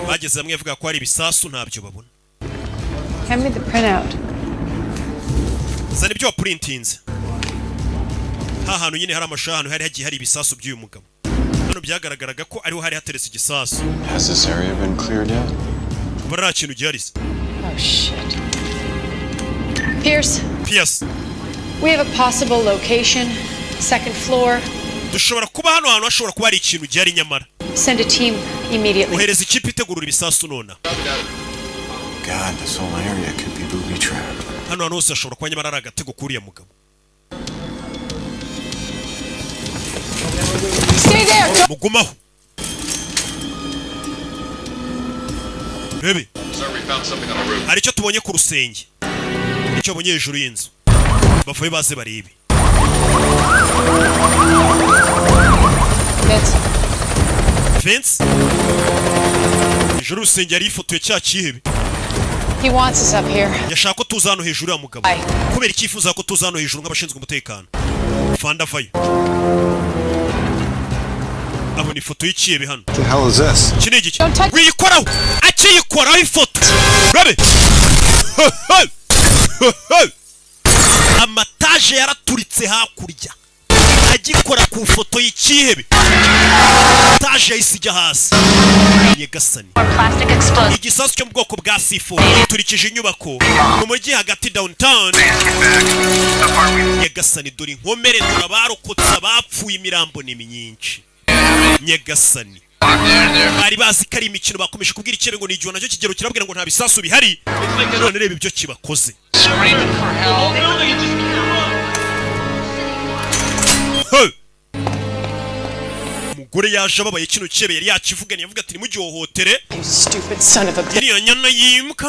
Speaker 1: Bageze hamwe avuga ko ari ibisasu ntabyo babona.
Speaker 4: Hand me the printout.
Speaker 1: Zana ibyo waprintinze. Hantu nyine hari amashahano hari hagiye hari ibisasu by'uyu mugabo. Hano byagaragaraga ko ariho hari hateretse igisasu.
Speaker 3: Has this area been cleared yet?
Speaker 1: Bara kintu giharize.
Speaker 4: Oh shit. Pierce.
Speaker 18: We have a possible location. Second floor.
Speaker 1: Dushobora kuba hano hantu hashobora kuba ari ikintu gihari nyamara.
Speaker 18: Send a team immediately.
Speaker 1: Ohereza ikipe itegurura ibisasu nona.
Speaker 3: God, this whole area could be booby trapped.
Speaker 1: Hano hantu hose hashobora kuba nyamara ari agatego kuriya mugabo.
Speaker 18: Stay there.
Speaker 1: Mugumaho. Baby.
Speaker 5: Sir, we found something on the roof.
Speaker 1: Hari icyo tubonye ku rusenge. Icyo bonye hejuru y'inzu. Bavuye baze baribe. Vince. Hejuru rusenge yari ifotoye cya kihebe.
Speaker 18: He wants us up here.
Speaker 1: Yashaka ko tuza hano hejuru ya mugabo. Kubera icyifuza ko tuza hano hejuru nk'abashinzwe umutekano. Fanda vayo. Abo ni ifoto y'ikihebe hano.
Speaker 3: What the hell is this?
Speaker 1: Kinigi. Wiyikoraho. Akiyikoraho ifoto. Rabe. Amataje yaraturitse hakurya. agikora ku foto y'ikihebe taje yahise ijya hasi. Nyagasani, igisasu cyo mu bwoko bwa C4 giturikije inyubako mu mujyi hagati downtown. Nyagasani, dore inkomere, dore abarokotse abapfuye, imirambo ni myinshi. Nyagasani, bari bazi ko ari imikino, bakomeje kubwira ikirere ngo ni igihe nacyo kigero kirabwira ngo nta bisasu bihari. None reba ibyo kibakoze. Umugore yaje ababaye, kino kirebe yari yakivuganye, yavuga ati nimugihohotere. Iriya nyana yimuka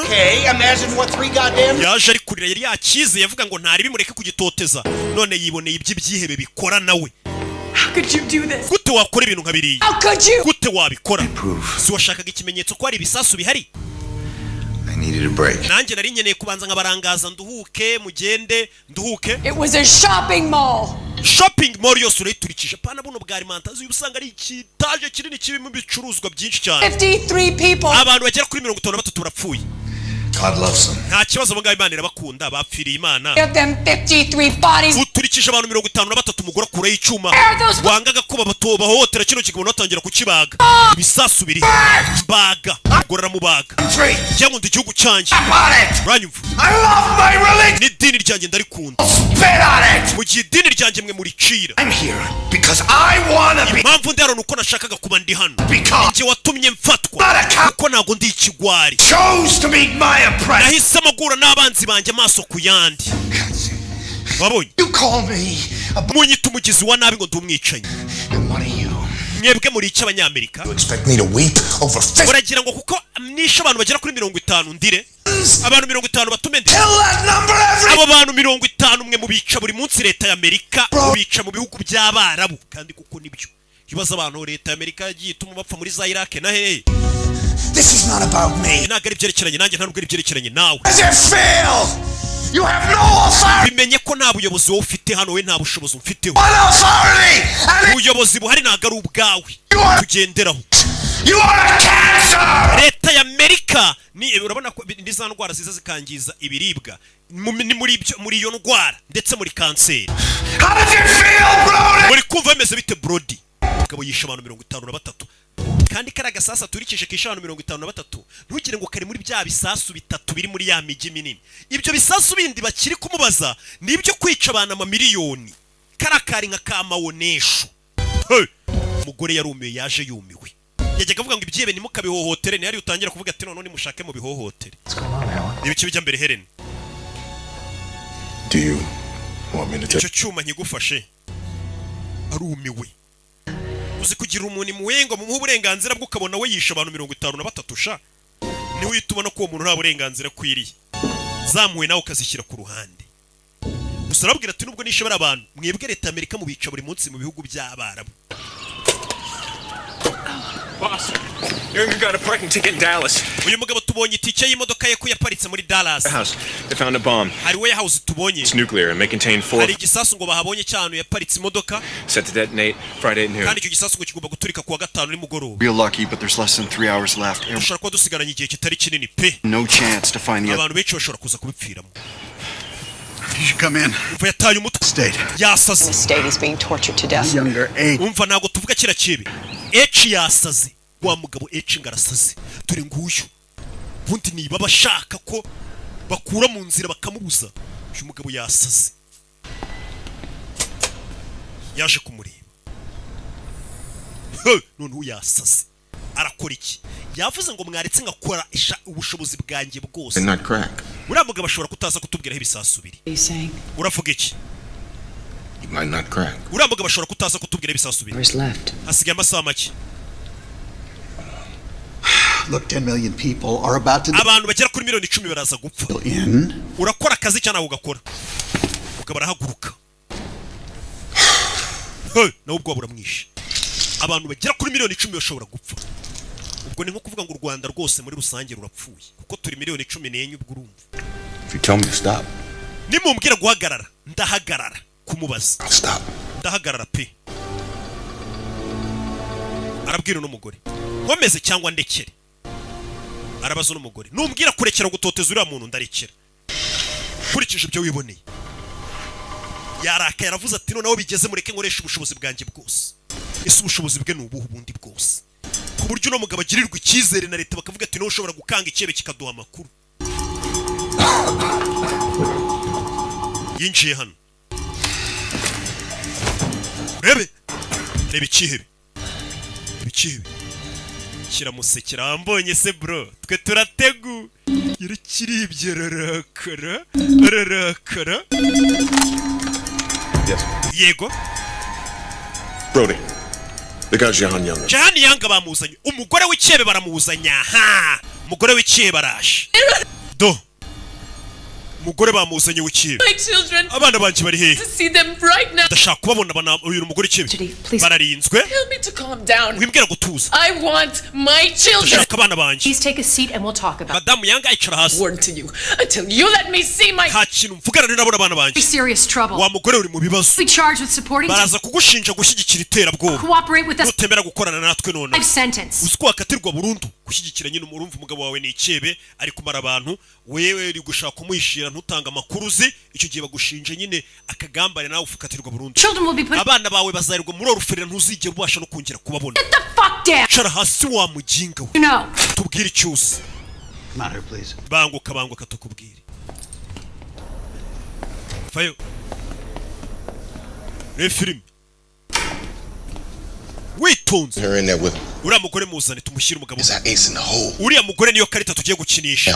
Speaker 1: yaje ari kurira, yari yakize, yavuga ngo ntari bimureke kugitoteza. None yiboneye iby'ibyihebe bikora nawe. Gute wakora ibintu nka biriya? Gute wabikora? Si washakaga ikimenyetso ko hari ibisasu bihari? Nanjye nari nkeneye kubanza nkabarangaza nduhuke, mugende nduhuke.
Speaker 18: It was a shopping mall.
Speaker 1: Shopping mall yose urayiturikije. Pana buno bwa alimentazi ubusanga ari ikitaje kinini kirimo ibicuruzwa byinshi cyane.
Speaker 18: 53 people.
Speaker 1: Abantu bagera kuri 53 barapfuye.
Speaker 14: God loves them.
Speaker 1: Nta kibazo abo ngabo Imana irabakunda, bapfiriye Imana.
Speaker 18: Of them 53 bodies.
Speaker 1: Uturikije abantu 53 umugore akura y'icuma. Wangaga ko bahohotera kino kigabo natangira kukibaga. Ibisasu biri. Baga. Gorora mubaga. Cyangwa ndi gihugu cyanjye. Ranyumva.
Speaker 14: I love my religion.
Speaker 1: Ni dini ryanjye ndarikunda.
Speaker 14: Spit on it.
Speaker 1: Mu gihe dini ryanjye mwe muricira.
Speaker 14: I'm here because I wanna be.
Speaker 1: Impamvu ndaro nuko nashakaga kuba ndi hano.
Speaker 14: Because
Speaker 1: nje watumye mfatwa. Kuko ntago ndi ikigwari.
Speaker 14: Chose to meet my oppressor.
Speaker 1: Nahisemo gura n'abanzi banjye amaso ku yandi. Wabonye?
Speaker 14: You call me
Speaker 1: munyita umugizi wa nabi ngo ndumwicanyi. Mwebwe muri iki Abanyamerika?
Speaker 14: You expect me to weep over 50?
Speaker 1: Uragira ngo kuko nisho abantu bagera kuri 50 ndire? Abantu 50 batume ndi. Abo bantu 50 mwe mubica buri munsi leta ya Amerika, mubica mu bihugu by'Abarabu, kandi kuko nibyo. Kibaza abantu leta ya Amerika yagiye ituma bapfa muri za Iraq na hehe.
Speaker 14: This is not about me.
Speaker 1: Nagari byerekeranye nanjye, ntabwo ari byerekeranye nawe.
Speaker 14: As it fail. You have no authority.
Speaker 1: Bimenye ko nta buyobozi wowe ufite hano, we nta bushobozi mfiteho.
Speaker 14: What authority?
Speaker 1: Ubuyobozi buhari ntabwo ari ubwawe kugenderaho.
Speaker 14: You are a cancer.
Speaker 1: Leta ya Amerika ni urabona ko za ndwara ziza zikangiza ibiribwa muri iyo ndwara ndetse muri kanseri.
Speaker 14: How does it feel, Brody?
Speaker 1: Muri kumva bimeze bite Brody? Kabo yisha abantu 53 kandi kara gasasa turikije kisha abantu 53 ntugire ngo kari muri bya bisasu bitatu biri muri ya migi minini. Ibyo bisasu bindi bakiri kumubaza nibyo kwica abana amamiliyoni. Karakari nka kamawonesho. Umugore yarumiye, yaje yumiwe. Yajyaga avuga ngo ibyebe nimukabihohotere, ni hari utangira kuvuga ati none mushake mu bihohotere. Ibiki bijya mbere Helen.
Speaker 14: Do you want me to
Speaker 1: take? Icyo cyuma nkigufashe. Arumiwe. Uzi kugira umuntu imuwengo mu uburenganzira bwo ukabona we yisha abantu 53 sha. Ni witubona ko uwo muntu nta burenganzira kwiriye. Zamuwe nawe ukazishyira ku ruhande. Gusa arabwira ati nubwo nishe bari abantu, mwebwe leta Amerika mubica buri munsi mu bihugu by'Abarabu.
Speaker 6: Boss, you got a parking ticket in Dallas.
Speaker 1: Uyu mugabo tubonye itike y'imodoka ye ko yaparitse muri Dallas.
Speaker 6: House. They found a bomb.
Speaker 1: Hari warehouse tubonye.
Speaker 6: It's nuclear and may contain 4.
Speaker 1: Hari igisasu ngo bahabonye cyane yaparitse imodoka.
Speaker 6: Set to detonate Friday at noon.
Speaker 1: Kandi icyo gisasu ngo kigomba guturika kuwa gatanu nimugoroba.
Speaker 3: We're lucky, but there's less than 3 hours left.
Speaker 1: Ushaka ko dusigaranye igihe kitari kinini pe.
Speaker 3: No chance to find the
Speaker 1: abantu benshi bashobora kuza kubipfiramo.
Speaker 3: You should come in.
Speaker 1: Yataye umutwe.
Speaker 3: State.
Speaker 1: Yasaze.
Speaker 7: The state is being tortured to death.
Speaker 3: Younger H.
Speaker 1: Umva nago tuvuga kira kibi. H yasaze. Wa mugabo H ngarasaze. Turi nguyu. Bundi niba bashaka ko bakura mu nzira bakamubuza. Uyu mugabo yasaze. Yaje kumureba. None uyasaze. Arakora iki? Yavuze ngo mwaretse ngakora ubushobozi bwanjye bwose.
Speaker 5: Not crack.
Speaker 1: Uriya mugabo ashobora kutaza kutubwiraho ibisasu biri. Uravuga iki?
Speaker 5: It might not crack.
Speaker 1: Uriya mugabo ashobora kutaza kutubwiraho ibisasu biri. Hasigaye amasaha make.
Speaker 20: Look, 10 million people are about to.
Speaker 1: Abantu bagera kuri miliyoni 10 baraza gupfa. Urakora akazi cyane ugakora. Ukaba arahaguruka. Na ubwo buramwishe. Abantu bagera kuri miliyoni 10 bashobora gupfa. Ubwo ni nko kuvuga ngo u Rwanda rwose muri rusange rurapfuye kuko turi miliyoni 14 ubwo urumva.
Speaker 14: If you tell me to stop.
Speaker 1: Nimumbwira guhagarara, ndahagarara kumubaza.
Speaker 14: Stop.
Speaker 1: Ndahagarara pe. Arabwira n'umugore. Nkomeze cyangwa ndekere. Arabaza n'umugore. Numbwira kurekera gutoteza uriya muntu ndarekera. Kurikije ibyo wiboneye. yaraka yaravuze ati noneho bigeze mureke nkoresha ubushobozi bwanjye bwose. Ese ubushobozi bwe nubuhe bundi bwose ku buryo no mugabo agirirwa icyizere na leta bakavuga ati no ushobora gukanga icyebe kikaduha amakuru. Yinjiye hano rebe ikihebe kiramusekera ambonye se bro twe turategu kiribye rarakara yego
Speaker 5: Brody, the guy Jahan Young.
Speaker 1: Jahan Young bamuzanye umugore w'icyebe baramuzanya ha umugore w'icyebe baraje do umugore bamuzanye w'icyebe abana banjye bari hehe ndashaka kubabona bana uyu mugore icyebe bararinzwe wimbwira gutuza ndashaka abana banjye
Speaker 4: Please take a seat and we'll talk about
Speaker 1: Madamu Yanga icara hasi nta kintu mvugana nabona abana banjye
Speaker 4: serious trouble.
Speaker 1: wa mugore uri mu bibazo
Speaker 4: We charged with supporting
Speaker 1: baraza kugushinja gushyigikira iterabwoba
Speaker 4: cooperate with us.
Speaker 1: nutemera gukorana natwe none
Speaker 4: Life sentence.
Speaker 1: uzi ko wakatirwa burundu gushyigikira nyine umurumva umugabo wawe ni icyebe ari kumara abantu wewe uri gushaka kumwishira ntutanga amakuru uzi icyo gihe bagushinje nyine akagambane nawe ufukatirwa burundu abana bawe bazarirwa muri oruferi ntuzigera ubasha no kongera kubabona cara hasi wa mujinga we tubwire cyose banguka tukubwire fayo refilm witonze uriya mugore muzane tumushyire umugabo uriya mugore niyo karita tugiye gukinisha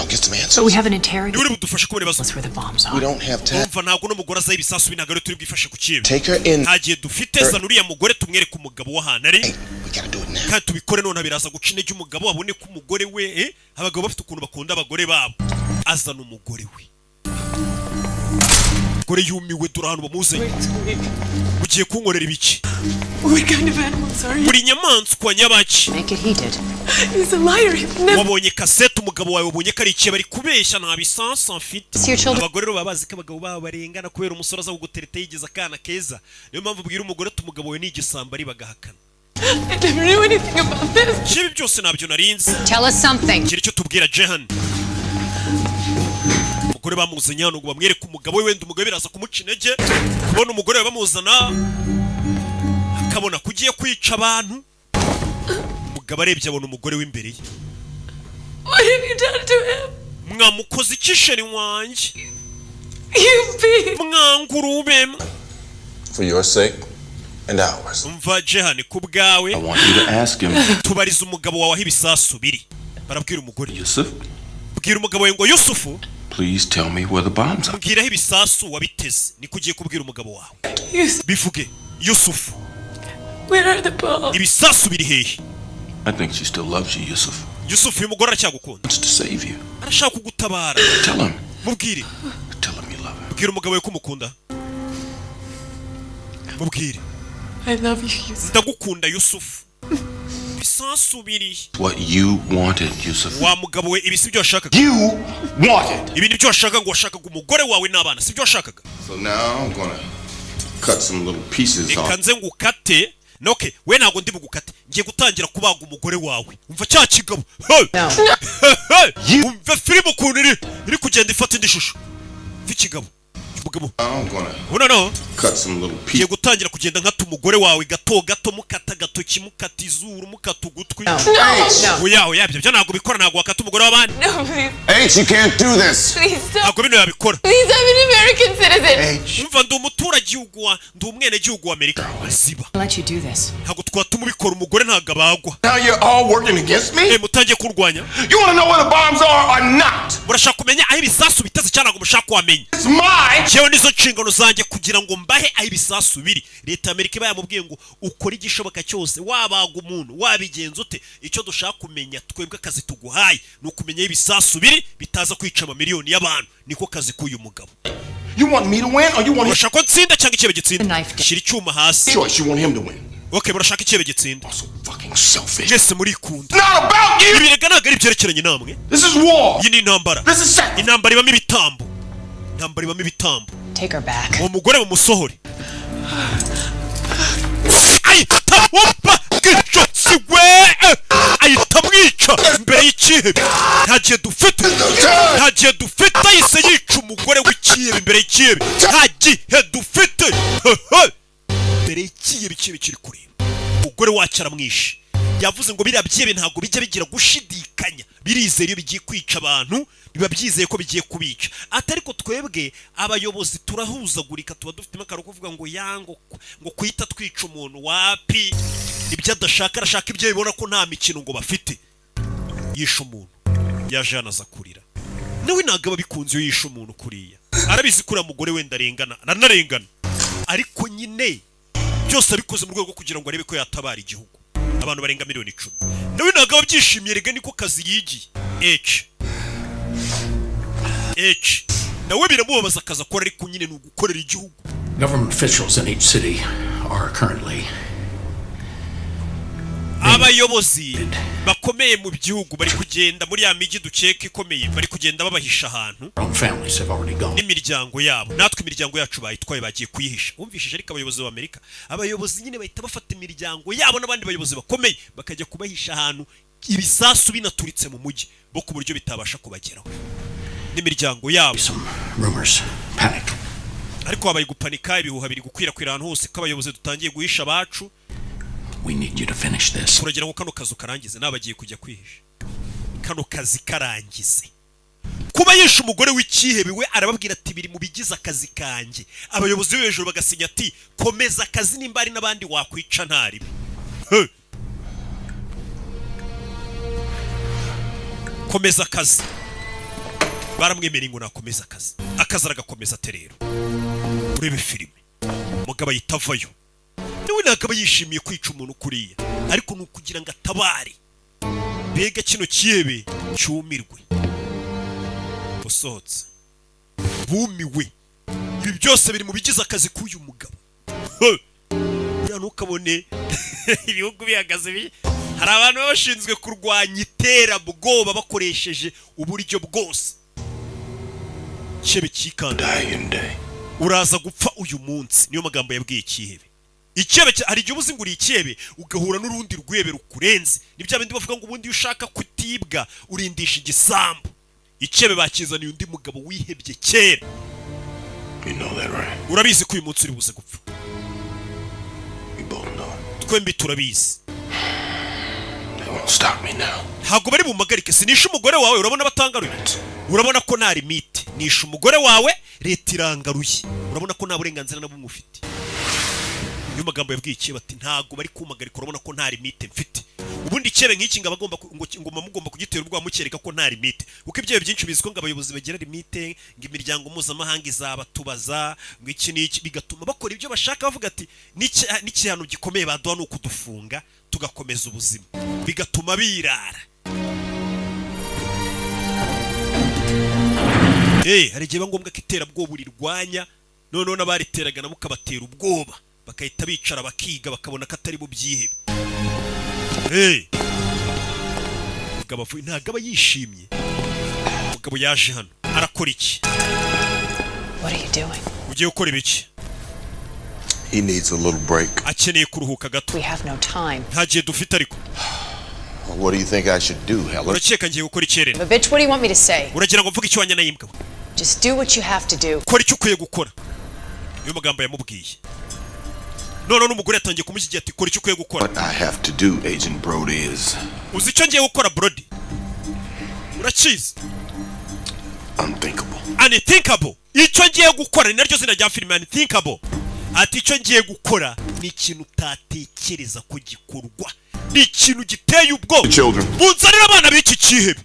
Speaker 4: So we have an interrogation.
Speaker 1: uri budufashe kubona ibibazo
Speaker 4: That's where the bombs are.
Speaker 12: We don't have time.
Speaker 1: umva ntabwo n'umugore azaho ibisasu binagaro turi bwifashe ku kibe
Speaker 12: Take her in.
Speaker 1: nta gihe dufite zana uriya mugore tumwereke umugabo w'ahantu ari kandi tubikore none biraza guca intege umugabo abone ko umugore we abagabo bafite ukuntu bakunda abagore babo azana umugore we umugore yumiwe dore ahantu bamuzanye ugiye kunkorera ibiki muri nyamaswa nyabaki wabonye kasete umugabo wawe wabonye ko ari ikihe bari kubeshya nta bisansa mfite abagore rero baba bazi ko abagabo babo barengana kubera umusore aza kugutereta yigize akana keza niyo mpamvu ubwira umugore ati umugabo we ni igisambo ari bagahakana kibi byose nabyo narinzi kiri cyo tubwira Jahan umugore bamuzanye hano ngo bamwereke umugabo we wenda umugabo biraza kumuca intege kubona umugore we bamuzana akabona kugiye kwica abantu umugabo arebye abona umugore w'imbere ye mwamukoze ikisheri wanjye mwangurube
Speaker 5: For your sake and ours.
Speaker 1: umva Jahan ku bwawe
Speaker 12: I want you to ask him.
Speaker 1: tubariza umugabo wawe aho ibisasu biri barabwira umugore
Speaker 12: Yusuf,
Speaker 1: bwira umugabo we ngo Yusufu
Speaker 12: please tell me where the bombs are.
Speaker 1: mbwira aho ibisasu wabiteze niko ugiye kubwira umugabo wawe bivuge Yusufu ibisasu biri hehe
Speaker 12: I think she still loves you, Yusuf.
Speaker 1: Yusufu uyu mugore aracyagukunda
Speaker 12: Wants to save you.
Speaker 1: arashaka kugutabara
Speaker 12: Tell him.
Speaker 1: mubwire
Speaker 12: Tell him you love him.
Speaker 1: bwira umugabo we ko umukunda mubwire
Speaker 7: I love you, Yusuf.
Speaker 1: ndagukunda Yusufu ibisasu biri
Speaker 12: What you wanted, Yusuf.
Speaker 1: wa mugabo we ibi sibyo washakaga
Speaker 12: You wanted.
Speaker 1: ibi nibyo washakaga ngo washakaga umugore wawe n'abana sibyo washakaga
Speaker 12: So now I'm gonna cut some little pieces
Speaker 1: reka
Speaker 12: off.
Speaker 1: nze ngukate noke we ntabwo ndi bugukate ngiye gutangira kubaga umugore wawe umva cya kigabo umva filime ukuntu iri kugenda ifata indi shusho umva ikigabo umugabo no
Speaker 12: Cut some little
Speaker 1: ngiye
Speaker 12: pieces.
Speaker 1: gutangira kugenda nkata umugore wawe gato gato mukata agatoki mukata izuru mukata ugutwi oya byo ntabwo bikora ntabwo wakata umugore w'abandi
Speaker 12: H, you can't do this.
Speaker 1: ntabwo bino yabikora
Speaker 7: Please, I'm an American citizen.
Speaker 1: umva ndi umuturagihugu ndi umwenegihugu wa Amerika ziba
Speaker 4: Let you do this.
Speaker 1: ntabwo twatuma ubikora umugore ntabwo abagwa
Speaker 12: Now you're all working against me?
Speaker 1: mutangiye kurwanya
Speaker 12: You want to know where the bombs are or not?
Speaker 1: murashaka kumenya aho ibisasu biteze cyangwa ntabwo mushaka kuhamenya
Speaker 12: It's mine.
Speaker 1: jewe nizo nshingano zanjye kugira ngo mbahe aho ibisasu biri leta ya Amerika iba yamubwiye ngo ukora igishoboka cyose wabaga umuntu wabigenza ute icyo dushaka kumenya twebwe akazi tuguhaye ni ukumenya aho ibisasu biri bitaza kwica amamiliyoni y'abantu niko kazi k'uyu mugabo
Speaker 12: You want me to win or you want him?
Speaker 1: urashaka ko nsinda cyangwa icyebe gitsinda shyira icyuma hasi
Speaker 12: Choice, you want him to win.
Speaker 1: okay murashaka icyebe gitsinda
Speaker 12: Fucking selfish.
Speaker 1: mwese murikunda
Speaker 12: It's not about you.
Speaker 1: ibi rega ntabwo ari ibyerekeranye namwe
Speaker 12: This is war.
Speaker 1: iyi ni intambara
Speaker 12: This is sex.
Speaker 1: intambara ibamo ibitambo intambara ibamo ibitambo
Speaker 4: Take her back.
Speaker 1: uwo mugore mumusohore ahita mwica yica imbere y'ikihebe. Nta gihe dufite yahise yica umugore w'ikihebe imbere y'ikihebe. Nta gihe dufite imbere y'ikihebe, ikihebe kiri kureba umugore wacu aramwishe. Yavuze ngo biriya byihebe ntabwo bijya bigira gushidikanya, birizeye iyo bigiye kwica abantu, biba byizeye ko bigiye kubica. Atari ko twebwe abayobozi turahuzagurika, tuba dufite akaro kuvuga ngo yango ngo kwita twica umuntu wapi, ibyo adashaka arashaka ibyo bibona ko nta mikino ngo bafite. Yisha umuntu yaje yanaza kurira, nawe ntabwo aba bikunze iyo yisha umuntu kuriya. Arabizi kuriya mugore wenda aranarengana, ariko nyine byose abikoze mu rwego rwo kugira ngo arebe ko yatabara igihugu. Abantu barenga miliyoni 10. Nawe ntabwo aba byishimiye, rega niko kazi yigiye. Nawe biramubabaza akazi akora, ariko nyine ni ugukorera igihugu.
Speaker 13: Government officials in each city are currently
Speaker 1: abayobozi bakomeye mu gihugu bari kugenda muri ya miji dukeka ikomeye, bari kugenda babahisha ahantu n'imiryango yabo. Natwe imiryango yacu bayitwaye bagiye kuyihisha. Wumvishije ariko abayobozi b'Amerika, abayobozi nyine bahita bafata imiryango yabo n'abandi bayobozi bakomeye bakajya kubahisha ahantu ibisasu binaturitse mu mujyi bo ku buryo bitabasha kubageraho n'imiryango yabo. Ariko habaye gupanika, ibihuha biri gukwirakwira ahantu hose ko abayobozi dutangiye guhisha abacu.
Speaker 13: We need you to finish this.
Speaker 1: Turagira ngo kano kazi karangize, nabagiye kujya kwihisha. Kano kazi karangize. Kuba yisha umugore w'ikihebe we arababwira ati biri mu bigize akazi kanjye. Abayobozi b'hejuru bagasinya ati komeza akazi nimba ari nabandi wakwica ntari. Komeza akazi. Baramwemerera ngo nakomeza akazi. Akazi aragakomeza terero. Urebe filime. Mugabo yitavayo. Niwe nakaba yishimiye kwica umuntu kuriya, ariko nukugira ngo atabare. Bega kino kihebe cyumirwe. Usotse. Bumiwe. Ibi byose biri mu bigize akazi k'uyu mugabo. Ya nukabone ibihugu bihagaze hari abantu bashinzwe kurwanya iterabwoba bakoresheje uburyo bwose. Kihebe kikanda. Uraza gupfa uyu munsi, niyo magambo yabwiye ikihebe. Ikihebe hari igihe ubuzi ngo uri ikihebe ugahura n'urundi rwebe rukurenze. Nibyo bindi bavuga ngo ubundi ushaka kutibwa urindisha igisambu. Ikihebe bakizaniye undi mugabo wihebye kera. Urabizi ko uyu munsi uri buze gupfa. Twembi turabizi. Ntabwo bari bumagarike, sinisha umugore wawe, urabona batangaruye. Urabona ko nta limite. Nisha umugore wawe, leta irangaruye. Urabona ko nta burenganzira na bumwe ufite. Niyo magambo yabwiye ikihebe ati ntago bari kumagarika, urabona ko nta limite mfite. Ubundi ikihebe nk'iki ngo abagomba mugomba kugitera ubwo mukereka ko nta limite. Uko ibyo byinshi biziko ngo abayobozi bagira limite, ngo imiryango mpuzamahanga izabatubaza, ngo iki n'iki, bigatuma bakora ibyo bashaka bavuga ati n'ikihano gikomeye baduha ni ukudufunga tugakomeza ubuzima, bigatuma birara. Hari igihe ngombwa ko iterabwoba urirwanya, noneho n'abariteraga nabo ukabatera ubwoba, bakahita bicara bakiga bakabona ko atari bo byihebe. Mugabo ntabwo aba yishimye. Mugabo yaje hano arakora iki?
Speaker 4: What are you doing?
Speaker 1: Ugiye gukora ibiki?
Speaker 14: He needs a little break.
Speaker 1: Akeneye kuruhuka gato.
Speaker 4: We have no time.
Speaker 1: Nta gihe dufite ariko.
Speaker 14: What do you think I should do, Helen?
Speaker 1: Urakeka ngiye gukora icyerere?
Speaker 18: But bitch, what do you want me to say?
Speaker 1: Uragira ngo mvuge icyo wanya nayimbwa?
Speaker 18: Just do what you have to do.
Speaker 1: Kora icyo ukwiye gukora. Niyo magambo yamubwiye. None n'umugore yatangiye kumushyigira ati kora icyo ukwiye gukora.
Speaker 14: What I have to do, Agent Brody, is
Speaker 1: uzi icyo ngiye gukora Brody? Urakizi? Unthinkable. Icyo ngiye gukora ni naryo zina rya filime, Unthinkable. Ati icyo ngiye gukora ni ikintu utatekereza ko gikorwa, ni ikintu giteye ubwoba. Bunzanira abana b'iki kihebe.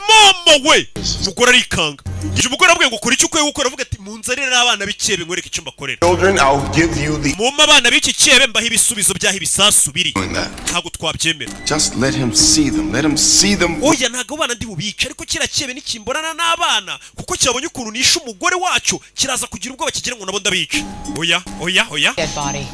Speaker 1: Mama we, mugore arikanga. Ije umugore abwiye ngo kora icyo ukwiye gukora, avuga ati munzanire abana b'ikihebe nkwereke icyo mbakorera. Mumma abana b'iki kihebe mbaho ibisubizo byaho ibisasu biri. Ntabwo twabyemera.
Speaker 14: Just let him see them. Let him see them.
Speaker 1: Oya ntabwo abana ndi bubica, ariko kira kihebe nikimbonana n'abana kuko cyabonye ukuntu nisha umugore wacyo kiraza kugira ubwoba kigira ngo nabo ndabica. Oya.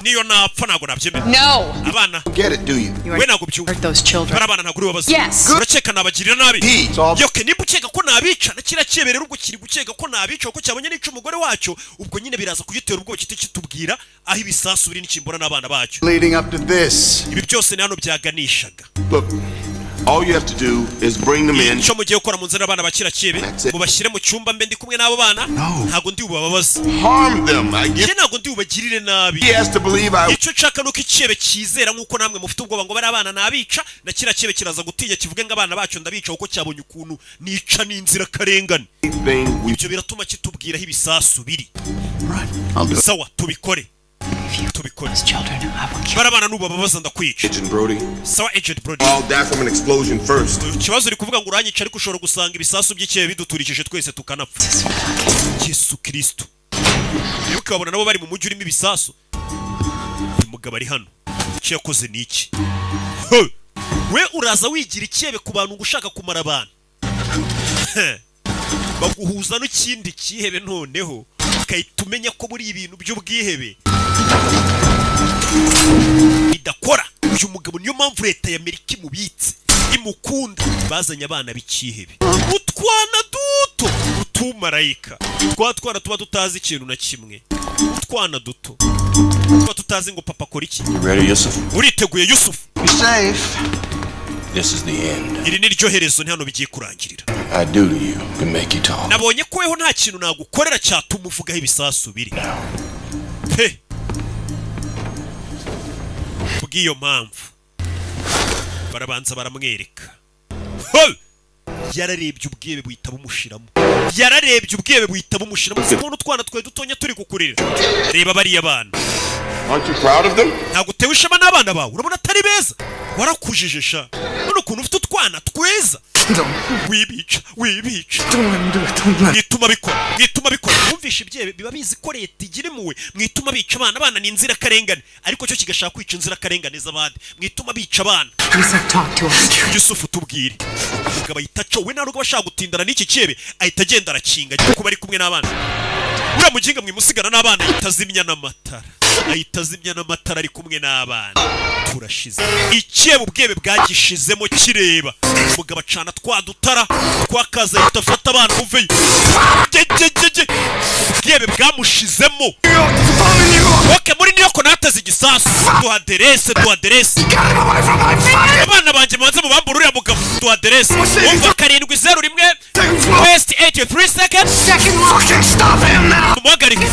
Speaker 1: Niyo napfa ntabwo nabyemera.
Speaker 18: No.
Speaker 1: Abana.
Speaker 14: Get it, do you?
Speaker 1: We ntabwo byumva.
Speaker 4: Those children.
Speaker 1: Abana ntabwo uri babaza.
Speaker 18: Yes.
Speaker 1: Urakeka nabagirira nabi. Yoke niba ukeka ko nabica na kira kihebe rero ubwo kiri gukeka ko nabica kuko cyabonye nica umugore wacyo, ubwo nyine biraza kugitera ubwoba kitubwira aho ibisasu biri n'ikimbona n'abana bacyo.
Speaker 19: Leading up to this.
Speaker 1: Ibi byose ni hano byaganishaga.
Speaker 19: Look,
Speaker 12: All you have to do is bring them in.
Speaker 1: Icyo mugiye gukora mu nzira abana bakira kibe mubashyire mu cyumba mbe ndi kumwe n'abo bana ntago ndi bubababaza.
Speaker 12: Harm them. I guess.
Speaker 1: Ntago ndi bubagirire nabi.
Speaker 12: He has to believe I.
Speaker 1: Icyo nshaka nuko ikibe kizera nkuko namwe mufite ubwoba ngo bari abana nabica na kira kibe kiraza gutinya kivuge ngo abana bacu ndabica uko cyabonye ukuntu nica n'inzira karengane. Ibyo biratuma kitubwiraho ibisasu biri. Sawa tubikore. Barabana nubababaza ndakwica.
Speaker 5: Agent Brody.
Speaker 1: Sawa Agent Brody.
Speaker 12: All that from an explosion first.
Speaker 1: Kibazo uri kuvuga ngo uranyica ariko ushobora gusanga ibisasu by'ikebe biduturikije twese tukanapfa. Yesu Kristo. Iyo ukabona nabo bari mu mujyi urimo ibisasu. Umugabo ari hano. Icyo yakoze ni iki? We uraza wigira ikebe ku bantu gushaka kumara abantu. Baguhuza n'ikindi kihebe noneho ukahita umenya ko muri ibintu by'ubwihebe bidakora. Uyu mugabo niyo mpamvu leta ya Amerika imubitse imukunda. Bazanye abana b'ikihebe utwana duto utumarayika twana tuba tutazi ikintu na kimwe. Utwana duto tuba tutazi ngo papa akora iki. Uriteguye Yusufu?
Speaker 13: This is the end.
Speaker 1: Iri ni ryo herezo hano bigiye kurangirira.
Speaker 13: I do to you can make you talk.
Speaker 1: Nabonye ko weho nta kintu nagukorera cyatuma uvugaho ibisasu biri. Pe. Bw'iyo mpamvu barabanza baramwereka. Yararebye ubwebe buhita bumushiramo. Yararebye ubwebe buhita bumushiramo. Sibona utwana twe dutonya turi kukurira. Reba bari abana.
Speaker 12: Aren't you proud of them?
Speaker 1: Ntago tewe ishema n'abana bawe. Urabona atari beza? Warakujije sha. None ukuntu ufite utwana tweza. Wibica. Mwituma bikora. Mwumvisha ibyebe biba bizi ko leta igira impuhwe. Mwituma bica abana ni inzira karengane. Ariko cyo kigashaka kwica inzira karengane z'abandi. Mwituma bica abana. Yusufu tubwire. Umugabo ahita we narugo bashaka gutindana n'iki cyebe ahita agenda arakinga kuko bari kumwe n'abana. Uriya muginga mwimusigana n'abana itazimya n'amatara ari kumwe n'abana. Turashize icyebe ubwebe bwagishizemo kireba. Umugabo acana twadutara twakaza yitafata abana muveyo. Ubwebe bwamushizemo. Okay, muri niyo ko nateze igisasu. Duha aderese. Abana banje mubanze mubambura uriya mugabo. Duha aderese. Umva 701 West 83 seconds. Mumuhagarike.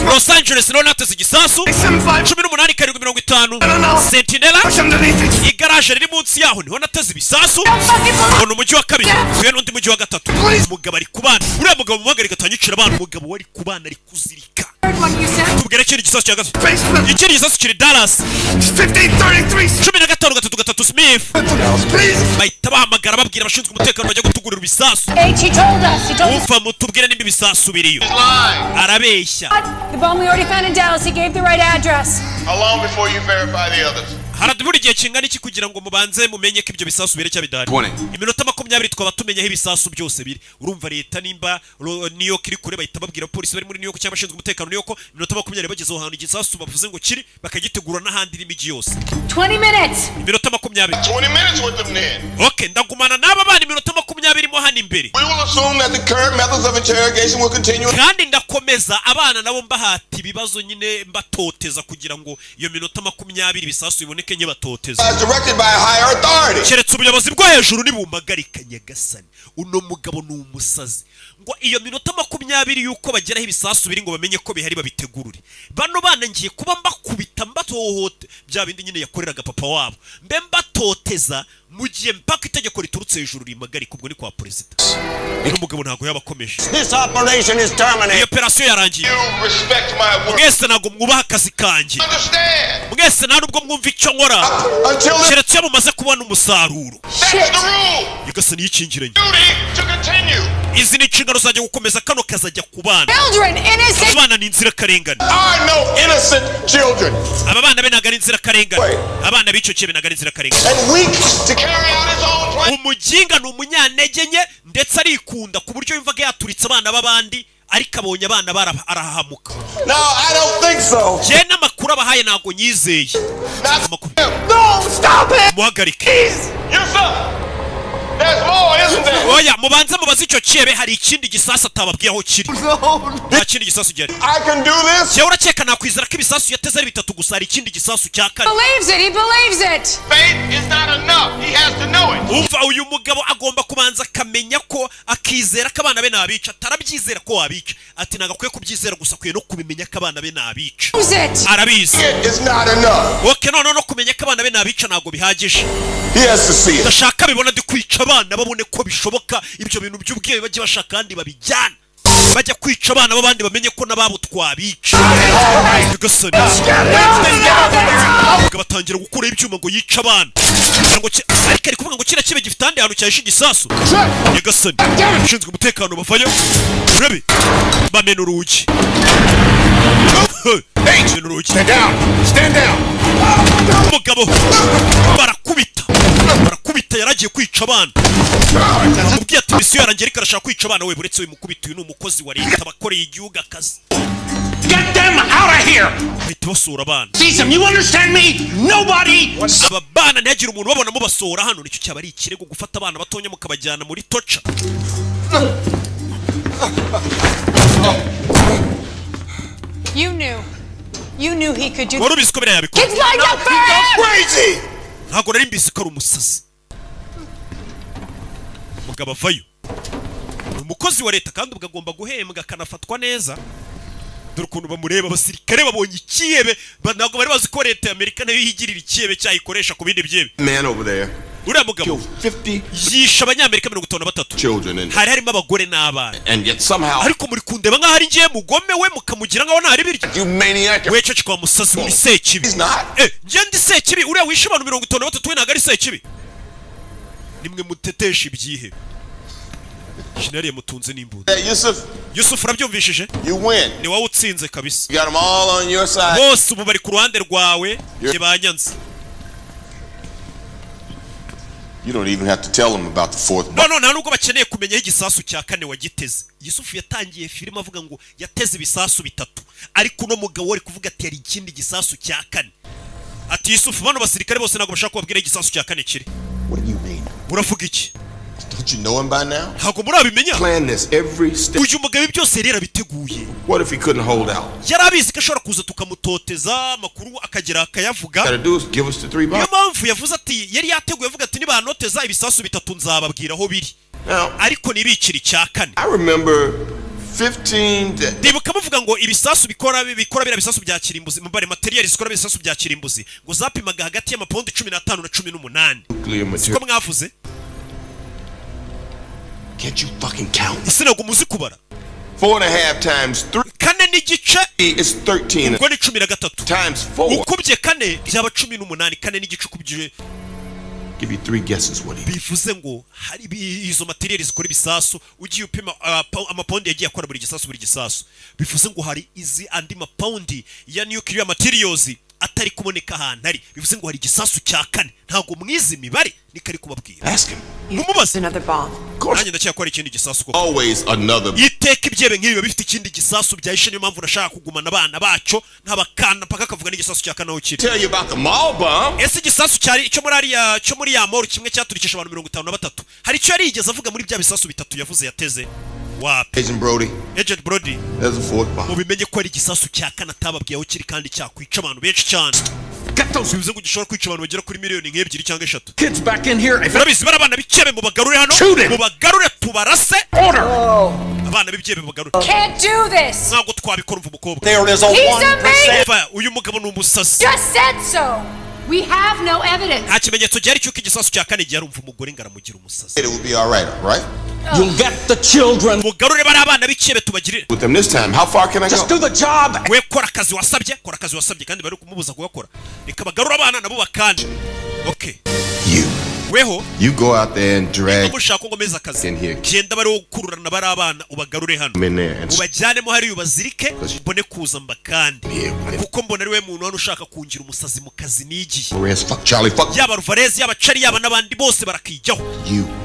Speaker 1: Los Angeles no nateze igisasu. 18:50 Sentinela. Igaraje riri munsi yaho niho nateze ibisasu. Ono umujyi wa kabiri. Uyu n'undi mujyi wa gatatu. Umugabo ari kubana. Uriya mugabo mumuhagarike atanyicira abana. Umugabo wari kubana ari kuzirika. Tubwire kiri gisasu cya gatatu. Ikiri gisasu kiri Dallas. 15:3 Smith. Bahita bahamagara babwira abashinzwe umutekano bajya gutugurira ibisasu. Umva mutubwire nimba ibisasu biriyo. Arabeshya.
Speaker 18: The bomb we already found in Dallas, he gave the right address.
Speaker 12: How long before you verify the others?
Speaker 1: Haradubura igihe kingana iki kugira ngo mubanze mumenye ko ibyo bisasu bire cya bidari. Iminota 20 twaba tumenyeho ibisasu byose biri. Urumva leta nimba New York iri kure bahita babwira polisi bari muri New York cyangwa abashinzwe umutekano New York iminota 20 bagezeho ahantu igisasu bavuze ngo kiri bakagitegura n'ahandi n'imigi yose.
Speaker 18: 20 minutes.
Speaker 1: Iminota 20.
Speaker 12: 20 minutes with them then.
Speaker 1: Okay, ndagumana n'aba bana iminota 20 mo hano imbere.
Speaker 12: We will assume that the current methods of interrogation will continue.
Speaker 1: Kandi ndakomeza abana nabo mbahati ibibazo nyine mbatoteza kugira ngo iyo minota 20 ibisasu biboneke nye batoteza.
Speaker 12: As directed by a higher authority.
Speaker 1: Keretse ubuyobozi bwo hejuru nibumagarika Nyagasani. Uno mugabo ni umusazi. Ngo iyo minota 20 yuko bageraho ibisasu biri ngo bamenye ko bihari babitegurure. Bano bana ngiye kuba mbakubita mbatohote bya bindi nyine yakoreraga papa wabo. Mbe mbatoteza mu gihe mpaka itegeko riturutse hejuru rimagarika ubwo ni kwa president. Uno mugabo ntago yabakomeje.
Speaker 17: This operation is terminated.
Speaker 1: Iyo operation yarangiye.
Speaker 12: You respect my work.
Speaker 1: Mwese ntago mwubaha akazi kanjye.
Speaker 12: Understand?
Speaker 1: Mwese nta nubwo mwumva icyo nkora. Keretse iyo mumaze kubona umusaruro. Nyagasani yikingiranye. Izi ni inshingano zanjye gukomeza kano kazajya ku bana. Abana ni inzira karengane. Aba bana be ntago ari inzira karengane. Abana b'icyo kibe ntago ari inzira karengane. Umuginga ni umunyantege nke ndetse arikunda ku buryo yumvaga yaturitse abana b'abandi ariko abonye abana arahahamuka.
Speaker 17: No, I don't think so.
Speaker 1: Je n'amakuru abahaye ntago nyizeye.
Speaker 17: No, stop it.
Speaker 1: Muhagarike.
Speaker 12: Yes sir.
Speaker 1: oya mubanze mubaze icyo cyebe hari ikindi gisasu atababwiye aho kiri nta kindi gisasu gihari jewe urakeka nakwizera ko ibisasu yateze ari bitatu gusa hari ikindi gisasu cya kane umva uyu mugabo agomba kubanza akamenya ko akizera ko abana be nabica atarabyizera ko wabica ati nagakwiye kubyizera gusa akwiye no kubimenya ko abana be nabica arabizi oke none no kumenya ko abana be nabica ntabwo bihagije ndashaka bibona ndi kwica abana babone ko bishoboka ibyo bintu by'ubwenge bajye bashaka kandi babijyana bajya kwica abana b'abandi bamenye ko nababo twabica bigasoni batangira gukura ibyuma ngo yica abana ariko ari kuvuga ngo kira kibe gifite ahandi hantu cyahishe igisasu bigasoni ushinzwe umutekano bavayo urabe bamena urugi umugabo barakubita yaragiye kwica abana umubwiye ati misiyo yarangiye ariko arashaka kwica abana we buretse uyu mukubita uyu ni umukozi wa leta abakoreye igihugu akazi bahita basura abana aba bana ntihagire umuntu ubabona mubasohora hano nicyo cyaba ari ikirego gufata abana batonya mukabajyana muri toca wari ubizi ko biriya yabikora ntabwo nari mbizi ko ari umusazi umugabo avayo ni umukozi wa leta kandi ubwo agomba guhembwa akanafatwa neza dore ukuntu bamureba abasirikare babonye ikiyebe ntabwo bari bazi ko leta y'Amerika nayo yigirira ikiyebe cyayikoresha ku bindi byebe uriya mugabo yishe abanyamerika 53 hari harimo abagore n'abana ariko muri kundeba nk'aho ari ngiye mugome we mukamugira nk'aho ntari biryo wece kikaba musazi muri sekibi njye ndi sekibi uriya wishe abantu 53 we ntabwo ari sekibi nimwe mutetesha ibyihebe Shinari yamutunze n'imbunda Yusuf urabyumvishije ni wowe utsinze kabisa bose ubu bari ku ruhande rwawe kibanyanze
Speaker 12: You don't even have to tell them about the fourth bomb.
Speaker 1: No, nta nubwo bakeneye kumenya igisasu cya kane wagiteze. Yusufu yatangiye filime avuga ngo yateze ibisasu bitatu. Ariko no mugabo wari kuvuga ati yari ikindi gisasu cya kane. Ati Yusufu bano basirikare bose ntabwo bashaka kubabwira igisasu cya kane kiri.
Speaker 12: What do you mean?
Speaker 1: Uravuga iki?
Speaker 12: Don't you know him by now?
Speaker 1: Ntabwo murabimenya.
Speaker 12: Plan this every step.
Speaker 1: Uyu mugabo byose rero biteguye.
Speaker 12: What if he couldn't hold out?
Speaker 1: Yarabizi ko ashobora kuza tukamutoteza amakuru akagira akayavuga.
Speaker 12: Gotta do is give us the 3 bombs.
Speaker 1: Niyo mpamvu yavuze ati yari yateguye avuga ati niba noteza ibisasu bitatu nzababwira aho biri. Ariko nibikiri cya kane.
Speaker 12: I remember 15
Speaker 1: Ndibuka muvuga ngo ibisasu bikora bira bisasu bya kirimbuzi mbare material zikora bisasu bya kirimbuzi ngo zapimaga hagati y'amapound 15 na 18. Siko mwavuze?
Speaker 12: Can't you fucking count?
Speaker 1: Ese ntabwo muzi kubara?
Speaker 12: 4.5 times 3
Speaker 1: kane n'igice
Speaker 12: is 13.
Speaker 1: Ubwo ni 13
Speaker 12: times 4.
Speaker 1: Ukubye kane byaba 18. Kane n'igice ukubye.
Speaker 12: Give you 3 guesses what it is.
Speaker 1: Bivuze ngo hari izo material zikora ibisasu ugiye upima amapound yagiye akora buri gisasu. Bivuze ngo hari izi andi mapound ya nuclear materials atari kuboneka ahantu ari. Bivuze ngo hari igisasu cya kane. Ntabwo mwizi imibare nikari kubabwira.
Speaker 12: Ask him.
Speaker 1: Numubaze
Speaker 4: another bomb.
Speaker 1: Nanjye ndacyakora ikindi gisasu koko.
Speaker 12: Always another.
Speaker 1: Iteka ibyebe nk'ibi bifite ikindi gisasu byahishe niyo mpamvu nashaka kugumana abana baco ntabakana paka kavuga n'igisasu cya kanaho kiri.
Speaker 12: Tell you about the mall bomb.
Speaker 1: Ese igisasu cyari cyo muri ya mall kimwe cyaturikisha abantu 53. Hari icyo yari yigeze avuga muri bya bisasu bitatu yavuze yateze.
Speaker 12: Agent Brody.
Speaker 1: Agent Brody.
Speaker 12: There's a fourth bomb.
Speaker 1: Mubimenye ko ari igisasu cya kana atababwiyeho kiri kandi cyakwica abantu benshi cyane. Bivuze ngo gishobora kwica abantu bagera kuri miliyoni nk'ebyiri cyangwa 3.
Speaker 13: Kids back in here.
Speaker 1: Urabizi barabana bikebe mu bagarure hano. Mu bagarure tubarase.
Speaker 13: Order.
Speaker 1: Abana b'ibyebe mu bagarure.
Speaker 18: Can't do this.
Speaker 1: Ntabwo twabikora umva umukobwa.
Speaker 19: There is a 1%.
Speaker 1: Uyu mugabo ni umusasi.
Speaker 18: Just said so. We have no evidence.
Speaker 1: Nta kimenyetso gihari cy'uko igisasu cya kane gihe arumva umugore ngaramugira umusasi.
Speaker 12: It will be all right?
Speaker 13: You'll get the children.
Speaker 1: Mugarure bari abana b'ikebe tubagirire.
Speaker 12: With them this time, how far can I go?
Speaker 13: Just do the job.
Speaker 1: We kora akazi wasabye kandi bari kumubuza kugakora. Reka bagarura abana nabo bakanje. Okay.
Speaker 12: You go out there and drag
Speaker 1: umushaka ngo meza akazi.
Speaker 12: in here.
Speaker 1: Genda bari gukururana bari abana ubagarure hano. Ubajyane mo hari ubazirike mbone kuza mbakandi. Kuko mbona ari we muntu hano ushaka kungira umusazi mu kazi nigi. Yaba Ruvarez yaba Chari yaba nabandi bose barakijyaho.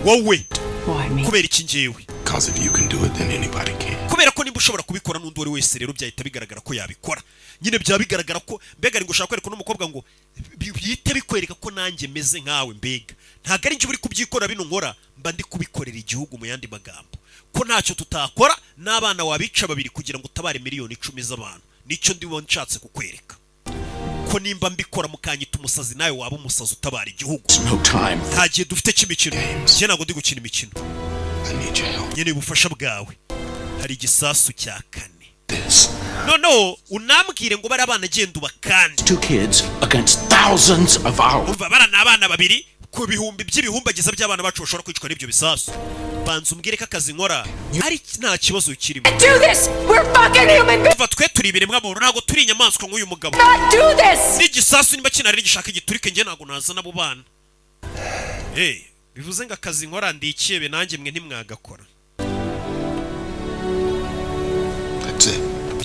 Speaker 1: Wowe kubera iki ngewe?
Speaker 12: Because if you can do it then anybody can.
Speaker 1: Kubera ko nimba ushobora kubikora n'undi wari wese rero byahita bigaragara ko yabikora. Nyine byaba bigaragara ko mbega ngo ushaka kwereka n'umukobwa ngo bihite bikwereka ko nanjye meze nkawe mbega ntabwo ari njye uri kubyikorera bino nkora, mba ndi kubikorera igihugu mu yandi magambo, ko ntacyo tutakora n'abana wabica babiri kugira ngo utabare miliyoni 10 z'abantu. Nicyo ndimo nshatse kukwereka ko nimba mbikora mukanyita umusazi, nawe waba umusazi utabara igihugu. Nta gihe dufite cy'imikino, njye ntabwo ndi gukina imikino, nyine ubufasha bwawe. Hari igisasu cya 4. No, unambwire ngo bari abana genda ubakande.
Speaker 13: 2 kids against thousands of ours.
Speaker 1: Umva barana abana babiri ku bihumbi by'ibihumbagiza by'abana bacu bashobora kwicwa n'ibyo bisasu. Banza umbwire ko akazi nkora ari nta kibazo kirimo. Umva twe turi ibiremwa muntu, ntabwo turi inyamaswa nk'uyu mugabo. N'igisasu nimba kinari gishaka igiturike, njye ntabwo naza nabo bana. Bivuze ngo akazi nkora ndikiyebe nanjye mwe ntimwagakora.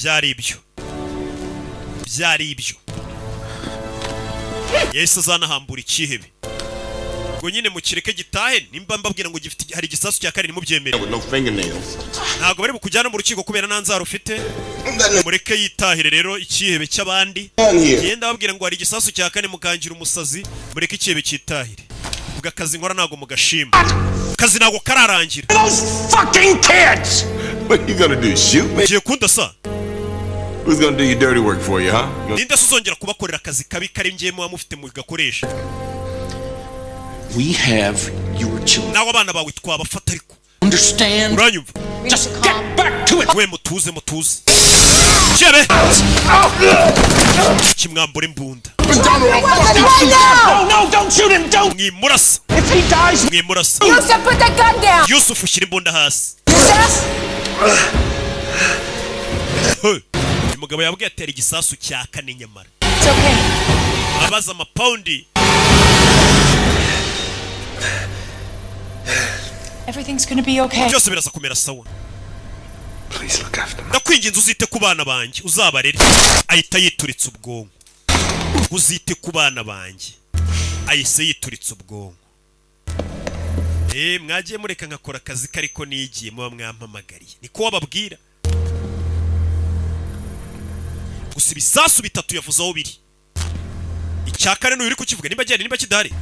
Speaker 1: Byari ibyo Yesu azanahambura ikihebe ngo nyine mukireke gitahe. Nimba mbabwira ngo gifite hari igisasu cya 4 mubyemere, ntabwo bari bukujyana mu rukiko kubera nanzara ufite. Mureke yitahire rero ikihebe cy'abandi. Genda babwira ngo hari igisasu cya 4 mukangira umusazi, mureke ikihebe cyitahire. Ubwo akazi nkora ntabwo mugashima, akazi ntabwo kararangira.
Speaker 5: What you gonna do, shoot me?
Speaker 1: Ugiye kundasa?
Speaker 5: Who's gonna do your dirty work for you, huh?
Speaker 1: Ninde suzongera kubakorera akazi kabi kari ngiye mu mufite mu gakoresha?
Speaker 13: We have your children.
Speaker 1: Nawe abana bawe twabafata ariko.
Speaker 13: Understand?
Speaker 1: Uranyumva?
Speaker 13: Just get back to it.
Speaker 1: We mutuze. Chebe. Kimwambura imbunda.
Speaker 19: No, don't shoot him, don't.
Speaker 1: Mwimurasa.
Speaker 19: If he dies,
Speaker 1: mwimurasa.
Speaker 19: Yusuf, put the gun down.
Speaker 1: Yusuf ushyira imbunda hasi. Umugabo yabwiye atera igisasu cya 4 nyamara.
Speaker 18: It's okay.
Speaker 1: Abaza amapaundi.
Speaker 18: Everything's gonna be okay.
Speaker 1: Byose biraza kumera sawa.
Speaker 16: Please look after me.
Speaker 1: Ndakwinginze uzite ku bana banjye, uzabarere. Ahita yituritse ubwonko. Uzite ku bana banjye. Ahise yituritse ubwonko. Mwagiye mureka nkakora akazi kariko nigiye muba mwampamagariye. Niko wababwira. Gusa ibisasu 3 yavuze aho biri. Icya 4 n'uri kukivuga nimba cyari nimba kidahari.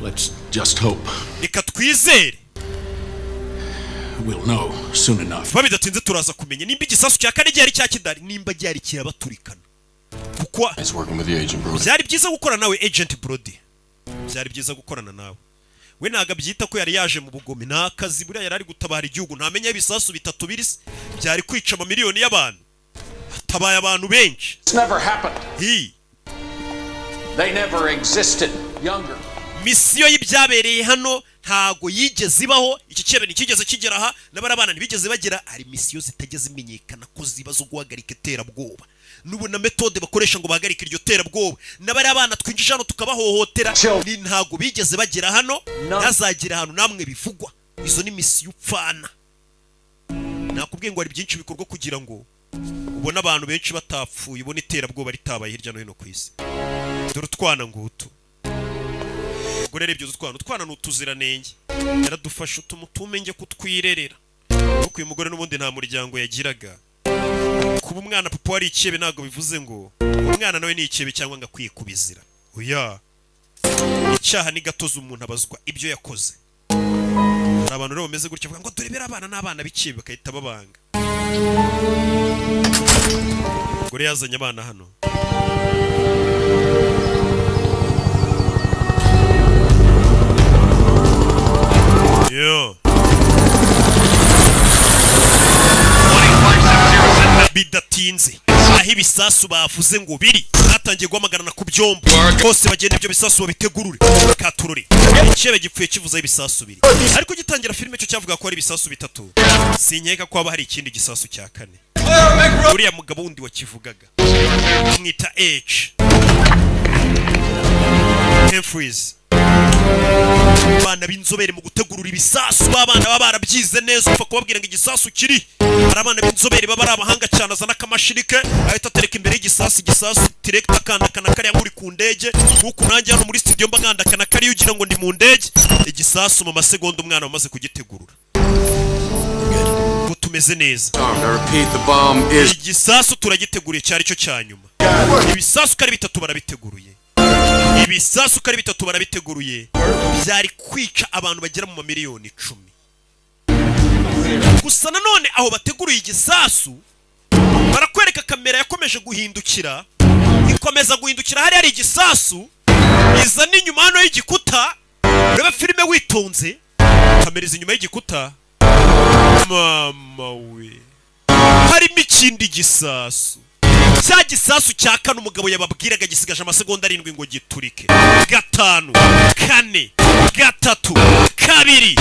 Speaker 13: Let's just hope.
Speaker 1: Reka twizere.
Speaker 13: We'll know soon enough.
Speaker 1: Babidatinze turaza kumenya nimba igisasu cya 4 cyari cya kidahari, nimba cyari kirabaturikana. Kuko byari byiza gukora nawe Agent Brody. Byari byiza gukorana nawe. We naga byita ko yari yaje mu bugome, nakazi buriya yari ari gutabara igihugu, ntamenya ibisasu 3 birisi byari kwica amamiliyoni y'abantu. Tabaye abantu benshi.
Speaker 13: It's never happened.
Speaker 1: They
Speaker 13: never existed. Younger.
Speaker 1: Misiyo y'ibyabereye hano ntago yigeze ibaho. Iki cyebe nikigeze kigera aha, nabara abana ntibigeze bagera. Ari misiyo zitageze imenyekana ko zibazo guhagarika terabwoba. Nubona metode bakoresha ngo bahagarike iryo terabwoba. Nabari abana twinjije hano tukabahohotera, ni ntago bigeze bagera hano, nazagira hano namwe bivugwa. Izo ni misiyo upfana. Nakubwiye ngo ari byinshi bikorwa kugira ngo ubona abantu benshi batapfuye, ubona iterabwoba ritabaye hirya no hino ku isi. Dore utwana ngutu. Gorere ibyo utwana n'utuziranenge. Yaradufasha utumutumenge kutwirerera. Kuko uyu mugore n'ubundi nta muryango yagiraga. Kuba umwana papa wari ikebe ntago bivuze ngo umwana nawe ni ikebe cyangwa ngo akwiye kubizira. Oya. Icyaha ni gatoza umuntu abazwa ibyo yakoze. Hari abantu rero bameze gutya bavuga ngo durebera abana n'abana b'ikebe bakahita babanga. Gore yazanye abana hano. Yo. Bidatinze aho ibisasu bavuze ngo biri hatangiye guhamagarana ku byombo bose bagenda ibyo bisasu babitegurure katurure. Ikebe gipfuye kivuza ibisasu biri, ariko gitangira filime cyo cyavuga ko ari ibisasu 3. Sinkeka ko haba hari ikindi gisasu cya 4. Uriya mugabo wundi wakivugaga mwita H. Humphreys. Bana b'inzobere mu gutegurura ibisasu, babana baba barabyize neza, upfa kubabwira ngo igisasu kiri. Hari abana b'inzobere baba ari abahanga cyane, azana akamashirike ahita atereka imbere y'igisasu, igisasu direct akandakana kariya muri ku ndege. Nkuko nanjye hano muri studio mba ngandakana kariya ugira ngo ndi mu ndege. Igisasu mu masegonda umwana wamaze kugitegurura. Ngo tumeze neza. Igisasu turagiteguriye cyari cyo cyanyuma. Ibisasu kari 3 barabiteguruye. ibisasu kari bitatu barabiteguruye byari kwica abantu bagera mu mamiliyoni 10. Gusa nanone aho bateguruye igisasu barakwereka kamera yakomeje guhindukira, ikomeza guhindukira, hari igisasu iza n'inyuma hano y'igikuta. Urebe filime witonze, kamera iza inyuma y'igikuta, mama we, harimo ikindi gisasu. Cya gisasu cya kane umugabo yababwiraga gisigaje amasegonda 7 ngo giturike. 5, 4, 3, 2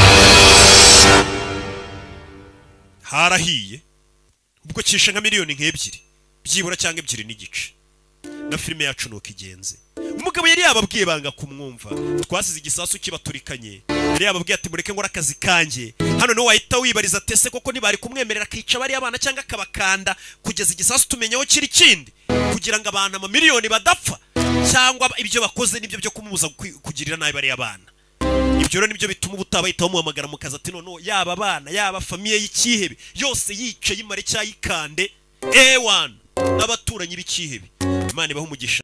Speaker 1: harahiye. Ubwo kishe nka miliyoni nk'ebyiri byibura cyangwa 2 n'igice. Na filime yacu nuko igenze. Umugabo yari yababwiye banga kumwumva. Twasize igisasu kibaturikanye. Yari yababwiye ati mureke ngora akazi kanjye. Hano no wahita wibariza tese koko ntibari kumwemerera akica bari abana cyangwa kabakanda kugeza igisasu tumenyeho kiri kindi kugira ngo abantu amamiliyoni badapfa, cyangwa ibyo bakoze nibyo byo kumubuza kugirira nabi bari abana. Ibyo rero nibyo bituma ubutabayita bamuhamagara mu kazi ati none yaba abana yaba famiye y'ikihebe yose yicaye imare cyayikande A1 n'abaturanyi b'ikihebe. Imana ibaho umugisha.